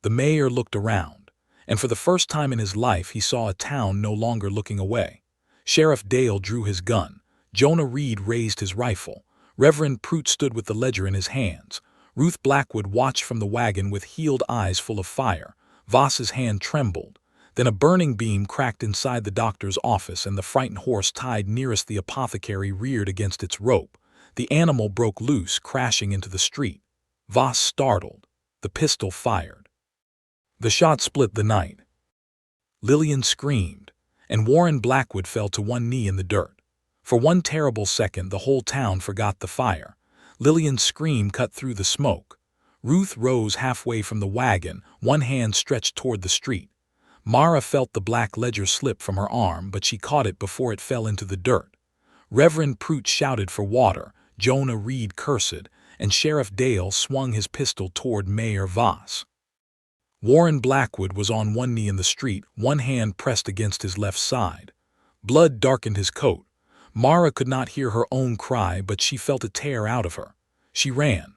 The mayor looked around. And for the first time in his life he saw a town no longer looking away. Sheriff Dale drew his gun. Jonah Reed raised his rifle. Reverend Prout stood with the ledger in his hands. Ruth Blackwood watched from the wagon with healed eyes full of fire. Voss's hand trembled. Then a burning beam cracked inside the doctor's office and the frightened horse tied nearest the apothecary reared against its rope. The animal broke loose, crashing into the street. Voss startled. The pistol fired. The shot split the night. Lillian screamed, and Warren Blackwood fell to one knee in the dirt. For one terrible second, the whole town forgot the fire. Lillian's scream cut through the smoke. Ruth rose halfway from the wagon, one hand stretched toward the street. Mara felt the black ledger slip from her arm, but she caught it before it fell into the dirt. Reverend Prout shouted for water, Jonah Reed cursed, and Sheriff Dale swung his pistol toward Mayor Voss. Warren Blackwood was on one knee in the street, one hand pressed against his left side. Blood darkened his coat. Mara could not hear her own cry, but she felt it tear out of her. She ran.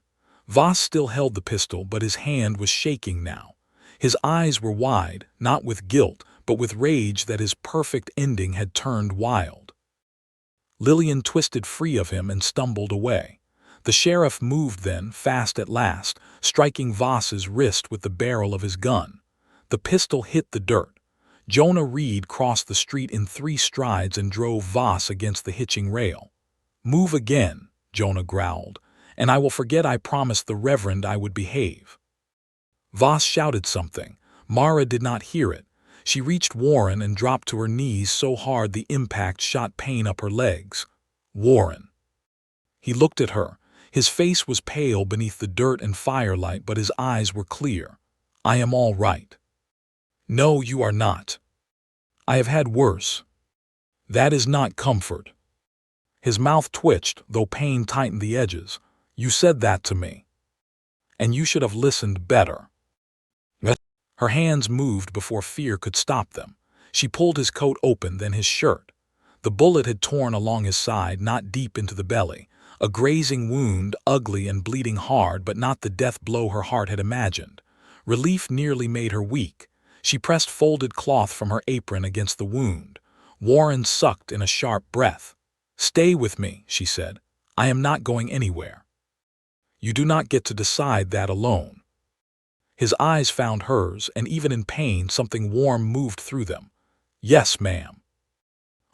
Voss still held the pistol, but his hand was shaking now. His eyes were wide, not with guilt, but with rage that his perfect ending had turned wild. Lillian twisted free of him and stumbled away. The sheriff moved then, fast at last, striking Voss's wrist with the barrel of his gun. The pistol hit the dirt. Jonah Reed crossed the street in 3 strides and drove Voss against the hitching rail. "Move again," Jonah growled, "and I will forget I promised the Reverend I would behave." Voss shouted something. Mara did not hear it. She reached Warren and dropped to her knees so hard the impact shot pain up her legs. "Warren." He looked at her. His face was pale beneath the dirt and firelight, but his eyes were clear. "I am all right." "No, you are not. I have had worse." "That is not comfort." His mouth twitched, though pain tightened the edges. "You said that to me. And you should have listened better." Her hands moved before fear could stop them. She pulled his coat open, then his shirt. The bullet had torn along his side, not deep into the belly. A grazing wound, ugly and bleeding hard, but not the death blow her heart had imagined. Relief nearly made her weak. She pressed folded cloth from her apron against the wound. Warren sucked in a sharp breath. "Stay with me," she said. "I am not going anywhere." "You do not get to decide that alone." His eyes found hers, and even in pain something warm moved through them. "Yes, ma'am."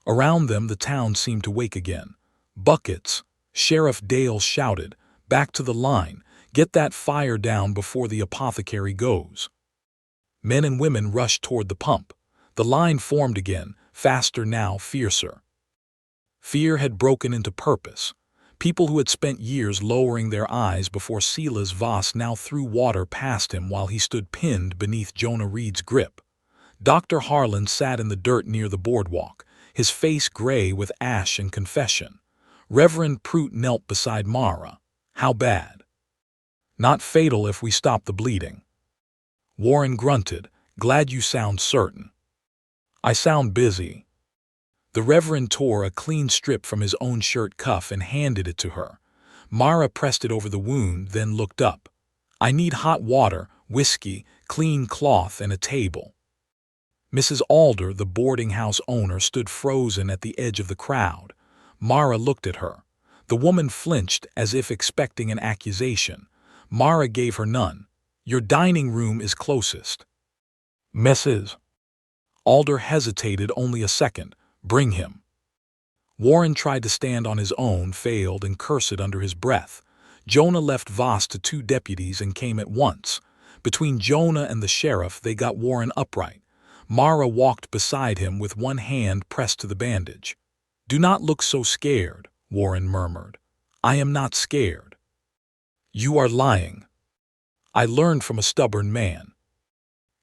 Around them the town seemed to wake again. "Buckets!" Sheriff Dale shouted. "Back to the line. Get that fire down before the apothecary goes." Men and women rushed toward the pump. The line formed again, faster now, fiercer. Fear had broken into purpose. People who had spent years lowering their eyes before Silas Voss now threw water past him while he stood pinned beneath Jonah Reed's grip. Dr. Harlan sat in the dirt near the boardwalk, his face gray with ash and confession. Reverend Prout knelt beside Mara. "How bad?" "Not fatal if we stop the bleeding." Warren grunted. "Glad you sound certain." "I sound busy." The Reverend tore a clean strip from his own shirt cuff and handed it to her. Mara pressed it over the wound, then looked up. "I need hot water, whiskey, clean cloth, and a table." Mrs. Alder, the boarding house owner, stood frozen at the edge of the crowd. Mara looked at her. The woman flinched as if expecting an accusation. Mara gave her none. "Your dining room is closest." "Mrs." Alder hesitated only a second. "Bring him." Warren tried to stand on his own, failed, and cursed under his breath. Jonah left Voss to 2 deputies and came at once. Between Jonah and the sheriff, they got Warren upright. Mara walked beside him with one hand pressed to the bandage. "Do not look so scared," Warren murmured. "I am not scared." "You are lying." "I learned from a stubborn man."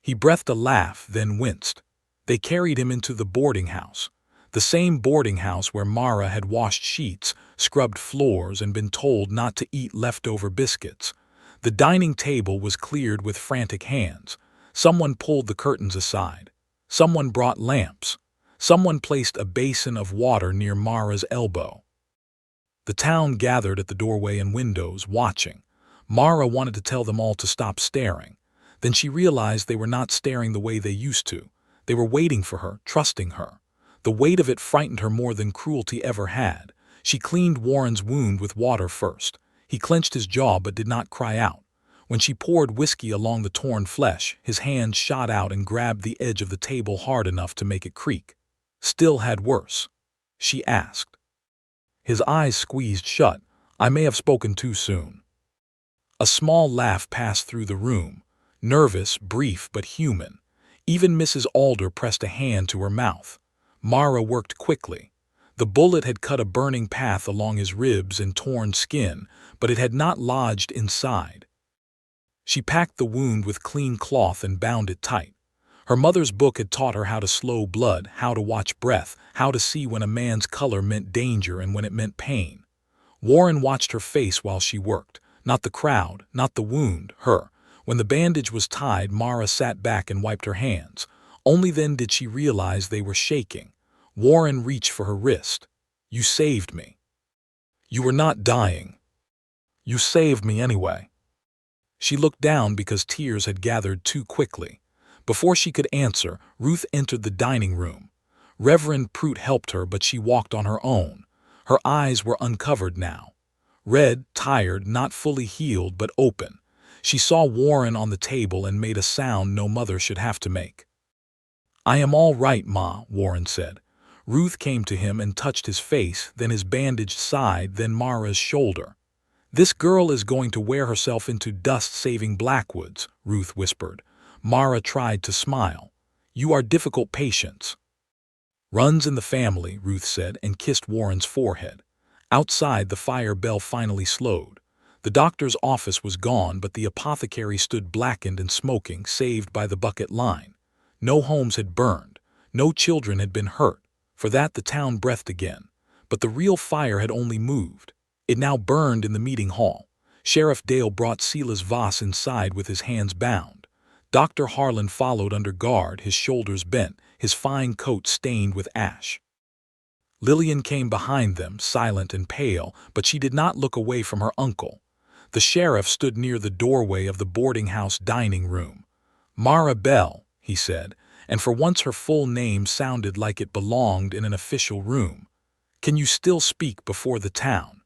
He breathed a laugh, then winced. They carried him into the boarding house. The same boarding house where Mara had washed sheets, scrubbed floors, and been told not to eat leftover biscuits. The dining table was cleared with frantic hands. Someone pulled the curtains aside. Someone brought lamps. Someone placed a basin of water near Mara's elbow. The town gathered at the doorway and windows, watching. Mara wanted to tell them all to stop staring. Then she realized they were not staring the way they used to. They were waiting for her, trusting her. The weight of it frightened her more than cruelty ever had. She cleaned Warren's wound with water first. He clenched his jaw but did not cry out. When she poured whiskey along the torn flesh, his hand shot out and grabbed the edge of the table hard enough to make it creak. "Still had worse?" she asked. His eyes squeezed shut. "I may have spoken too soon." A small laugh passed through the room. Nervous, brief, but human. Even Mrs. Alder pressed a hand to her mouth. Mara worked quickly. The bullet had cut a burning path along his ribs and torn skin, but it had not lodged inside. She packed the wound with clean cloth and bound it tight. Her mother's book had taught her how to slow blood, how to watch breath, how to see when a man's color meant danger and when it meant pain. Warren watched her face while she worked. Not the crowd, not the wound, her. When the bandage was tied, Mara sat back and wiped her hands. Only then did she realize they were shaking. Warren reached for her wrist. "You saved me." "You were not dying." "You saved me anyway." She looked down because tears had gathered too quickly. Before she could answer, Ruth entered the dining room. Reverend Prout helped her, but she walked on her own. Her eyes were uncovered now. Red, tired, not fully healed, but open. She saw Warren on the table and made a sound no mother should have to make. "I am all right, Ma," Warren said. Ruth came to him and touched his face, then his bandaged side, then Mara's shoulder. "This girl is going to wear herself into dust-saving Blackwoods," Ruth whispered. Mara tried to smile. "You are difficult patients." "Runs in the family," Ruth said, and kissed Warren's forehead. Outside, the fire bell finally slowed. The doctor's office was gone, but the apothecary stood blackened and smoking, saved by the bucket line. No homes had burned. No children had been hurt. For that the town breathed again. But the real fire had only moved. It now burned in the meeting hall. Sheriff Dale brought Silas Voss inside with his hands bound. Dr. Harlan followed under guard, his shoulders bent, his fine coat stained with ash. Lillian came behind them, silent and pale, but she did not look away from her uncle. The sheriff stood near the doorway of the boarding house dining room. "Mara Bell," he said, and for once her full name sounded like it belonged in an official room. "Can you still speak before the town?"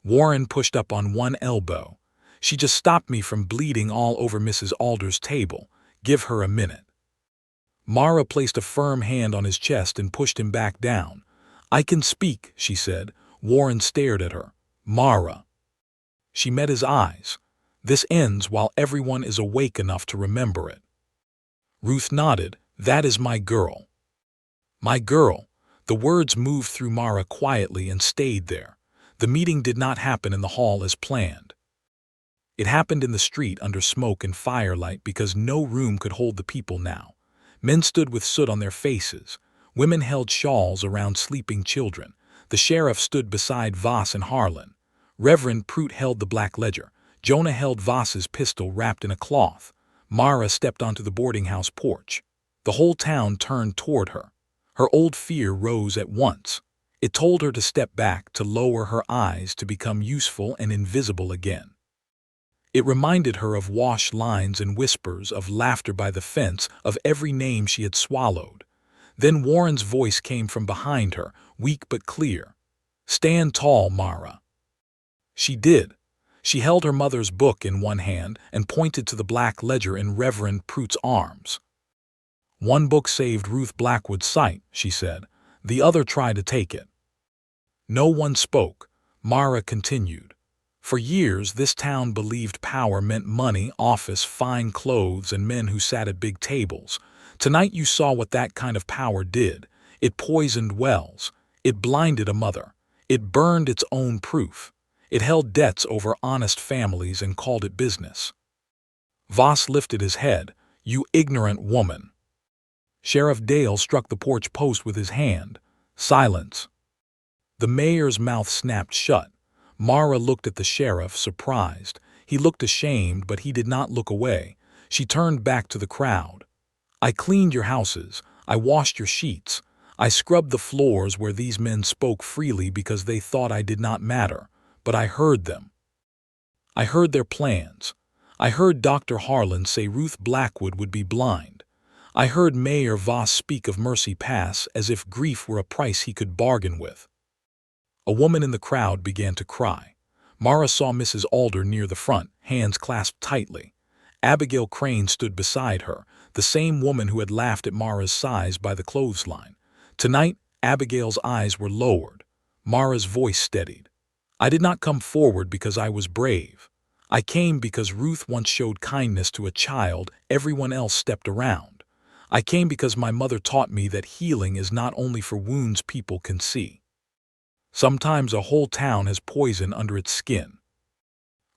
Warren pushed up on one elbow. "She just stopped me from bleeding all over Mrs. Alder's table. Give her a minute." Mara placed a firm hand on his chest and pushed him back down. "I can speak," she said. Warren stared at her. "Mara." She met his eyes. "This ends while everyone is awake enough to remember it." Ruth nodded. "That is my girl." "My girl." The words moved through Mara quietly and stayed there. The meeting did not happen in the hall as planned. It happened in the street under smoke and firelight because no room could hold the people now. Men stood with soot on their faces. Women held shawls around sleeping children. The sheriff stood beside Voss and Harlan. Reverend Prout held the black ledger. Jonah held Voss's pistol wrapped in a cloth. Mara stepped onto the boarding house porch. The whole town turned toward her. Her old fear rose at once. It told her to step back, to lower her eyes, to become useful and invisible again. It reminded her of wash lines and whispers, of laughter by the fence, of every name she had swallowed. Then Warren's voice came from behind her, weak but clear. "Stand tall, Mara." She did. She held her mother's book in one hand and pointed to the black ledger in Reverend Prout's arms. "One book saved Ruth Blackwood's sight," she said. "The other tried to take it." No one spoke. Mara continued. "For years, this town believed power meant money, office, fine clothes, and men who sat at big tables. Tonight you saw what that kind of power did. It poisoned wells. It blinded a mother. It burned its own proof. It held debts over honest families and called it business." Voss lifted his head. "You ignorant woman." Sheriff Dale struck the porch post with his hand. "Silence." The mayor's mouth snapped shut. Mara looked at the sheriff, surprised. He looked ashamed, but he did not look away. She turned back to the crowd. "I cleaned your houses. I washed your sheets. I scrubbed the floors where these men spoke freely because they thought I did not matter. But I heard them. I heard their plans. I heard Dr. Harlan say Ruth Blackwood would be blind. I heard Mayor Voss speak of Mercy Pass as if grief were a price he could bargain with." A woman in the crowd began to cry. Mara saw Mrs. Alder near the front, hands clasped tightly. Abigail Crane stood beside her, the same woman who had laughed at Mara's size by the clothesline. Tonight, Abigail's eyes were lowered. Mara's voice steadied. "I did not come forward because I was brave. I came because Ruth once showed kindness to a child everyone else stepped around. I came because my mother taught me that healing is not only for wounds people can see. Sometimes a whole town has poison under its skin."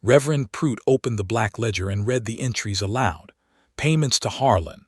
Reverend Prout opened the black ledger and read the entries aloud. Payments to Harlan.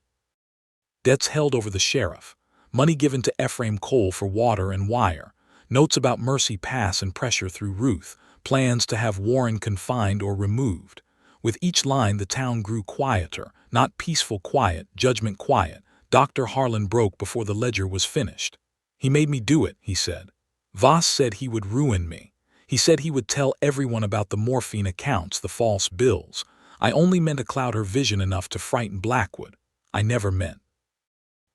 Debts held over the sheriff. Money given to Ephraim Cole for water and wire. Notes about Mercy Pass and pressure through Ruth. Plans to have Warren confined or removed. With each line the town grew quieter, not peaceful quiet, judgment quiet. Dr. Harlan broke before the ledger was finished. "He made me do it," he said. "Voss said he would ruin me. He said he would tell everyone about the morphine accounts, the false bills. I only meant to cloud her vision enough to frighten Blackwood. I never meant."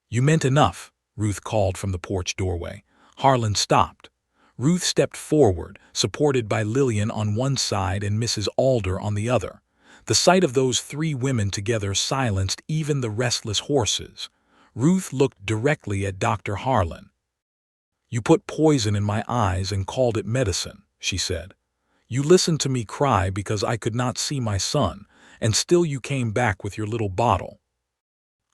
"You meant enough," Ruth called from the porch doorway. Harlan stopped. Ruth stepped forward, supported by Lillian on one side and Mrs. Alder on the other. The sight of those three women together silenced even the restless horses. Ruth looked directly at Dr. Harlan. "You put poison in my eyes and called it medicine," she said. "You listened to me cry because I could not see my son, and still you came back with your little bottle."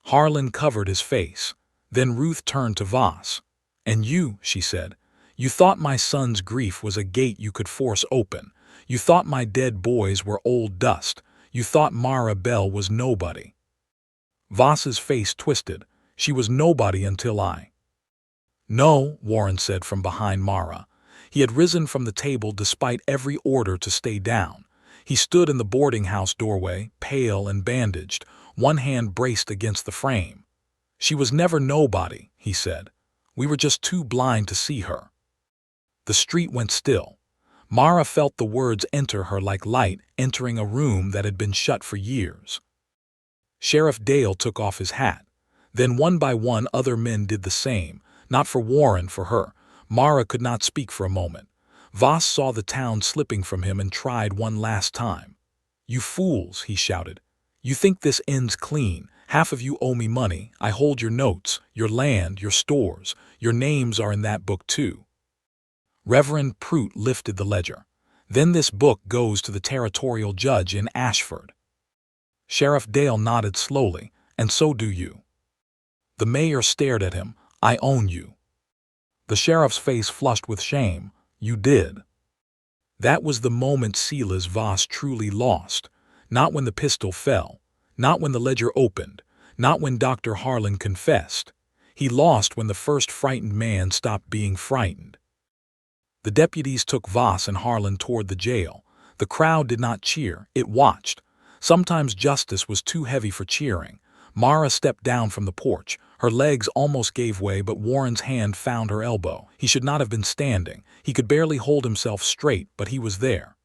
Harlan covered his face. Then Ruth turned to Voss. "And you," she said, "you thought my son's grief was a gate you could force open. You thought my dead boys were old dust. You thought Mara Bell was nobody." Voss's face twisted. "She was nobody until I—" "No," Warren said from behind Mara. He had risen from the table despite every order to stay down. He stood in the boarding house doorway, pale and bandaged, one hand braced against the frame. "She was never nobody," he said. "We were just too blind to see her." The street went still. Mara felt the words enter her like light entering a room that had been shut for years. Sheriff Dale took off his hat. Then one by one other men did the same, not for Warren, for her. Mara could not speak for a moment. Voss saw the town slipping from him and tried one last time. "You fools," he shouted. "You think this ends clean. Half of you owe me money. I hold your notes, your land, your stores. Your names are in that book too." Reverend Prout lifted the ledger. "Then this book goes to the territorial judge in Ashford." Sheriff Dale nodded slowly. "And so do you." The mayor stared at him. "I own you." The sheriff's face flushed with shame. "You did." That was the moment Silas Voss truly lost. Not when the pistol fell. Not when the ledger opened. Not when Dr. Harlan confessed. He lost when the first frightened man stopped being frightened. The deputies took Voss and Harlan toward the jail. The crowd did not cheer, it watched. Sometimes justice was too heavy for cheering. Mara stepped down from the porch. Her legs almost gave way, but Warren's hand found her elbow. He should not have been standing. He could barely hold himself straight, but he was there.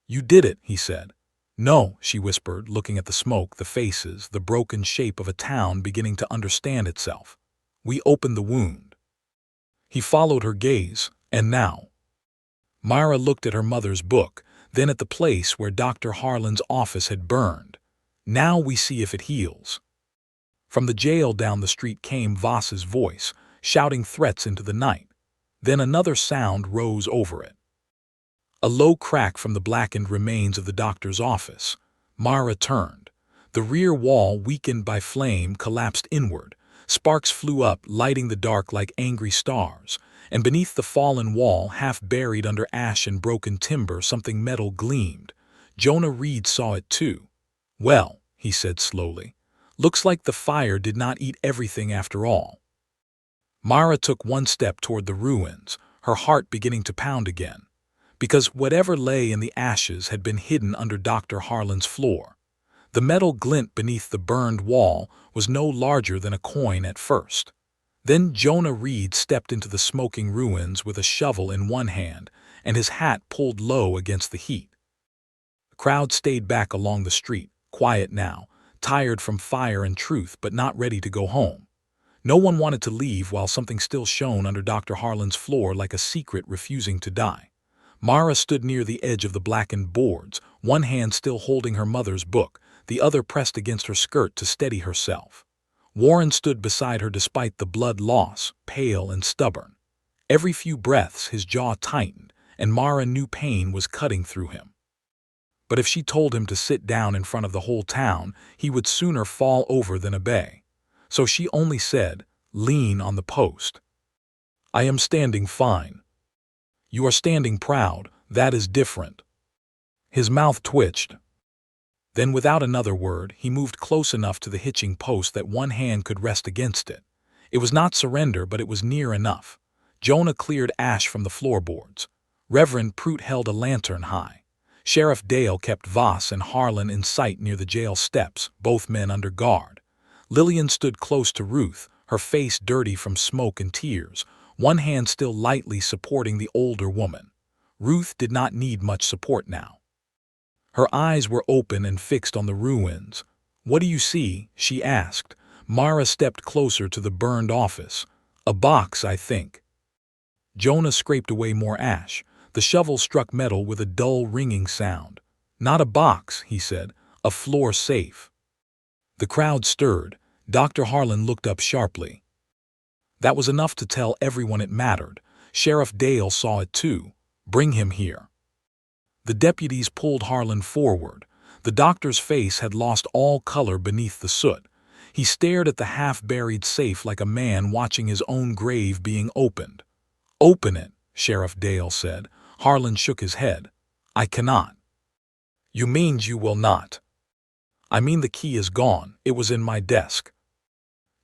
"You did it," he said. "No," she whispered, looking at the smoke, the faces, the broken shape of a town beginning to understand itself. "We opened the wound." He followed her gaze. "And now?" Myra looked at her mother's book, then at the place where Dr. Harlan's office had burned. "Now we see if it heals." From the jail down the street came Voss's voice, shouting threats into the night. Then another sound rose over it. A low crack from the blackened remains of the doctor's office. Mara turned. The rear wall, weakened by flame, collapsed inward. Sparks flew up, lighting the dark like angry stars. And beneath the fallen wall, half buried under ash and broken timber, something metal gleamed. Jonah Reed saw it too. "Well," he said slowly, "looks like the fire did not eat everything after all." Mara took one step toward the ruins, her heart beginning to pound again. Because whatever lay in the ashes had been hidden under Dr. Harlan's floor. The metal glint beneath the burned wall was no larger than a coin at first. Then Jonah Reed stepped into the smoking ruins with a shovel in one hand and his hat pulled low against the heat. The crowd stayed back along the street, quiet now, tired from fire and truth but not ready to go home. No one wanted to leave while something still shone under Dr. Harlan's floor like a secret refusing to die. Mara stood near the edge of the blackened boards, one hand still holding her mother's book, the other pressed against her skirt to steady herself. Warren stood beside her despite the blood loss, pale and stubborn. Every few breaths his jaw tightened, and Mara knew pain was cutting through him. But if she told him to sit down in front of the whole town, he would sooner fall over than obey. So she only said, "Lean on the post." "I am standing fine." "You are standing proud, that is different." His mouth twitched. Then without another word, he moved close enough to the hitching post that one hand could rest against it. It was not surrender, but it was near enough. Jonah cleared ash from the floorboards. Reverend Prout held a lantern high. Sheriff Dale kept Voss and Harlan in sight near the jail steps, both men under guard. Lillian stood close to Ruth, her face dirty from smoke and tears, one hand still lightly supporting the older woman. Ruth did not need much support now. Her eyes were open and fixed on the ruins. "What do you see?" she asked. Mara stepped closer to the burned office. "A box, I think." Jonah scraped away more ash. The shovel struck metal with a dull ringing sound. "Not a box," he said. A floor safe. The crowd stirred. Dr. Harlan looked up sharply. That was enough to tell everyone it mattered. Sheriff Dale saw it too. Bring him here. The deputies pulled Harlan forward. The doctor's face had lost all color beneath the soot. He stared at the half-buried safe like a man watching his own grave being opened. "Open it," Sheriff Dale said. Harlan shook his head. "I cannot." "You mean you will not?" "I mean the key is gone. It was in my desk."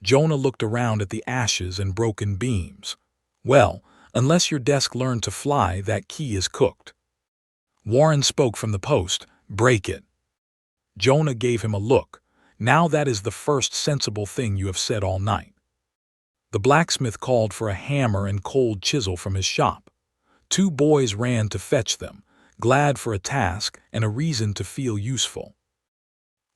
Jonah looked around at the ashes and broken beams. "Well, unless your desk learned to fly, that key is cooked." Warren spoke from the post. "Break it." Jonah gave him a look. "Now that is the first sensible thing you have said all night." The blacksmith called for a hammer and cold chisel from his shop. 2 boys ran to fetch them, glad for a task and a reason to feel useful.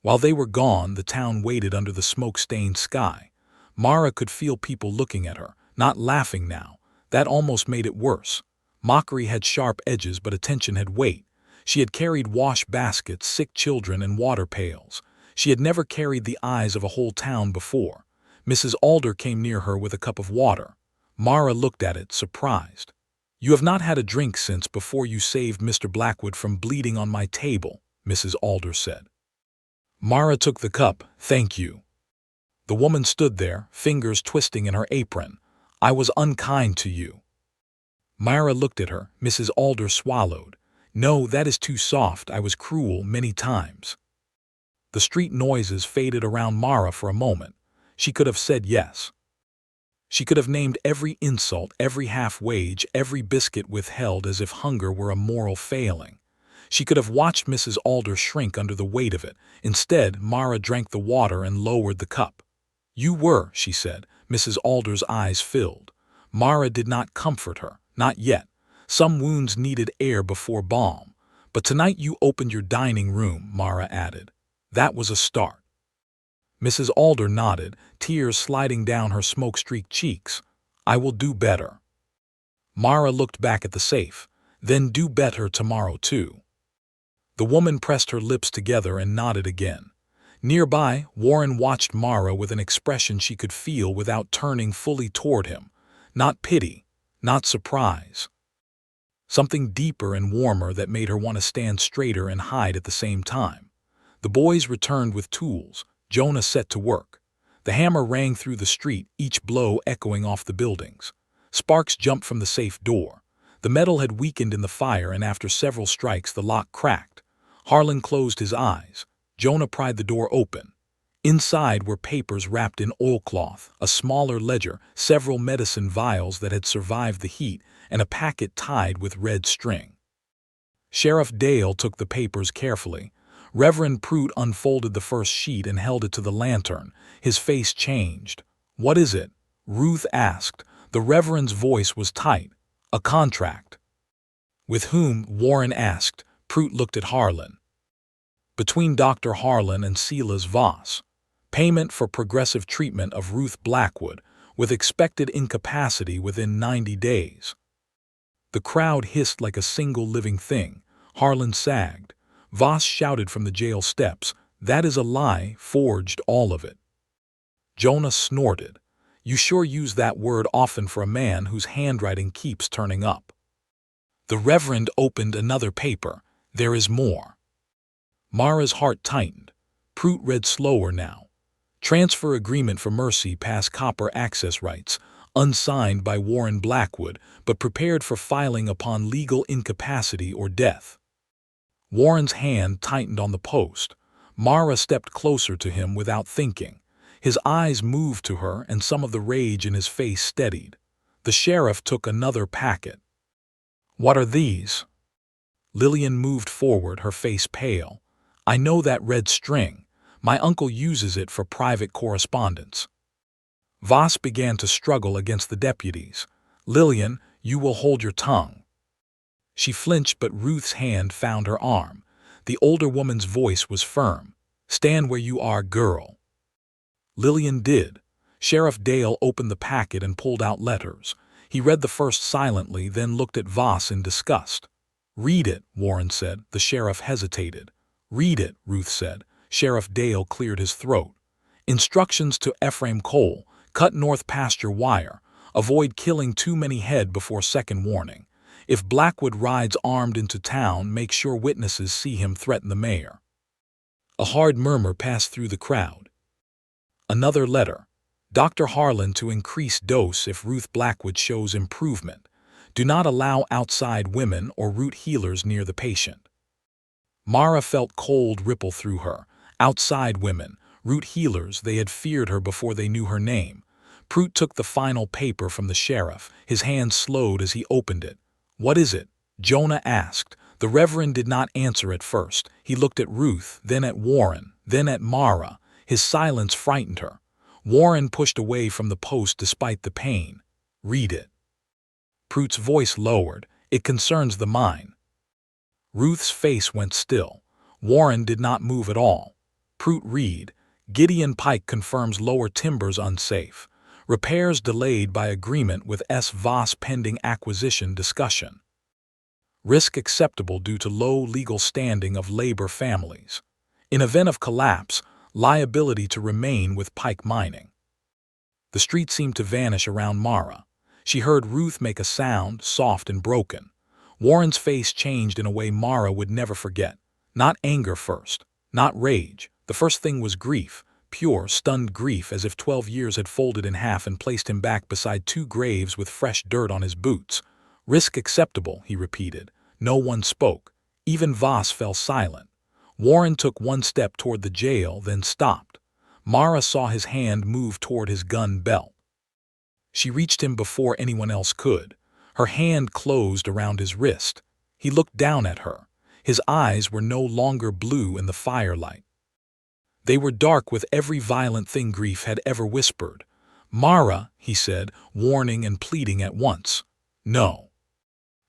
While they were gone, the town waited under the smoke-stained sky. Mara could feel people looking at her, not laughing now. That almost made it worse. Mockery had sharp edges, but attention had weight. She had carried wash baskets, sick children, and water pails. She had never carried the eyes of a whole town before. Mrs. Alder came near her with a cup of water. Mara looked at it, surprised. "You have not had a drink since before you saved Mr. Blackwood from bleeding on my table," Mrs. Alder said. Mara took the cup. "Thank you." The woman stood there, fingers twisting in her apron. "I was unkind to you." Mara looked at her. Mrs. Alder swallowed. "No, that is too soft. I was cruel many times." The street noises faded around Mara for a moment. She could have said yes. She could have named every insult, every half-wage, every biscuit withheld as if hunger were a moral failing. She could have watched Mrs. Alder shrink under the weight of it. Instead, Mara drank the water and lowered the cup. "You were," she said. Mrs. Alder's eyes filled. Mara did not comfort her. Not yet. Some wounds needed air before balm. "But tonight you opened your dining room," Mara added. "That was a start." Mrs. Alder nodded, tears sliding down her smoke-streaked cheeks. "I will do better." Mara looked back at the safe. "Then do better tomorrow too." The woman pressed her lips together and nodded again. Nearby, Warren watched Mara with an expression she could feel without turning fully toward him. Not pity, not surprise. Something deeper and warmer that made her want to stand straighter and hide at the same time. The boys returned with tools. Jonah set to work. The hammer rang through the street, each blow echoing off the buildings. Sparks jumped from the safe door. The metal had weakened in the fire, and after several strikes the lock cracked. Harlan closed his eyes. Jonah pried the door open. Inside were papers wrapped in oilcloth, a smaller ledger, several medicine vials that had survived the heat, and a packet tied with red string. Sheriff Dale took the papers carefully. Reverend Prout unfolded the first sheet and held it to the lantern. His face changed. "What is it?" Ruth asked. The Reverend's voice was tight. "A contract." "With whom?" Warren asked. Prout looked at Harlan. "Between Dr. Harlan and Silas Voss. Payment for progressive treatment of Ruth Blackwood, with expected incapacity within 90 days. The crowd hissed like a single living thing. Harlan sagged. Voss shouted from the jail steps, "That is a lie, forged, all of it." Jonah snorted. "You sure use that word often for a man whose handwriting keeps turning up." The Reverend opened another paper. "There is more." Mara's heart tightened. Prout read slower now. "Transfer agreement for Mercy past copper access rights, unsigned by Warren Blackwood, but prepared for filing upon legal incapacity or death." Warren's hand tightened on the post. Mara stepped closer to him without thinking. His eyes moved to her, and some of the rage in his face steadied. The sheriff took another packet. "What are these?" Lillian moved forward, her face pale. "I know that red string. My uncle uses it for private correspondence." Voss began to struggle against the deputies. "Lillian, you will hold your tongue." She flinched, but Ruth's hand found her arm. The older woman's voice was firm. "Stand where you are, girl." Lillian did. Sheriff Dale opened the packet and pulled out letters. He read the first silently, then looked at Voss in disgust. "Read it," Warren said. The sheriff hesitated. "Read it," Ruth said. Sheriff Dale cleared his throat. Instructions to Ephraim Cole: cut north pasture wire. Avoid killing too many head before second warning. If Blackwood rides armed into town, make sure witnesses see him threaten the mayor. A hard murmur passed through the crowd. Another letter. Dr. Harlan to increase dose if Ruth Blackwood shows improvement. Do not allow outside women or root healers near the patient. Mara felt cold ripple through her. Outside women, root healers, they had feared her before they knew her name. Prout took the final paper from the sheriff. His hand slowed as he opened it. What is it? Jonah asked. The Reverend did not answer at first. He looked at Ruth, then at Warren, then at Mara. His silence frightened her. Warren pushed away from the post despite the pain. Read it. Prout's voice lowered. It concerns the mine. Ruth's face went still. Warren did not move at all. Prout read. Gideon Pike confirms lower timbers unsafe. Repairs delayed by agreement with S. Voss pending acquisition discussion. Risk acceptable due to low legal standing of labor families. In event of collapse, liability to remain with Pike Mining. The street seemed to vanish around Mara. She heard Ruth make a sound, soft and broken. Warren's face changed in a way Mara would never forget. Not anger first, not rage. The first thing was grief, pure, stunned grief, as if 12 years had folded in half and placed him back beside two graves with fresh dirt on his boots. Risk acceptable, he repeated. No one spoke. Even Voss fell silent. Warren took one step toward the jail, then stopped. Mara saw his hand move toward his gun belt. She reached him before anyone else could. Her hand closed around his wrist. He looked down at her. His eyes were no longer blue in the firelight. They were dark with every violent thing grief had ever whispered. Mara, he said, warning and pleading at once. No.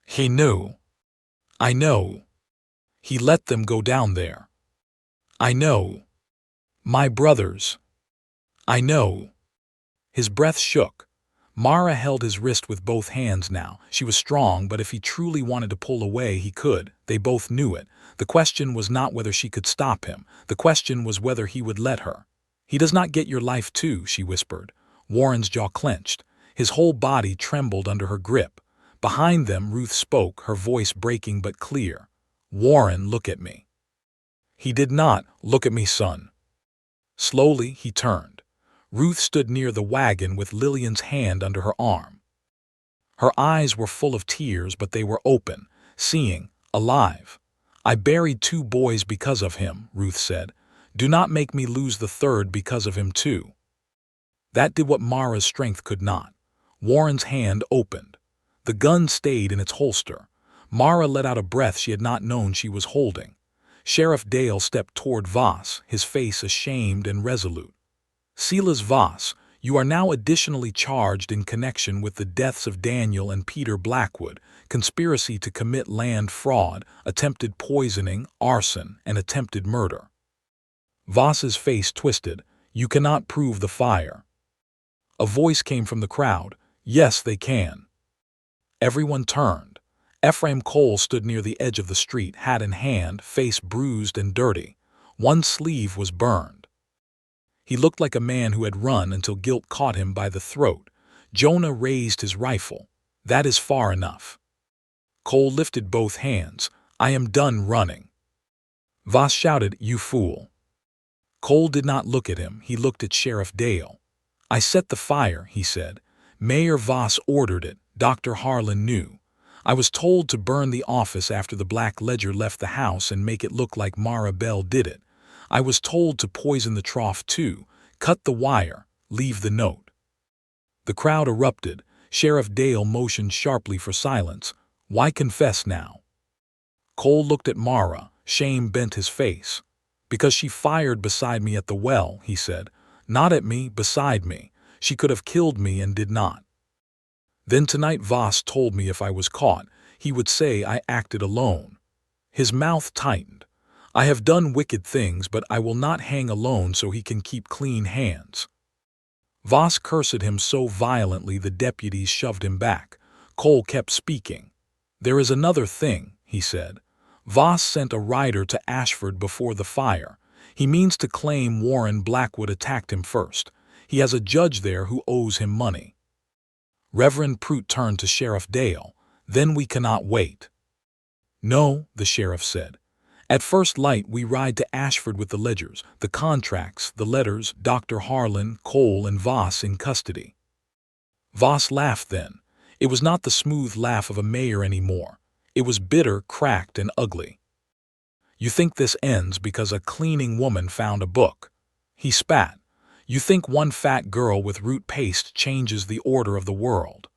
He knew. I know. He let them go down there. I know. My brothers. I know. His breath shook. Mara held his wrist with both hands now. She was strong, but if he truly wanted to pull away, he could. They both knew it. The question was not whether she could stop him. The question was whether he would let her. He does not get your life too, she whispered. Warren's jaw clenched. His whole body trembled under her grip. Behind them, Ruth spoke, her voice breaking but clear. Warren, look at me. He did not. Look at me, son. Slowly, he turned. Ruth stood near the wagon with Lillian's hand under her arm. Her eyes were full of tears, but they were open, seeing, alive. I buried 2 boys because of him, Ruth said. Do not make me lose the 3rd because of him too. That did what Mara's strength could not. Warren's hand opened. The gun stayed in its holster. Mara let out a breath she had not known she was holding. Sheriff Dale stepped toward Voss, his face ashamed and resolute. Silas Voss, you are now additionally charged in connection with the deaths of Daniel and Peter Blackwood, conspiracy to commit land fraud, attempted poisoning, arson, and attempted murder. Voss's face twisted. You cannot prove the fire. A voice came from the crowd. Yes, they can. Everyone turned. Ephraim Cole stood near the edge of the street, hat in hand, face bruised and dirty. One sleeve was burned. He looked like a man who had run until guilt caught him by the throat. Jonah raised his rifle. That is far enough. Cole lifted both hands. I am done running. Voss shouted, you fool. Cole did not look at him. He looked at Sheriff Dale. I set the fire, he said. Mayor Voss ordered it. Dr. Harlan knew. I was told to burn the office after the Black Ledger left the house and make it look like Mara Bell did it. I was told to poison the trough too, cut the wire, leave the note. The crowd erupted. Sheriff Dale motioned sharply for silence. Why confess now? Cole looked at Mara. Shame bent his face. Because she fired beside me at the well, he said. Not at me, beside me. She could have killed me and did not. Then tonight Voss told me if I was caught, he would say I acted alone. His mouth tightened. I have done wicked things, but I will not hang alone so he can keep clean hands. Voss cursed him so violently the deputies shoved him back. Cole kept speaking. There is another thing, he said. Voss sent a rider to Ashford before the fire. He means to claim Warren Blackwood attacked him first. He has a judge there who owes him money." Reverend Prout turned to Sheriff Dale. "Then we cannot wait." "No," the sheriff said. "At first light we ride to Ashford with the ledgers, the contracts, the letters, Dr. Harlan, Cole, and Voss in custody." Voss laughed then. It was not the smooth laugh of a mayor anymore. It was bitter, cracked, and ugly. "You think this ends because a cleaning woman found a book?" He spat. "You think one fat girl with root paste changes the order of the world?"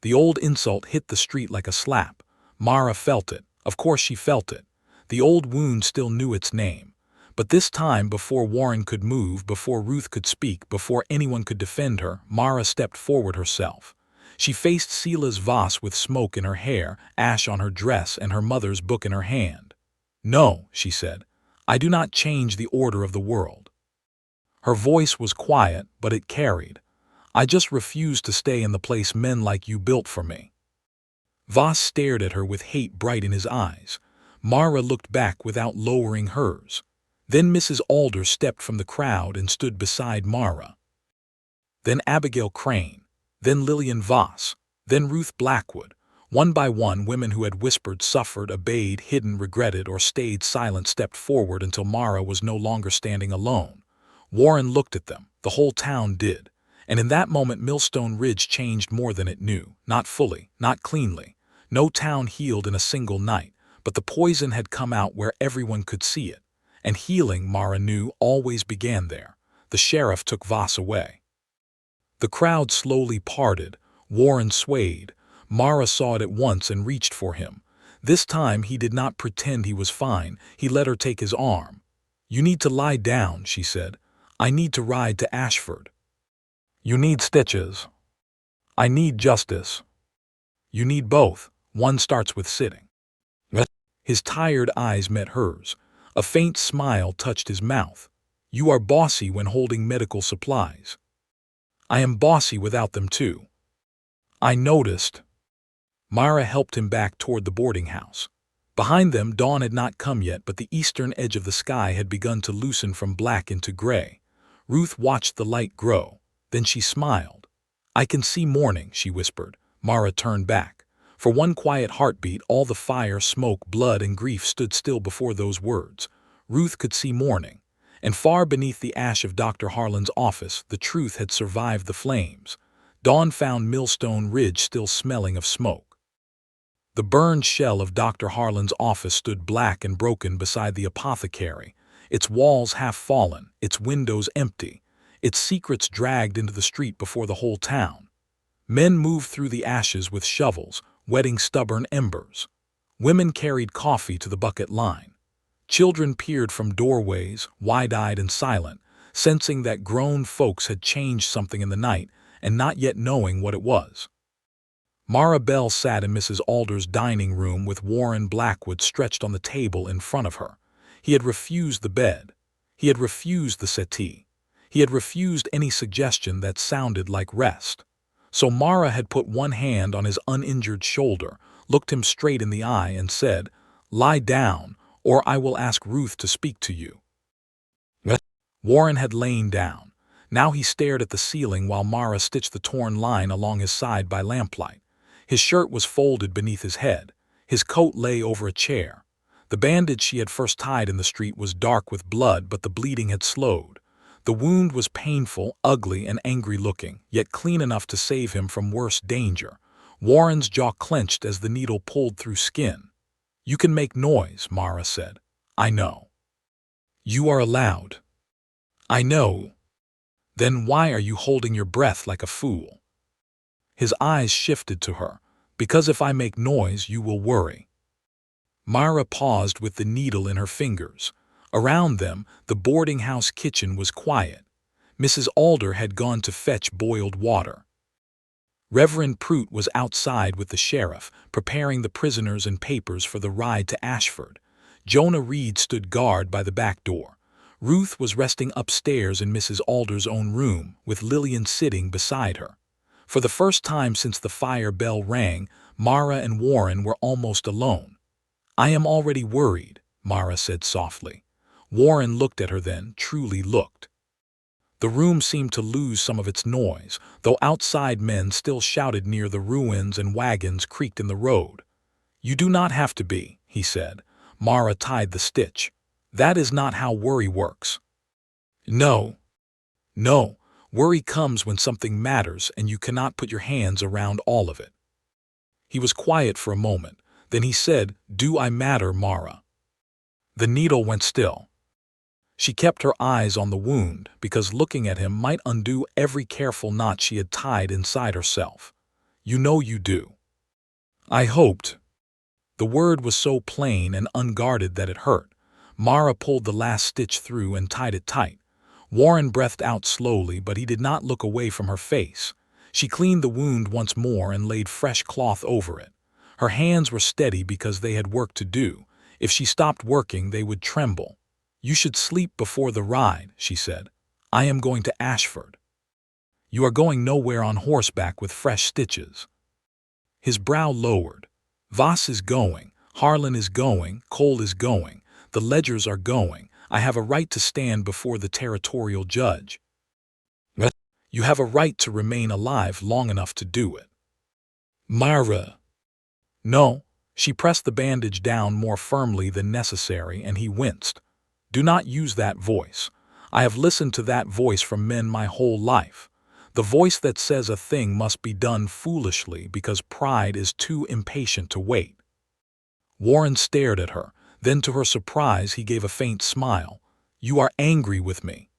The old insult hit the street like a slap. Mara felt it. Of course she felt it. The old wound still knew its name. But this time, before Warren could move, before Ruth could speak, before anyone could defend her, Mara stepped forward herself. She faced Silas Voss with smoke in her hair, ash on her dress, and her mother's book in her hand. "No," she said, "I do not change the order of the world." Her voice was quiet, but it carried. "I just refuse to stay in the place men like you built for me." Voss stared at her with hate bright in his eyes. Mara looked back without lowering hers. Then Mrs. Alder stepped from the crowd and stood beside Mara. Then Abigail Crane. Then Lillian Voss. Then Ruth Blackwood. One by one, women who had whispered, suffered, obeyed, hidden, regretted, or stayed silent stepped forward until Mara was no longer standing alone. Warren looked at them. The whole town did. And in that moment Millstone Ridge changed more than it knew. Not fully, not cleanly. No town healed in a single night, but the poison had come out where everyone could see it. And healing, Mara knew, always began there. The sheriff took Voss away. The crowd slowly parted. Warren swayed. Mara saw it at once and reached for him. This time he did not pretend he was fine. He let her take his arm. "You need to lie down," she said. "I need to ride to Ashford." "You need stitches." "I need justice." "You need both. One starts with sitting." His tired eyes met hers. A faint smile touched his mouth. "You are bossy when holding medical supplies." "I am bossy without them too." "I noticed." Mara helped him back toward the boarding house. Behind them, dawn had not come yet, but the eastern edge of the sky had begun to loosen from black into gray. Ruth watched the light grow. Then she smiled. "I can see morning," she whispered. Mara turned back. For one quiet heartbeat, all the fire, smoke, blood, and grief stood still before those words. Ruth could see morning. And far beneath the ash of Dr. Harlan's office, the truth had survived the flames. Dawn found Millstone Ridge still smelling of smoke. The burned shell of Dr. Harlan's office stood black and broken beside the apothecary, its walls half fallen, its windows empty, its secrets dragged into the street before the whole town. Men moved through the ashes with shovels, wetting stubborn embers. Women carried coffee to the bucket line. Children peered from doorways, wide-eyed and silent, sensing that grown folks had changed something in the night and not yet knowing what it was. Mara Bell sat in Mrs. Alder's dining room with Warren Blackwood stretched on the table in front of her. He had refused the bed. He had refused the settee. He had refused any suggestion that sounded like rest. So Mara had put one hand on his uninjured shoulder, looked him straight in the eye, and said, "Lie down, or I will ask Ruth to speak to you." Warren had lain down. Now he stared at the ceiling while Mara stitched the torn line along his side by lamplight. His shirt was folded beneath his head. His coat lay over a chair. The bandage she had first tied in the street was dark with blood, but the bleeding had slowed. The wound was painful, ugly, and angry-looking, yet clean enough to save him from worse danger. Warren's jaw clenched as the needle pulled through skin. "You can make noise," Mara said. "I know." "You are allowed." "I know." "Then why are you holding your breath like a fool?" His eyes shifted to her. "Because if I make noise, you will worry." Mara paused with the needle in her fingers. Around them, the boarding house kitchen was quiet. Mrs. Alder had gone to fetch boiled water. Reverend Prout was outside with the sheriff, preparing the prisoners and papers for the ride to Ashford. Jonah Reed stood guard by the back door. Ruth was resting upstairs in Mrs. Alder's own room, with Lillian sitting beside her. For the first time since the fire bell rang, Mara and Warren were almost alone. "I am already worried," Mara said softly. Warren looked at her then, truly looked. The room seemed to lose some of its noise, though outside men still shouted near the ruins and wagons creaked in the road. "You do not have to be," he said. Mara tied the stitch. "That is not how worry works." "No. No. Worry comes when something matters and you cannot put your hands around all of it." He was quiet for a moment. Then he said, "Do I matter, Mara?" The needle went still. She kept her eyes on the wound, because looking at him might undo every careful knot she had tied inside herself. "You know you do." "I hoped." The word was so plain and unguarded that it hurt. Mara pulled the last stitch through and tied it tight. Warren breathed out slowly, but he did not look away from her face. She cleaned the wound once more and laid fresh cloth over it. Her hands were steady because they had work to do. If she stopped working, they would tremble. "You should sleep before the ride," she said. "I am going to Ashford." "You are going nowhere on horseback with fresh stitches." His brow lowered. "Voss is going, Harlan is going, Cole is going, the Ledgers are going. I have a right to stand before the territorial judge." "What?" "You have a right to remain alive long enough to do it." "Mara." "No." She pressed the bandage down more firmly than necessary, and he winced. "Do not use that voice. I have listened to that voice from men my whole life. The voice that says a thing must be done foolishly because pride is too impatient to wait." Warren stared at her. Then to her surprise he gave a faint smile. "You are angry with me."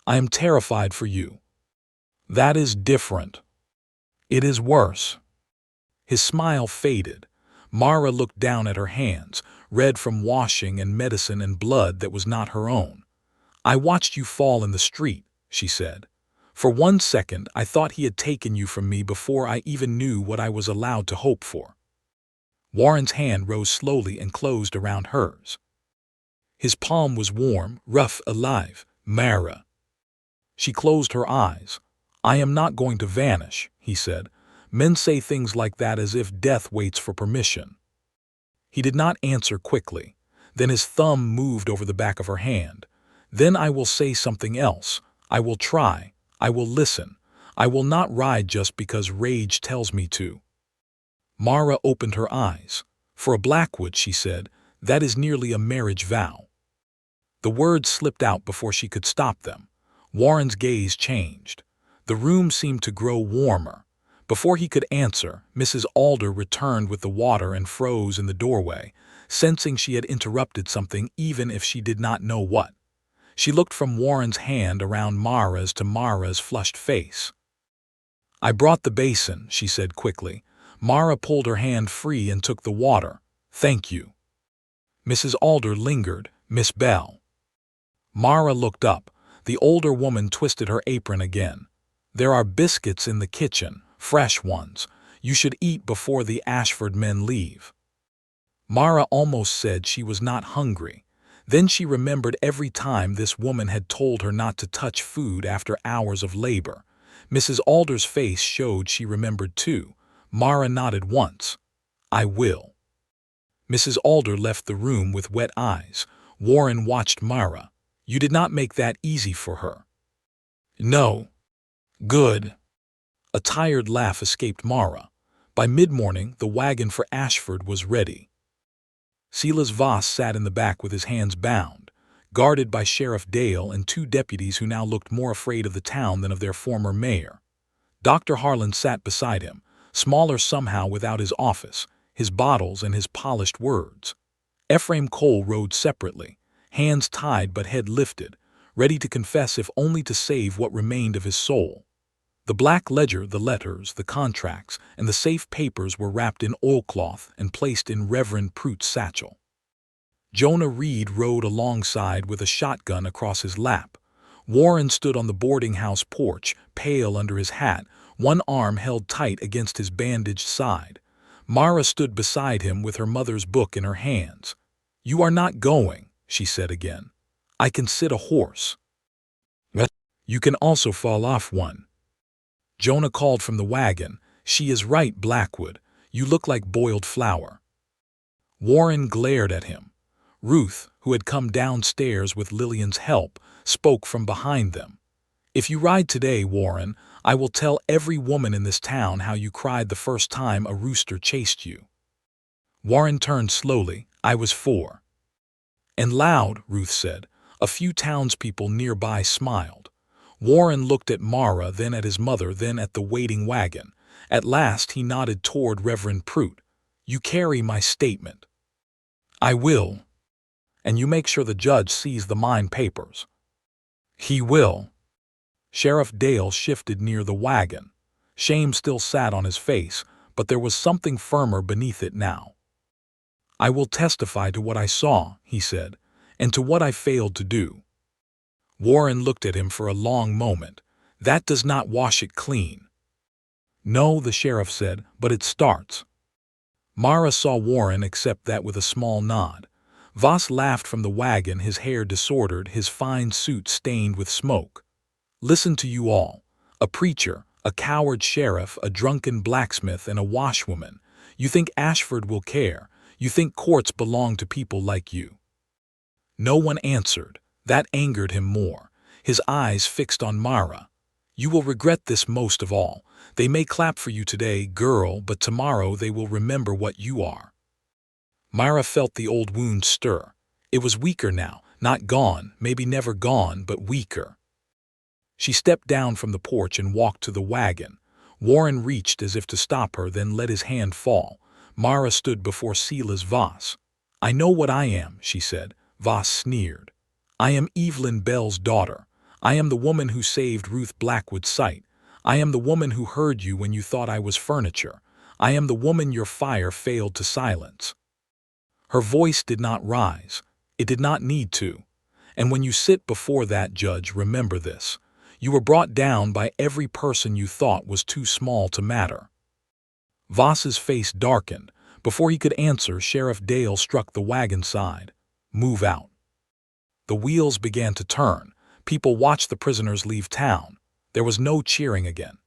"I am terrified for you." "That is different." "It is worse." His smile faded. Mara looked down at her hands, red from washing and medicine and blood that was not her own. "I watched you fall in the street," she said. "For 1 second I thought he had taken you from me before I even knew what I was allowed to hope for." Warren's hand rose slowly and closed around hers. His palm was warm, rough, alive. "Mara." She closed her eyes. "I am not going to vanish," he said. "Men say things like that as if death waits for permission." He did not answer quickly. Then his thumb moved over the back of her hand. "Then I will say something else. I will try. I will listen. I will not ride just because rage tells me to." Mara opened her eyes. "For a Blackwood," she said, "that is nearly a marriage vow." The words slipped out before she could stop them. Warren's gaze changed. The room seemed to grow warmer. Before he could answer, Mrs. Alder returned with the water and froze in the doorway, sensing she had interrupted something even if she did not know what. She looked from Warren's hand around Mara's to Mara's flushed face. "I brought the basin," she said quickly. Mara pulled her hand free and took the water. "Thank you." Mrs. Alder lingered. "Miss Bell." Mara looked up. The older woman twisted her apron again. "There are biscuits in the kitchen, fresh ones. You should eat before the Ashford men leave." Mara almost said she was not hungry. Then she remembered every time this woman had told her not to touch food after hours of labor. Mrs. Alder's face showed she remembered too. Mara nodded once. "I will." Mrs. Alder left the room with wet eyes. Warren watched Mara. "You did not make that easy for her." "No." "Good." A tired laugh escaped Mara. By mid-morning, the wagon for Ashford was ready. Silas Voss sat in the back with his hands bound, guarded by Sheriff Dale and 2 deputies who now looked more afraid of the town than of their former mayor. Dr. Harlan sat beside him, smaller somehow without his office, his bottles and his polished words. Ephraim Cole rode separately, hands tied but head lifted, ready to confess if only to save what remained of his soul. The black ledger, the letters, the contracts, and the safe papers were wrapped in oilcloth and placed in Reverend Prute's satchel. Jonah Reed rode alongside with a shotgun across his lap. Warren stood on the boarding house porch, pale under his hat, one arm held tight against his bandaged side. Mara stood beside him with her mother's book in her hands. "You are not going," she said again. "I can sit a horse." "What?" "You can also fall off one." Jonah called from the wagon. "She is right, Blackwood. You look like boiled flour." Warren glared at him. "Ruth, who had come downstairs with Lillian's help, spoke from behind them. "If you ride today, Warren, I will tell every woman in this town how you cried the first time a rooster chased you." Warren turned slowly. "I was 4. And loud," Ruth said. A few townspeople nearby smiled. Warren looked at Mara, then at his mother, then at the waiting wagon. At last he nodded toward Reverend Prout. "You carry my statement." "I will. And you make sure the judge sees the mine papers." "He will." Sheriff Dale shifted near the wagon. Shame still sat on his face, but there was something firmer beneath it now. "I will testify to what I saw," he said, "and to what I failed to do." Warren looked at him for a long moment. "That does not wash it clean." "No," the sheriff said, "but it starts." Mara saw Warren accept that with a small nod. Voss laughed from the wagon, his hair disordered, his fine suit stained with smoke. "Listen to you all. A preacher, a coward sheriff, a drunken blacksmith, and a washwoman. You think Ashford will care. You think courts belong to people like you." No one answered. That angered him more. His eyes fixed on Mara. "You will regret this most of all. They may clap for you today, girl, but tomorrow they will remember what you are." Mara felt the old wound stir. It was weaker now, not gone, maybe never gone, but weaker. She stepped down from the porch and walked to the wagon. Warren reached as if to stop her, then let his hand fall. Mara stood before Silas Voss. "I know what I am," she said. Voss sneered. "I am Evelyn Bell's daughter. I am the woman who saved Ruth Blackwood's sight. I am the woman who heard you when you thought I was furniture. I am the woman your fire failed to silence." Her voice did not rise. It did not need to. "And when you sit before that judge, remember this. You were brought down by every person you thought was too small to matter." Voss's face darkened. Before he could answer, Sheriff Dale struck the wagon side. "Move out." The wheels began to turn. People watched the prisoners leave town. There was no cheering again.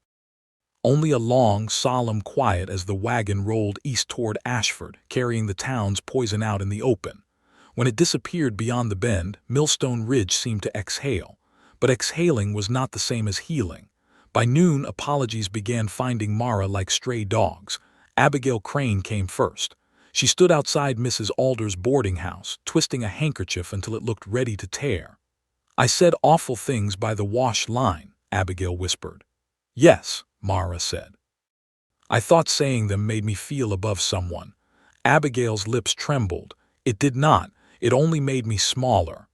Only a long, solemn quiet as the wagon rolled east toward Ashford, carrying the town's poison out in the open. When it disappeared beyond the bend, Millstone Ridge seemed to exhale. But exhaling was not the same as healing. By noon, apologies began finding Mara like stray dogs. Abigail Crane came first. She stood outside Mrs. Alder's boarding house, twisting a handkerchief until it looked ready to tear. "I said awful things by the wash line," Abigail whispered. "Yes," Mara said. "I thought saying them made me feel above someone." Abigail's lips trembled. "It did not. It only made me smaller."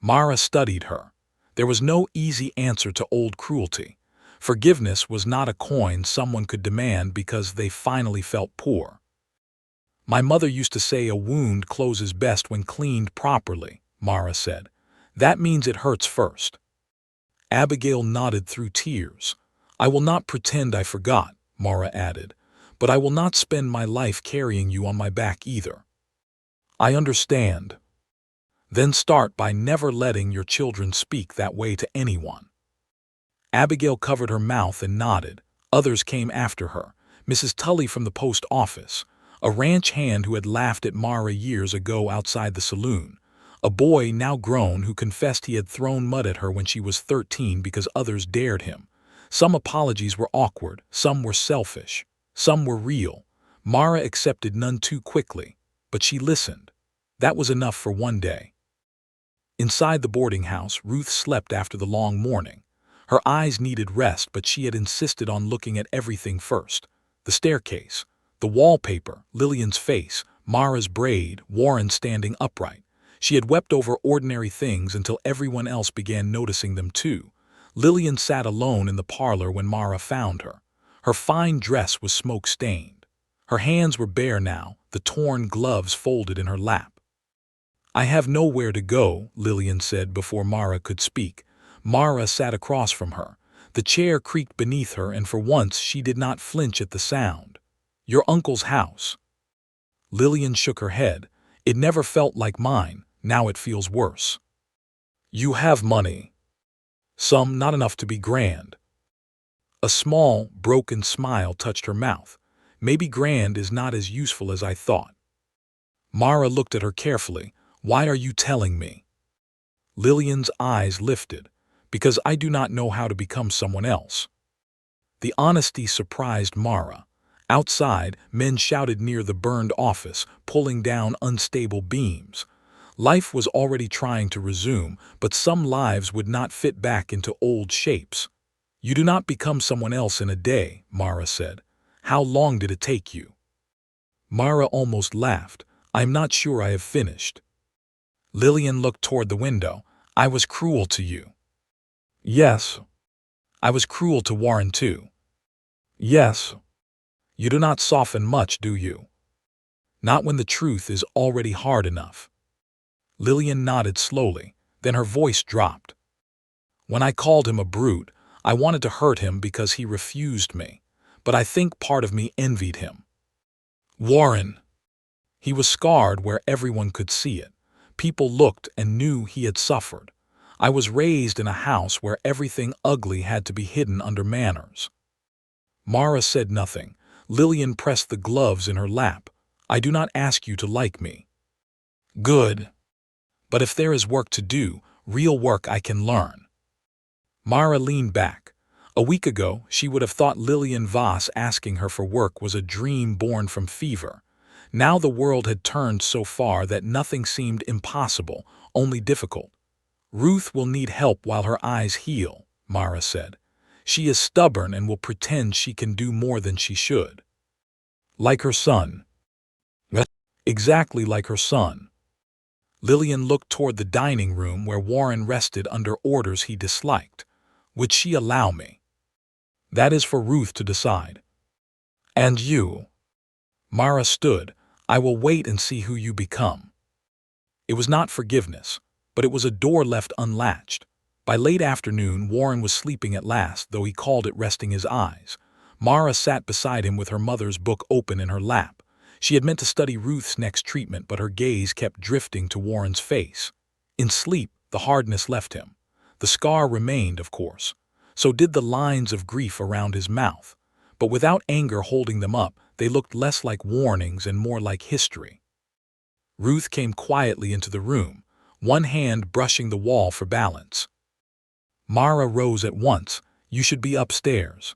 Mara studied her. There was no easy answer to old cruelty. Forgiveness was not a coin someone could demand because they finally felt poor. "My mother used to say a wound closes best when cleaned properly," Mara said. "That means it hurts first." Abigail nodded through tears. "I will not pretend I forgot," Mara added, "but I will not spend my life carrying you on my back either." "I understand." "Then start by never letting your children speak that way to anyone." Abigail covered her mouth and nodded. Others came after her. Mrs. Tully from the post office, a ranch hand who had laughed at Mara years ago outside the saloon, a boy now grown who confessed he had thrown mud at her when she was 13 because others dared him. Some apologies were awkward, some were selfish, some were real. Mara accepted none too quickly, but she listened. That was enough for one day. Inside the boarding house, Ruth slept after the long morning. Her eyes needed rest, but she had insisted on looking at everything first. The staircase, the wallpaper, Lillian's face, Mara's braid, Warren standing upright. She had wept over ordinary things until everyone else began noticing them too. Lillian sat alone in the parlor when Mara found her. Her fine dress was smoke-stained. Her hands were bare now, the torn gloves folded in her lap. "I have nowhere to go," Lillian said before Mara could speak. Mara sat across from her. The chair creaked beneath her, and for once she did not flinch at the sound. "Your uncle's house." Lillian shook her head. "It never felt like mine. Now it feels worse." "You have money." "Some, not enough to be grand." A small, broken smile touched her mouth. "Maybe grand is not as useful as I thought." Mara looked at her carefully. Why are you telling me? Lillian's eyes lifted. Because I do not know how to become someone else. The honesty surprised Mara. Outside, men shouted near the burned office, pulling down unstable beams. Life was already trying to resume, but some lives would not fit back into old shapes. You do not become someone else in a day, Mara said. How long did it take you? Mara almost laughed. I'm not sure I have finished. Lillian looked toward the window. I was cruel to you. Yes. I was cruel to Warren too. Yes. You do not soften much, do you? Not when the truth is already hard enough. Lillian nodded slowly, then her voice dropped. When I called him a brute, I wanted to hurt him because he refused me, but I think part of me envied him. Warren. He was scarred where everyone could see it. People looked and knew he had suffered. I was raised in a house where everything ugly had to be hidden under manners. Mara said nothing. Lillian pressed the gloves in her lap. I do not ask you to like me. Good. But if there is work to do, real work I can learn. Mara leaned back. A week ago, she would have thought Lillian Voss asking her for work was a dream born from fever. Now the world had turned so far that nothing seemed impossible, only difficult. Ruth will need help while her eyes heal, Mara said. She is stubborn and will pretend she can do more than she should. Like her son. Exactly like her son. Lillian looked toward the dining room where Warren rested under orders he disliked. Would she allow me? That is for Ruth to decide. And you? Mara stood. I will wait and see who you become. It was not forgiveness, but it was a door left unlatched. By late afternoon, Warren was sleeping at last, though he called it resting his eyes. Mara sat beside him with her mother's book open in her lap. She had meant to study Ruth's next treatment, but her gaze kept drifting to Warren's face. In sleep, the hardness left him. The scar remained, of course. So did the lines of grief around his mouth. But without anger holding them up, they looked less like warnings and more like history. Ruth came quietly into the room, one hand brushing the wall for balance. Mara rose at once. You should be upstairs.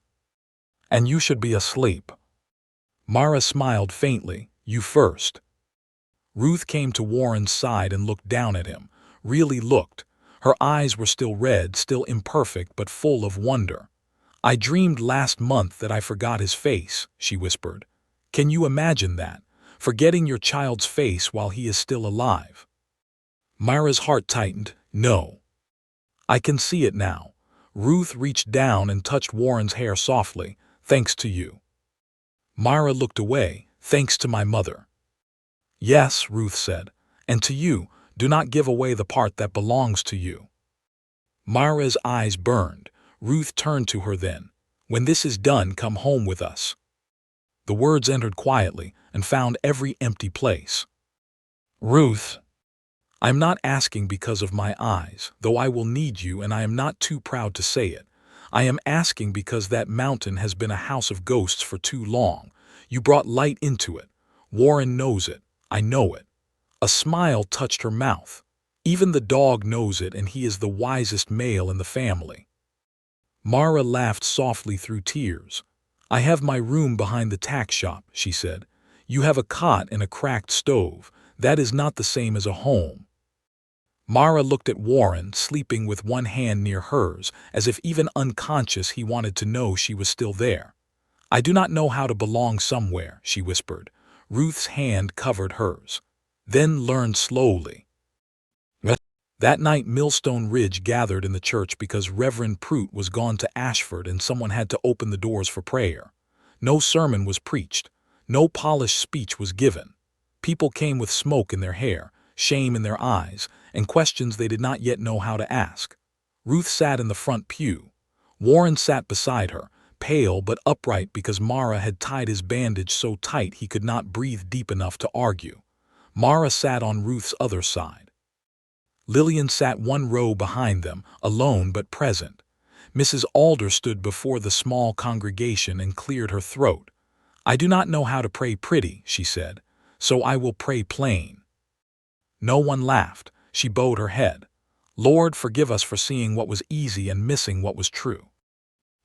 And you should be asleep. Mara smiled faintly. You first. Ruth came to Warren's side and looked down at him, really looked. Her eyes were still red, still imperfect, but full of wonder. I dreamed last month that I forgot his face, she whispered. Can you imagine that? Forgetting your child's face while he is still alive. Mara's heart tightened. No. I can see it now. Ruth reached down and touched Warren's hair softly. Thanks to you. Mara looked away. Thanks to my mother. Yes, Ruth said. And to you, do not give away the part that belongs to you. Mara's eyes burned. Ruth turned to her then. When this is done, come home with us. The words entered quietly and found every empty place. Ruth. I'm not asking because of my eyes, though I will need you and I am not too proud to say it. I am asking because that mountain has been a house of ghosts for too long. You brought light into it. Warren knows it. I know it. A smile touched her mouth. Even the dog knows it, and he is the wisest male in the family. Mara laughed softly through tears. I have my room behind the tack shop, she said. You have a cot and a cracked stove. That is not the same as a home. Mara looked at Warren, sleeping with one hand near hers, as if even unconscious he wanted to know she was still there. I do not know how to belong somewhere, she whispered. Ruth's hand covered hers. Then learned slowly. That night Millstone Ridge gathered in the church because Reverend Prout was gone to Ashford and someone had to open the doors for prayer. No sermon was preached. No polished speech was given. People came with smoke in their hair, shame in their eyes, and questions they did not yet know how to ask. Ruth sat in the front pew. Warren sat beside her, pale but upright because Mara had tied his bandage so tight he could not breathe deep enough to argue. Mara sat on Ruth's other side. Lillian sat one row behind them, alone but present. Mrs. Alder stood before the small congregation and cleared her throat. I do not know how to pray pretty, she said, so I will pray plain. No one laughed. She bowed her head. Lord, forgive us for seeing what was easy and missing what was true.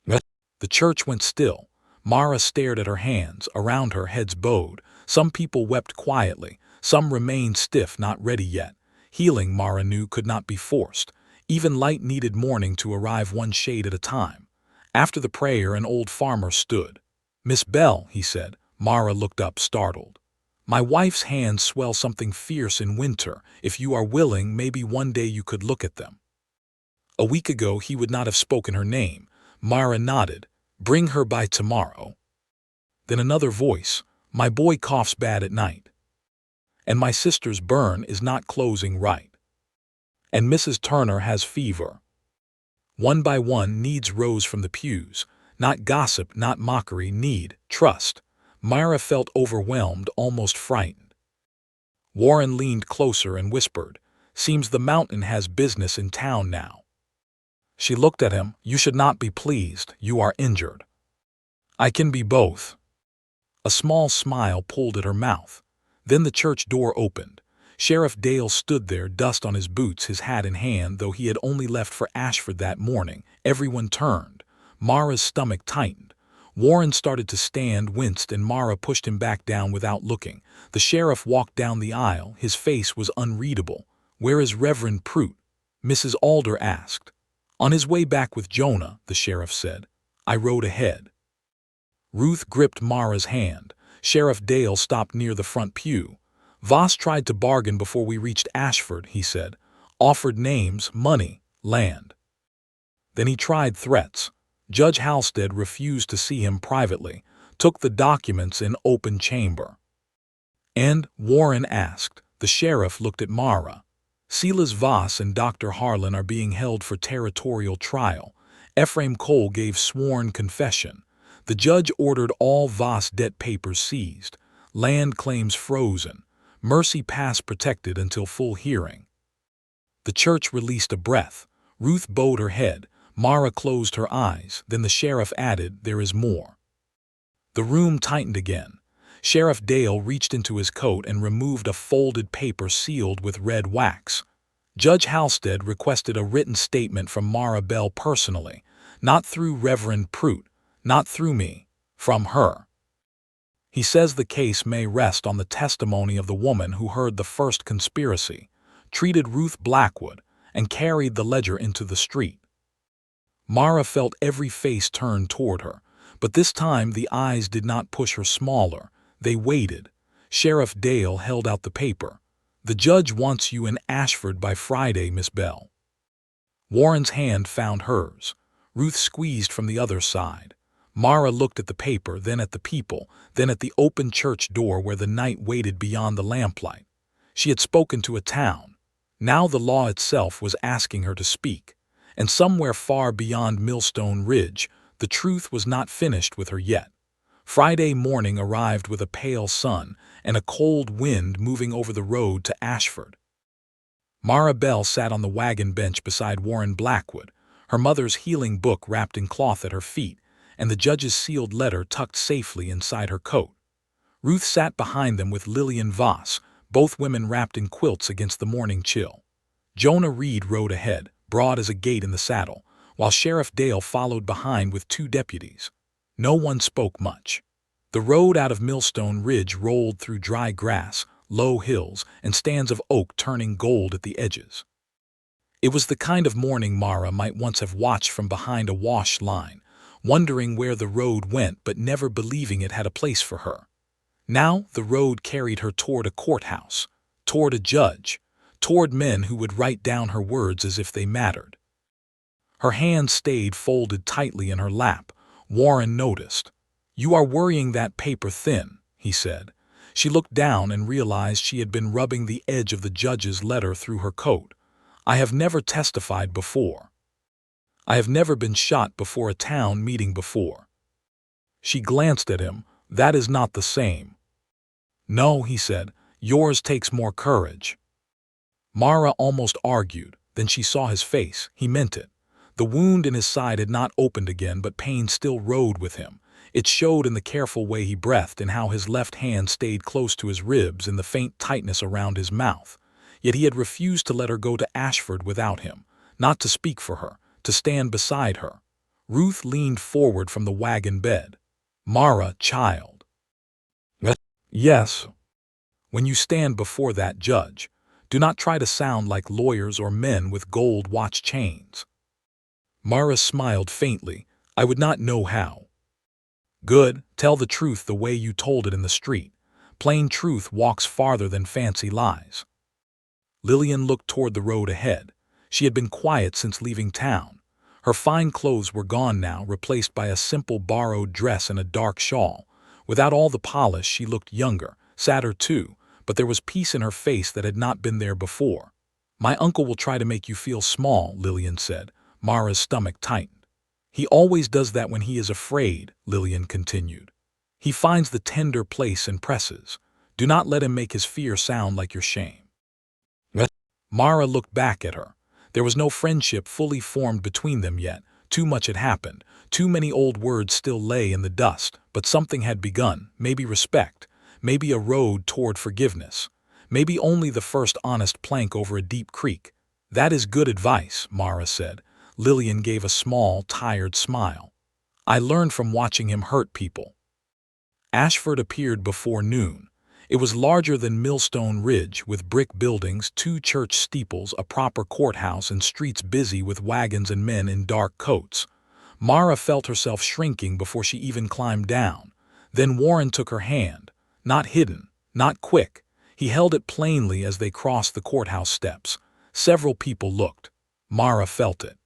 The church went still. Mara stared at her hands, around her heads bowed. Some people wept quietly, some remained stiff, not ready yet. Healing, Mara knew, could not be forced. Even light needed morning to arrive one shade at a time. After the prayer, an old farmer stood. "Miss Bell," he said. Mara looked up, startled. "My wife's hands swell something fierce in winter. If you are willing, maybe one day you could look at them." A week ago he would not have spoken her name. Mara nodded. "Bring her by tomorrow." Then another voice. "My boy coughs bad at night. And my sister's burn is not closing right. And Mrs. Turner has fever." One by one needs rose from the pews. Not gossip, not mockery, need, trust. Myra felt overwhelmed, almost frightened. Warren leaned closer and whispered, "Seems the mountain has business in town now." She looked at him. "You should not be pleased. You are injured." "I can be both." A small smile pulled at her mouth. Then the church door opened. Sheriff Dale stood there, dust on his boots, his hat in hand, though he had only left for Ashford that morning. Everyone turned. Mara's stomach tightened. Warren started to stand, winced, and Mara pushed him back down without looking. The sheriff walked down the aisle. His face was unreadable. "Where is Reverend Prout?" Mrs. Alder asked. "On his way back with Jonah," the sheriff said. "I rode ahead." Ruth gripped Mara's hand. Sheriff Dale stopped near the front pew. "Voss tried to bargain before we reached Ashford," he said. "Offered names, money, land. Then he tried threats. Judge Halstead refused to see him privately, took the documents in open chamber." "And?" Warren asked. The sheriff looked at Mara. "Silas Voss and Dr. Harlan are being held for territorial trial. Ephraim Cole gave sworn confession. The judge ordered all Voss debt papers seized, land claims frozen, Mercy Pass protected until full hearing." The church released a breath. Ruth bowed her head. Mara closed her eyes. Then the sheriff added, "There is more." The room tightened again. Sheriff Dale reached into his coat and removed a folded paper sealed with red wax. Judge Halstead requested a written statement from Mara Bell personally, not through Reverend Prout, not through me, from her. He says the case may rest on the testimony of the woman who heard the first conspiracy, treated Ruth Blackwood, and carried the ledger into the street. Mara felt every face turn toward her, but this time the eyes did not push her smaller. They waited. Sheriff Dale held out the paper. "The judge wants you in Ashford by Friday, Miss Bell." Warren's hand found hers. Ruth squeezed from the other side. Mara looked at the paper, then at the people, then at the open church door where the night waited beyond the lamplight. She had spoken to a town. Now the law itself was asking her to speak. And somewhere far beyond Millstone Ridge, the truth was not finished with her yet. Friday morning arrived with a pale sun and a cold wind moving over the road to Ashford. Mara Bell sat on the wagon bench beside Warren Blackwood, her mother's healing book wrapped in cloth at her feet, and the judge's sealed letter tucked safely inside her coat. Ruth sat behind them with Lillian Voss, both women wrapped in quilts against the morning chill. Jonah Reed rode ahead, broad as a gate in the saddle, while Sheriff Dale followed behind with 2 deputies. No one spoke much. The road out of Millstone Ridge rolled through dry grass, low hills, and stands of oak turning gold at the edges. It was the kind of morning Mara might once have watched from behind a wash line, wondering where the road went but never believing it had a place for her. Now the road carried her toward a courthouse, toward a judge, toward men who would write down her words as if they mattered. Her hands stayed folded tightly in her lap. Warren noticed. "You are worrying that paper thin," he said. She looked down and realized she had been rubbing the edge of the judge's letter through her coat. "I have never testified before. I have never been shot before a town meeting before." She glanced at him. "That is not the same." "No," he said. "Yours takes more courage." Mara almost argued. Then she saw his face. He meant it. The wound in his side had not opened again, but pain still rode with him. It showed in the careful way he breathed and how his left hand stayed close to his ribs, in the faint tightness around his mouth. Yet he had refused to let her go to Ashford without him, not to speak for her, to stand beside her. Ruth leaned forward from the wagon bed. "Mara, child." "Yes." "When you stand before that judge, do not try to sound like lawyers or men with gold watch chains." Mara smiled faintly. "I would not know how." "Good. Tell the truth the way you told it in the street. Plain truth walks farther than fancy lies." Lillian looked toward the road ahead. She had been quiet since leaving town. Her fine clothes were gone now, replaced by a simple borrowed dress and a dark shawl. Without all the polish, she looked younger, sadder too, but there was peace in her face that had not been there before. "My uncle will try to make you feel small," Lillian said. Mara's stomach tightened. "He always does that when he is afraid," Lillian continued. "He finds the tender place and presses. Do not let him make his fear sound like your shame." Mara looked back at her. There was no friendship fully formed between them yet. Too much had happened. Too many old words still lay in the dust, but something had begun, maybe respect, maybe a road toward forgiveness, maybe only the first honest plank over a deep creek. "That is good advice," Mara said. Lillian gave a small, tired smile. "I learned from watching him hurt people." Ashford appeared before noon. It was larger than Millstone Ridge, with brick buildings, 2 church steeples, a proper courthouse, and streets busy with wagons and men in dark coats. Mara felt herself shrinking before she even climbed down. Then Warren took her hand. Not hidden, not quick. He held it plainly as they crossed the courthouse steps. Several people looked. Mara felt it.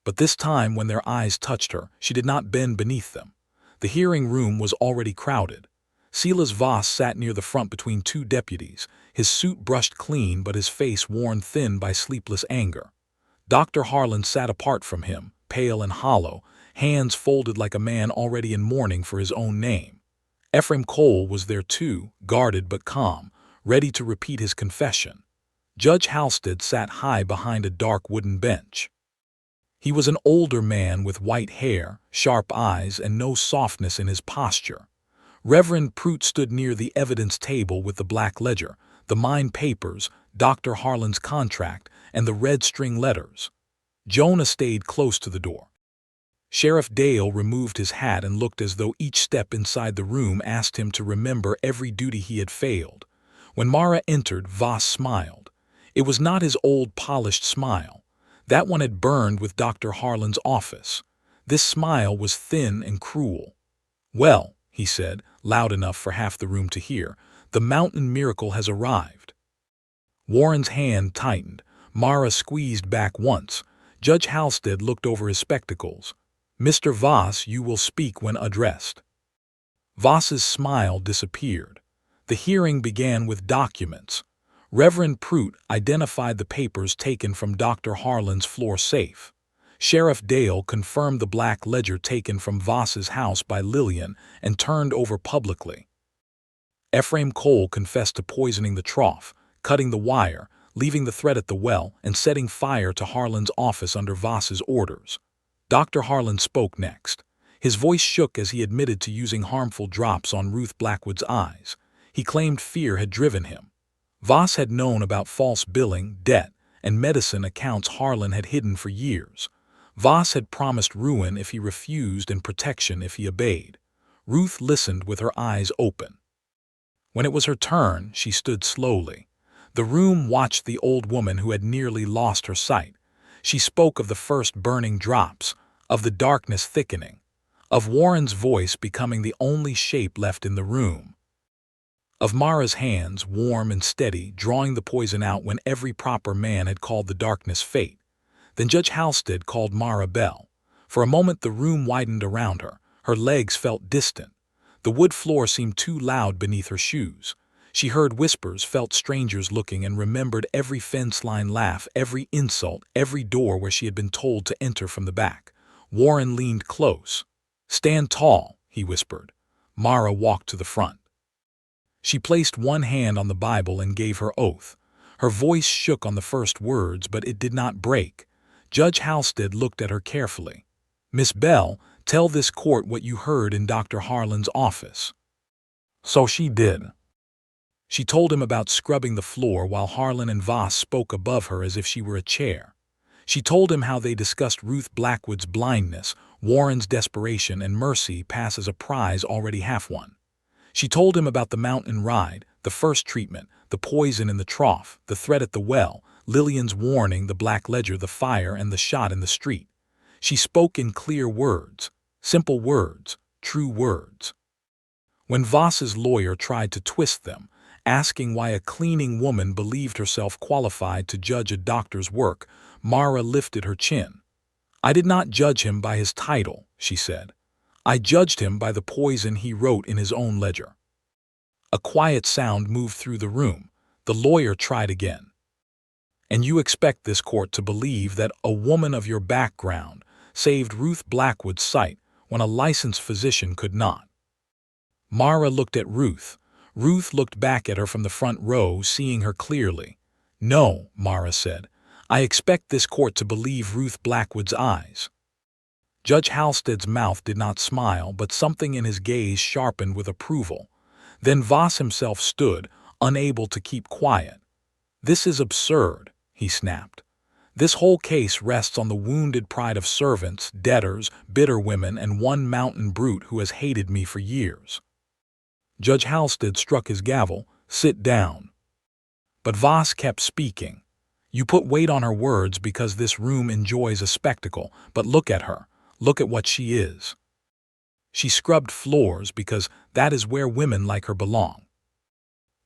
But this time, when their eyes touched her, she did not bend beneath them. The hearing room was already crowded. Silas Voss sat near the front between 2 deputies, his suit brushed clean but his face worn thin by sleepless anger. Dr. Harlan sat apart from him, pale and hollow, hands folded like a man already in mourning for his own name. Ephraim Cole was there too, guarded but calm, ready to repeat his confession. Judge Halstead sat high behind a dark wooden bench. He was an older man with white hair, sharp eyes, and no softness in his posture. Reverend Prout stood near the evidence table with the black ledger, the mine papers, Dr. Harlan's contract, and the red string letters. Jonah stayed close to the door. Sheriff Dale removed his hat and looked as though each step inside the room asked him to remember every duty he had failed. When Mara entered, Voss smiled. It was not his old polished smile. That one had burned with Dr. Harlan's office. This smile was thin and cruel. "Well," he said, loud enough for half the room to hear, "the mountain miracle has arrived." Warren's hand tightened. Mara squeezed back once. Judge Halstead looked over his spectacles. "Mr. Voss, you will speak when addressed." Voss's smile disappeared. The hearing began with documents. Reverend Prout identified the papers taken from Dr. Harlan's floor safe. Sheriff Dale confirmed the black ledger taken from Voss's house by Lillian and turned over publicly. Ephraim Cole confessed to poisoning the trough, cutting the wire, leaving the thread at the well, and setting fire to Harlan's office under Voss's orders. Dr. Harlan spoke next. His voice shook as he admitted to using harmful drops on Ruth Blackwood's eyes. He claimed fear had driven him. Voss had known about false billing, debt, and medicine accounts Harlan had hidden for years. Voss had promised ruin if he refused and protection if he obeyed. Ruth listened with her eyes open. When it was her turn, she stood slowly. The room watched the old woman who had nearly lost her sight. She spoke of the first burning drops, of the darkness thickening, of Warren's voice becoming the only shape left in the room, of Mara's hands, warm and steady, drawing the poison out when every proper man had called the darkness fate. Then Judge Halstead called Mara Bell. For a moment the room widened around her. Her legs felt distant. The wood floor seemed too loud beneath her shoes. She heard whispers, felt strangers looking, and remembered every fence line laugh, every insult, every door where she had been told to enter from the back. Warren leaned close. "Stand tall," he whispered. Mara walked to the front. She placed one hand on the Bible and gave her oath. Her voice shook on the first words, but it did not break. Judge Halstead looked at her carefully. "Miss Bell, tell this court what you heard in Dr. Harlan's office." So she did. She told him about scrubbing the floor while Harlan and Voss spoke above her as if she were a chair. She told him how they discussed Ruth Blackwood's blindness, Warren's desperation, and Mercy pass as a prize already half won. She told him about the mountain ride, the first treatment, the poison in the trough, the threat at the well, Lillian's warning, the black ledger, the fire, and the shot in the street. She spoke in clear words, simple words, true words. When Voss's lawyer tried to twist them, asking why a cleaning woman believed herself qualified to judge a doctor's work, Mara lifted her chin. "I did not judge him by his title," she said. "I judged him by the poison he wrote in his own ledger." A quiet sound moved through the room. The lawyer tried again. "And you expect this court to believe that a woman of your background saved Ruth Blackwood's sight when a licensed physician could not?" Mara looked at Ruth. Ruth looked back at her from the front row, seeing her clearly. "No," Mara said. "I expect this court to believe Ruth Blackwood's eyes." Judge Halstead's mouth did not smile, but something in his gaze sharpened with approval. Then Voss himself stood, unable to keep quiet. "This is absurd," he snapped. "This whole case rests on the wounded pride of servants, debtors, bitter women, and one mountain brute who has hated me for years." Judge Halstead struck his gavel. "Sit down." But Voss kept speaking. "You put weight on her words because this room enjoys a spectacle, but look at her. Look at what she is. She scrubbed floors because that is where women like her belong."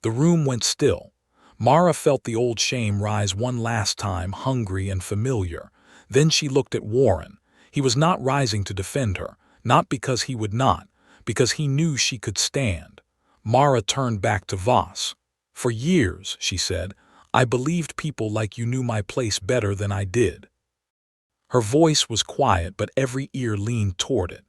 The room went still. Mara felt the old shame rise one last time, hungry and familiar. Then she looked at Warren. He was not rising to defend her, not because he would not, because he knew she could stand. Mara turned back to Voss. "For years," she said, "I believed people like you knew my place better than I did." Her voice was quiet, but every ear leaned toward it.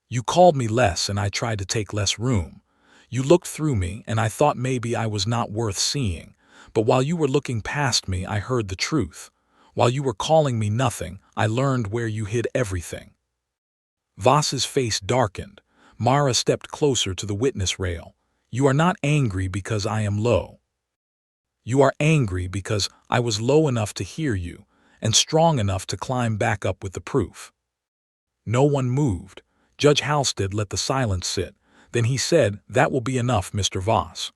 "You called me less and I tried to take less room. You looked through me and I thought maybe I was not worth seeing. But while you were looking past me, I heard the truth. While you were calling me nothing, I learned where you hid everything." Voss's face darkened. Mara stepped closer to the witness rail. "You are not angry because I am low. You are angry because I was low enough to hear you and strong enough to climb back up with the proof." No one moved. Judge Halstead let the silence sit. Then he said, "That will be enough, Mr. Voss."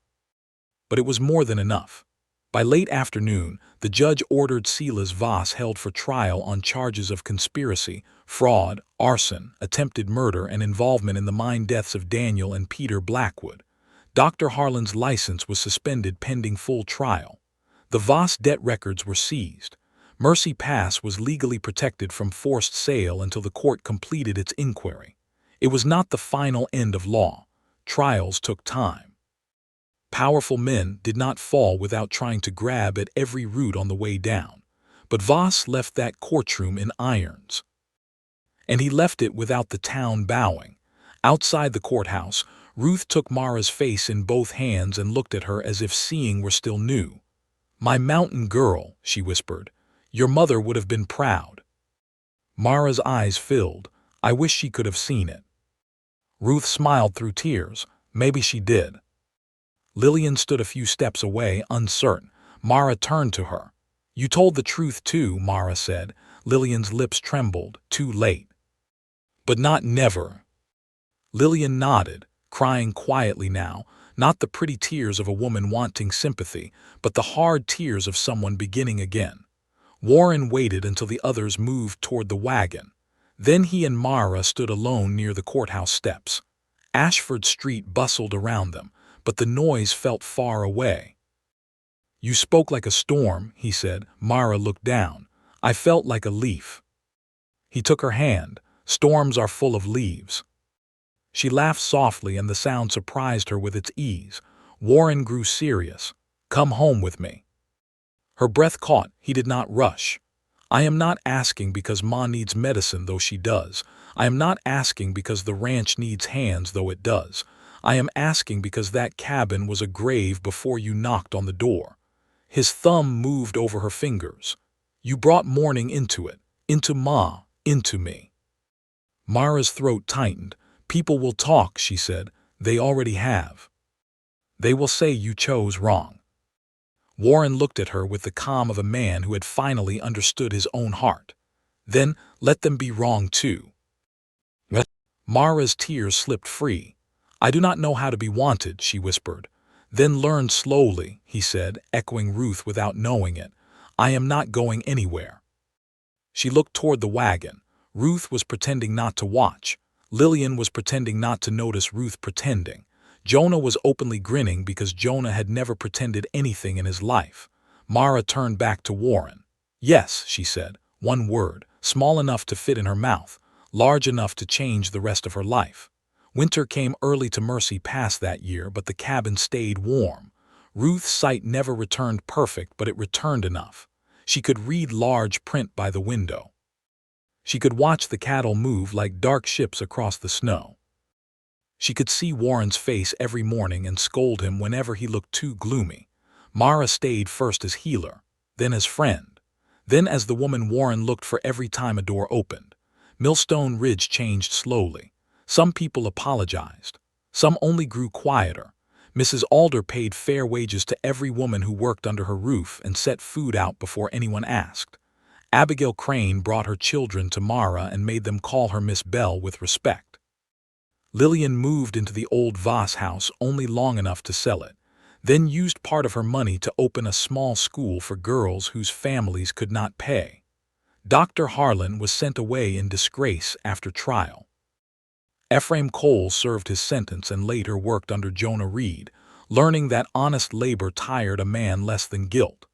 But it was more than enough. By late afternoon, the judge ordered Silas Voss held for trial on charges of conspiracy, fraud, arson, attempted murder, and involvement in the mine deaths of Daniel and Peter Blackwood. Dr. Harlan's license was suspended pending full trial. The Voss debt records were seized. Mercy Pass was legally protected from forced sale until the court completed its inquiry. It was not the final end of law. Trials took time. Powerful men did not fall without trying to grab at every root on the way down. But Voss left that courtroom in irons. And he left it without the town bowing. Outside the courthouse, Ruth took Mara's face in both hands and looked at her as if seeing were still new. "My mountain girl," she whispered. "Your mother would have been proud." Mara's eyes filled. I wish she could have seen it. Ruth smiled through tears. Maybe she did. Lillian stood a few steps away, uncertain. Mara turned to her. "You told the truth too," Mara said. Lillian's lips trembled. "Too late." "But not never." Lillian nodded, crying quietly now, not the pretty tears of a woman wanting sympathy, but the hard tears of someone beginning again. Warren waited until the others moved toward the wagon. Then he and Mara stood alone near the courthouse steps. Ashford Street bustled around them, but the noise felt far away. "You spoke like a storm," he said. Mara looked down. "I felt like a leaf." He took her hand. "Storms are full of leaves." She laughed softly, and the sound surprised her with its ease. Warren grew serious. "Come home with me." Her breath caught. He did not rush. "I am not asking because Ma needs medicine, though she does. I am not asking because the ranch needs hands, though it does. I am asking because that cabin was a grave before you knocked on the door." His thumb moved over her fingers. "You brought mourning into it, into Ma, into me." Mara's throat tightened. "People will talk," she said. "They already have." They will say you chose wrong. Warren looked at her with the calm of a man who had finally understood his own heart. Then let them be wrong too. Mara's tears slipped free. I do not know how to be wanted, she whispered. Then learn slowly, he said, echoing Ruth without knowing it. I am not going anywhere. She looked toward the wagon. Ruth was pretending not to watch. Lillian was pretending not to notice Ruth pretending. Jonah was openly grinning because Jonah had never pretended anything in his life. Mara turned back to Warren. Yes, she said, one word, small enough to fit in her mouth, large enough to change the rest of her life. Winter came early to Mercy Pass that year, but the cabin stayed warm. Ruth's sight never returned perfect, but it returned enough. She could read large print by the window. She could watch the cattle move like dark ships across the snow. She could see Warren's face every morning and scold him whenever he looked too gloomy. Mara stayed first as healer, then as friend, then as the woman Warren looked for every time a door opened. Millstone Ridge changed slowly. Some people apologized. Some only grew quieter. Mrs. Alder paid fair wages to every woman who worked under her roof and set food out before anyone asked. Abigail Crane brought her children to Mara and made them call her Miss Bell with respect. Lillian moved into the old Voss house only long enough to sell it, then used part of her money to open a small school for girls whose families could not pay. Dr. Harlan was sent away in disgrace after trial. Ephraim Cole served his sentence and later worked under Jonah Reed, learning that honest labor tired a man less than guilt.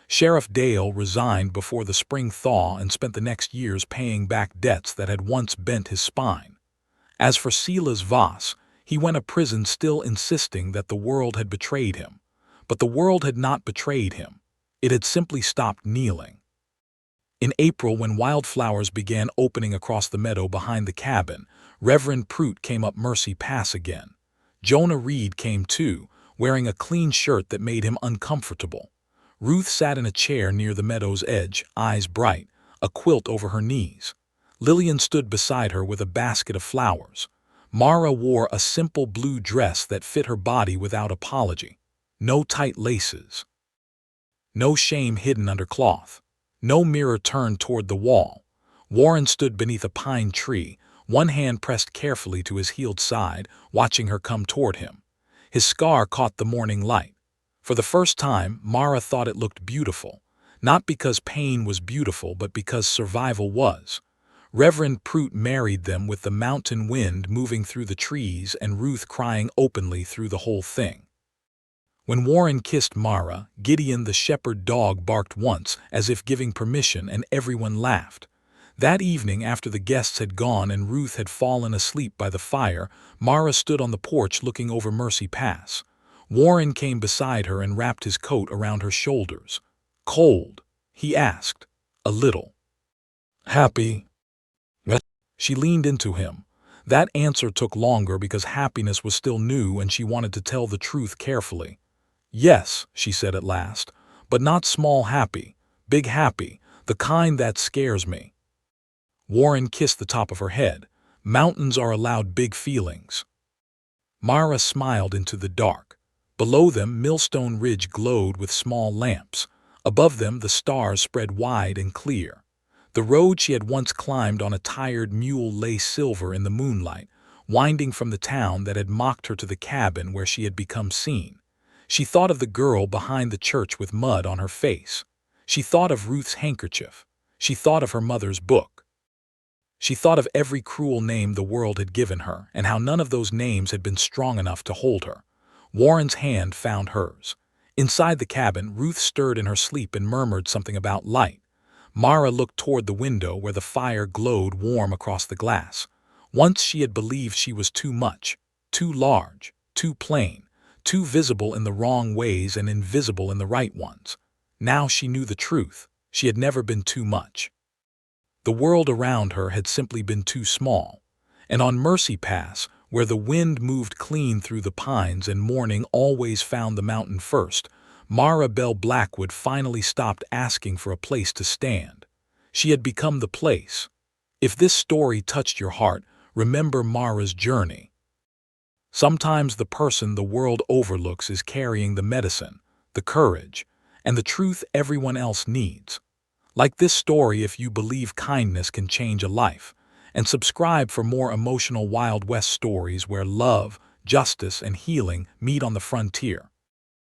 Sheriff Dale resigned before the spring thaw and spent the next years paying back debts that had once bent his spine. As for Silas Voss, he went to prison still insisting that the world had betrayed him. But the world had not betrayed him. It had simply stopped kneeling. In April, when wildflowers began opening across the meadow behind the cabin, Reverend Prout came up Mercy Pass again. Jonah Reed came too, wearing a clean shirt that made him uncomfortable. Ruth sat in a chair near the meadow's edge, eyes bright, a quilt over her knees. Lillian stood beside her with a basket of flowers. Mara wore a simple blue dress that fit her body without apology. No tight laces. No shame hidden under cloth. No mirror turned toward the wall. Warren stood beneath a pine tree, one hand pressed carefully to his healed side, watching her come toward him. His scar caught the morning light. For the first time, Mara thought it looked beautiful, not because pain was beautiful, but because survival was. Reverend Prout married them with the mountain wind moving through the trees and Ruth crying openly through the whole thing. When Warren kissed Mara, Gideon the shepherd dog barked once, as if giving permission, and everyone laughed. That evening, after the guests had gone and Ruth had fallen asleep by the fire, Mara stood on the porch looking over Mercy Pass. Warren came beside her and wrapped his coat around her shoulders. Cold? He asked. A little. Happy? She leaned into him. That answer took longer because happiness was still new and she wanted to tell the truth carefully. Yes, she said at last, but not small happy, big happy, the kind that scares me. Warren kissed the top of her head. Mountains are allowed big feelings. Mara smiled into the dark. Below them, Millstone Ridge glowed with small lamps. Above them, the stars spread wide and clear. The road she had once climbed on a tired mule lay silver in the moonlight, winding from the town that had mocked her to the cabin where she had become seen. She thought of the girl behind the church with mud on her face. She thought of Ruth's handkerchief. She thought of her mother's book. She thought of every cruel name the world had given her and how none of those names had been strong enough to hold her. Warren's hand found hers. Inside the cabin, Ruth stirred in her sleep and murmured something about light. Mara looked toward the window where the fire glowed warm across the glass. Once she had believed she was too much, too large, too plain, too visible in the wrong ways and invisible in the right ones. Now she knew the truth. She had never been too much. The world around her had simply been too small. And on Mercy Pass, where the wind moved clean through the pines and morning always found the mountain first, Mara Bell Blackwood finally stopped asking for a place to stand. She had become the place. If this story touched your heart, remember Mara's journey. Sometimes the person the world overlooks is carrying the medicine, the courage, and the truth everyone else needs. Like this story if you believe kindness can change a life, and subscribe for more emotional Wild West stories where love, justice, and healing meet on the frontier.